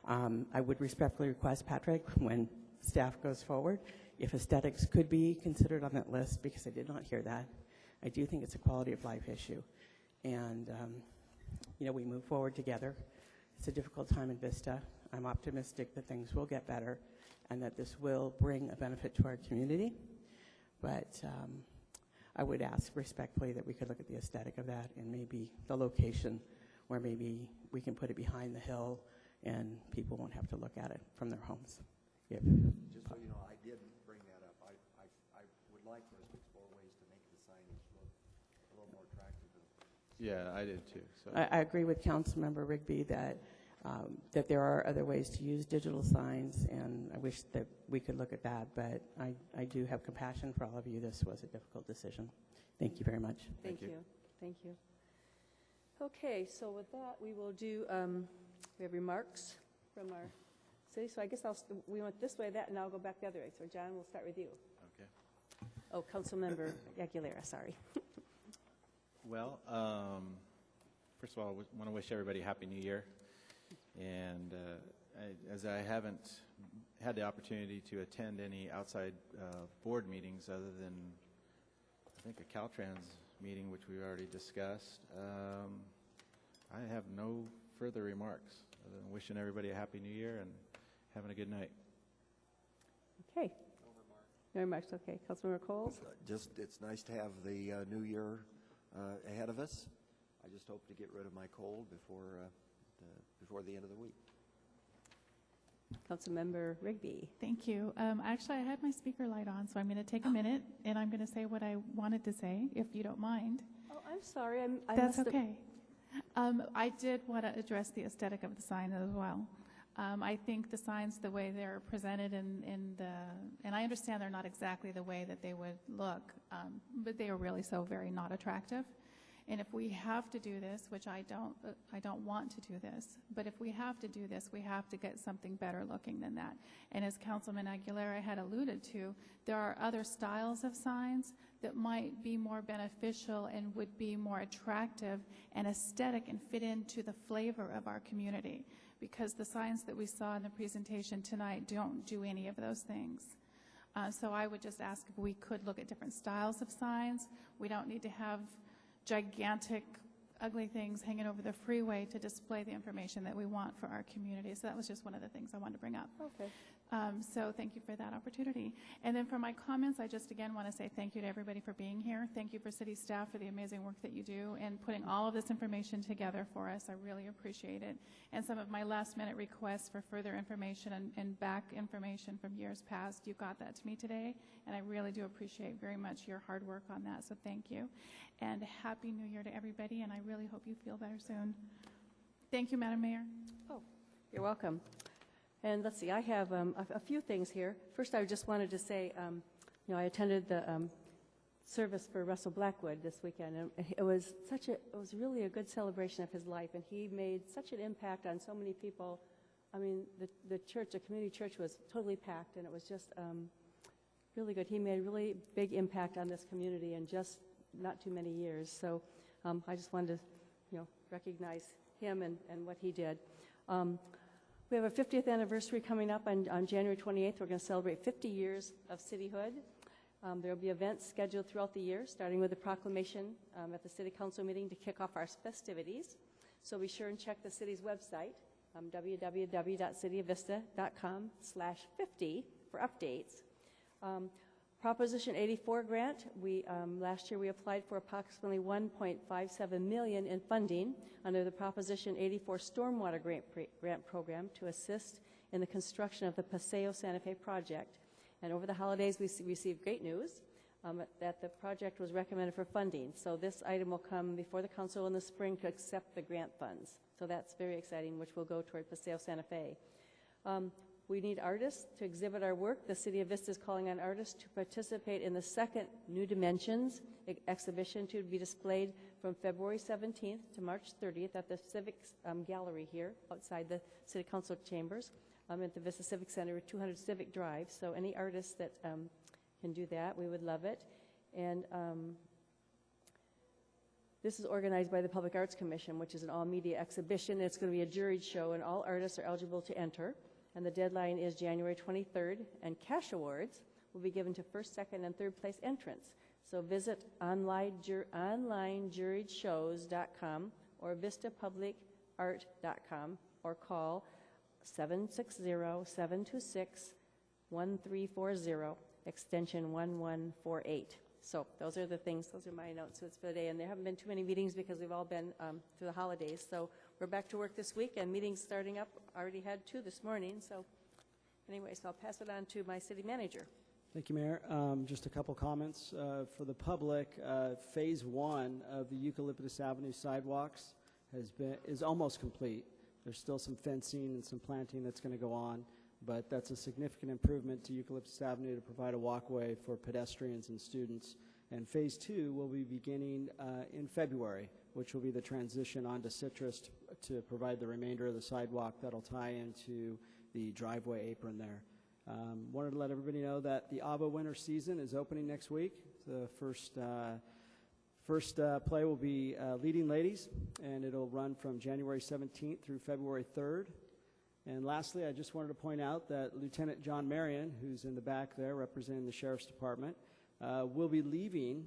I would respectfully request, Patrick, when staff goes forward, if aesthetics could be considered on that list, because I did not hear that. I do think it's a quality of life issue. And, we move forward together. It's a difficult time in Vista. I'm optimistic that things will get better and that this will bring a benefit to our community. But I would ask respectfully that we could look at the aesthetic of that and maybe the location where maybe we can put it behind the hill and people won't have to look at it from their homes. If Just so you know, I did bring that up. I would like for us to explore ways to make the signage look a little more attractive. Yeah, I did too. So. I agree with Councilmember Rigby that that there are other ways to use digital signs, and I wish that we could look at that, but I do have compassion for all of you. This was a difficult decision. Thank you very much. Thank you. Thank you. Okay, so with that, we will do, we have remarks from our city. So I guess we went this way, that, and I'll go back the other way. So John, we'll start with you. Okay. Oh, Councilmember Aguilera, sorry. Well, first of all, I want to wish everybody a Happy New Year. And as I haven't had the opportunity to attend any outside board meetings other than, I think, a Caltrans meeting, which we've already discussed, I have no further remarks other than wishing everybody a Happy New Year and having a good night. Okay. No remarks. Okay. Councilmember Coles? Just, it's nice to have the new year ahead of us. I just hope to get rid of my cold before the end of the week. Councilmember Rigby. Thank you. Actually, I had my speaker light on, so I'm going to take a minute, and I'm going to say what I wanted to say, if you don't mind. Oh, I'm sorry. That's okay. I did want to address the aesthetic of the sign as well. I think the signs, the way they're presented and I understand they're not exactly the way that they would look, but they are really so very not attractive. And if we have to do this, which I don't want to do this, but if we have to do this, we have to get something better looking than that. And as Councilman Aguilera had alluded to, there are other styles of signs that might be more beneficial and would be more attractive and aesthetic and fit into the flavor of our community, because the signs that we saw in the presentation tonight don't do any of those things. So I would just ask if we could look at different styles of signs. We don't need to have gigantic, ugly things hanging over the freeway to display the information that we want for our community. So that was just one of the things I wanted to bring up. Okay. So thank you for that opportunity. And then for my comments, I just again want to say thank you to everybody for being here. Thank you for city staff for the amazing work that you do and putting all of this information together for us. I really appreciate it. And some of my last minute requests for further information and back information from years past, you got that to me today. And I really do appreciate very much your hard work on that. So thank you. And Happy New Year to everybody. And I really hope you feel better soon. Thank you, Madam Mayor. Oh, you're welcome. And let's see, I have a few things here. First, I just wanted to say, I attended the service for Russell Blackwood this weekend, and it was really a good celebration of his life, and he made such an impact on so many people. I mean, the community church was totally packed, and it was just really good. He made a really big impact on this community in just not too many years. So I just wanted to, recognize him and what he did. We have our 50th anniversary coming up on January 28th. We're going to celebrate 50 years of cityhood. There will be events scheduled throughout the year, starting with a proclamation at the City Council meeting to kick off our festivities. So be sure and check the city's website, www.cityofvista.com/50 for updates. Proposition 84 grant, last year we applied for approximately $1.57 million in funding under the Proposition 84 Stormwater Grant Program to assist in the construction of the Paseo Santa Fe project. And over the holidays, we received great news that the project was recommended for funding. So this item will come before the council in the spring to accept the grant funds. So that's very exciting, which will go toward Paseo Santa Fe. We need artists to exhibit our work. The City of Vista is calling on artists to participate in the second New Dimensions exhibition to be displayed from February 17th to March 30th at the Civic Gallery here outside the City Council chambers at the Vista Civic Center at 200 Civic Drive. So any artists that can do that, we would love it. And this is organized by the Public Arts Commission, which is an all-media exhibition. It's going to be a juried show, and all artists are eligible to enter. And the deadline is January 23rd, and cash awards will be given to first, second, and third place entrants. So visit onlinejuriedshows.com or vistapublicart.com or call 760-726-1340, extension 1148. So those are the things, those are my announcements for the day. And there haven't been too many meetings because we've all been through the holidays. So we're back to work this week, and meetings starting up. Already had 2 this morning. So anyway, so I'll pass it on to my city manager. Thank you, Mayor. Just a couple comments for the public. Phase 1 of the Eucalyptus Avenue sidewalks is almost complete. There's still some fencing and some planting that's going to go on, but that's a significant improvement to Eucalyptus Avenue to provide a walkway for pedestrians and students. And Phase 2 will be beginning in February, which will be the transition onto Citrus to provide the remainder of the sidewalk that'll tie into the driveway apron there. Wanted to let everybody know that the ABBA winter season is opening next week. The first play will be Leading Ladies, and it'll run from January 17th through February 3rd. And lastly, I just wanted to point out that Lieutenant John Marion, who's in the back there representing the Sheriff's Department, will be leaving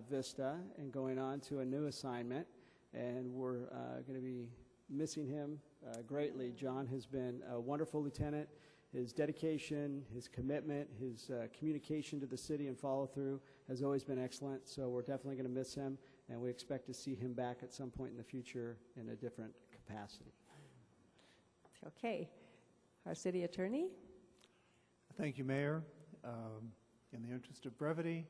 Vista and going on to a new assignment, and we're going to be missing him greatly. John has been a wonderful lieutenant. His dedication, his commitment, his communication to the city and follow-through has always been excellent, so we're definitely going to miss him, and we expect to see him back at some point in the future in a different capacity. Okay. Our city attorney. Thank you, Mayor. In the interest of brevity,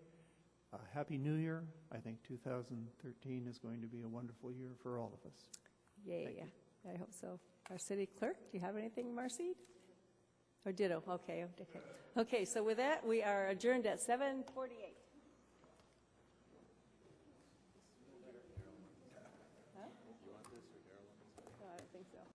Happy New Year. I think 2013 is going to be a wonderful year for all of us. Yay. I hope so. Our city clerk, do you have anything, Marcy? Or ditto? Okay. Okay, so with that, we are adjourned at 7:48.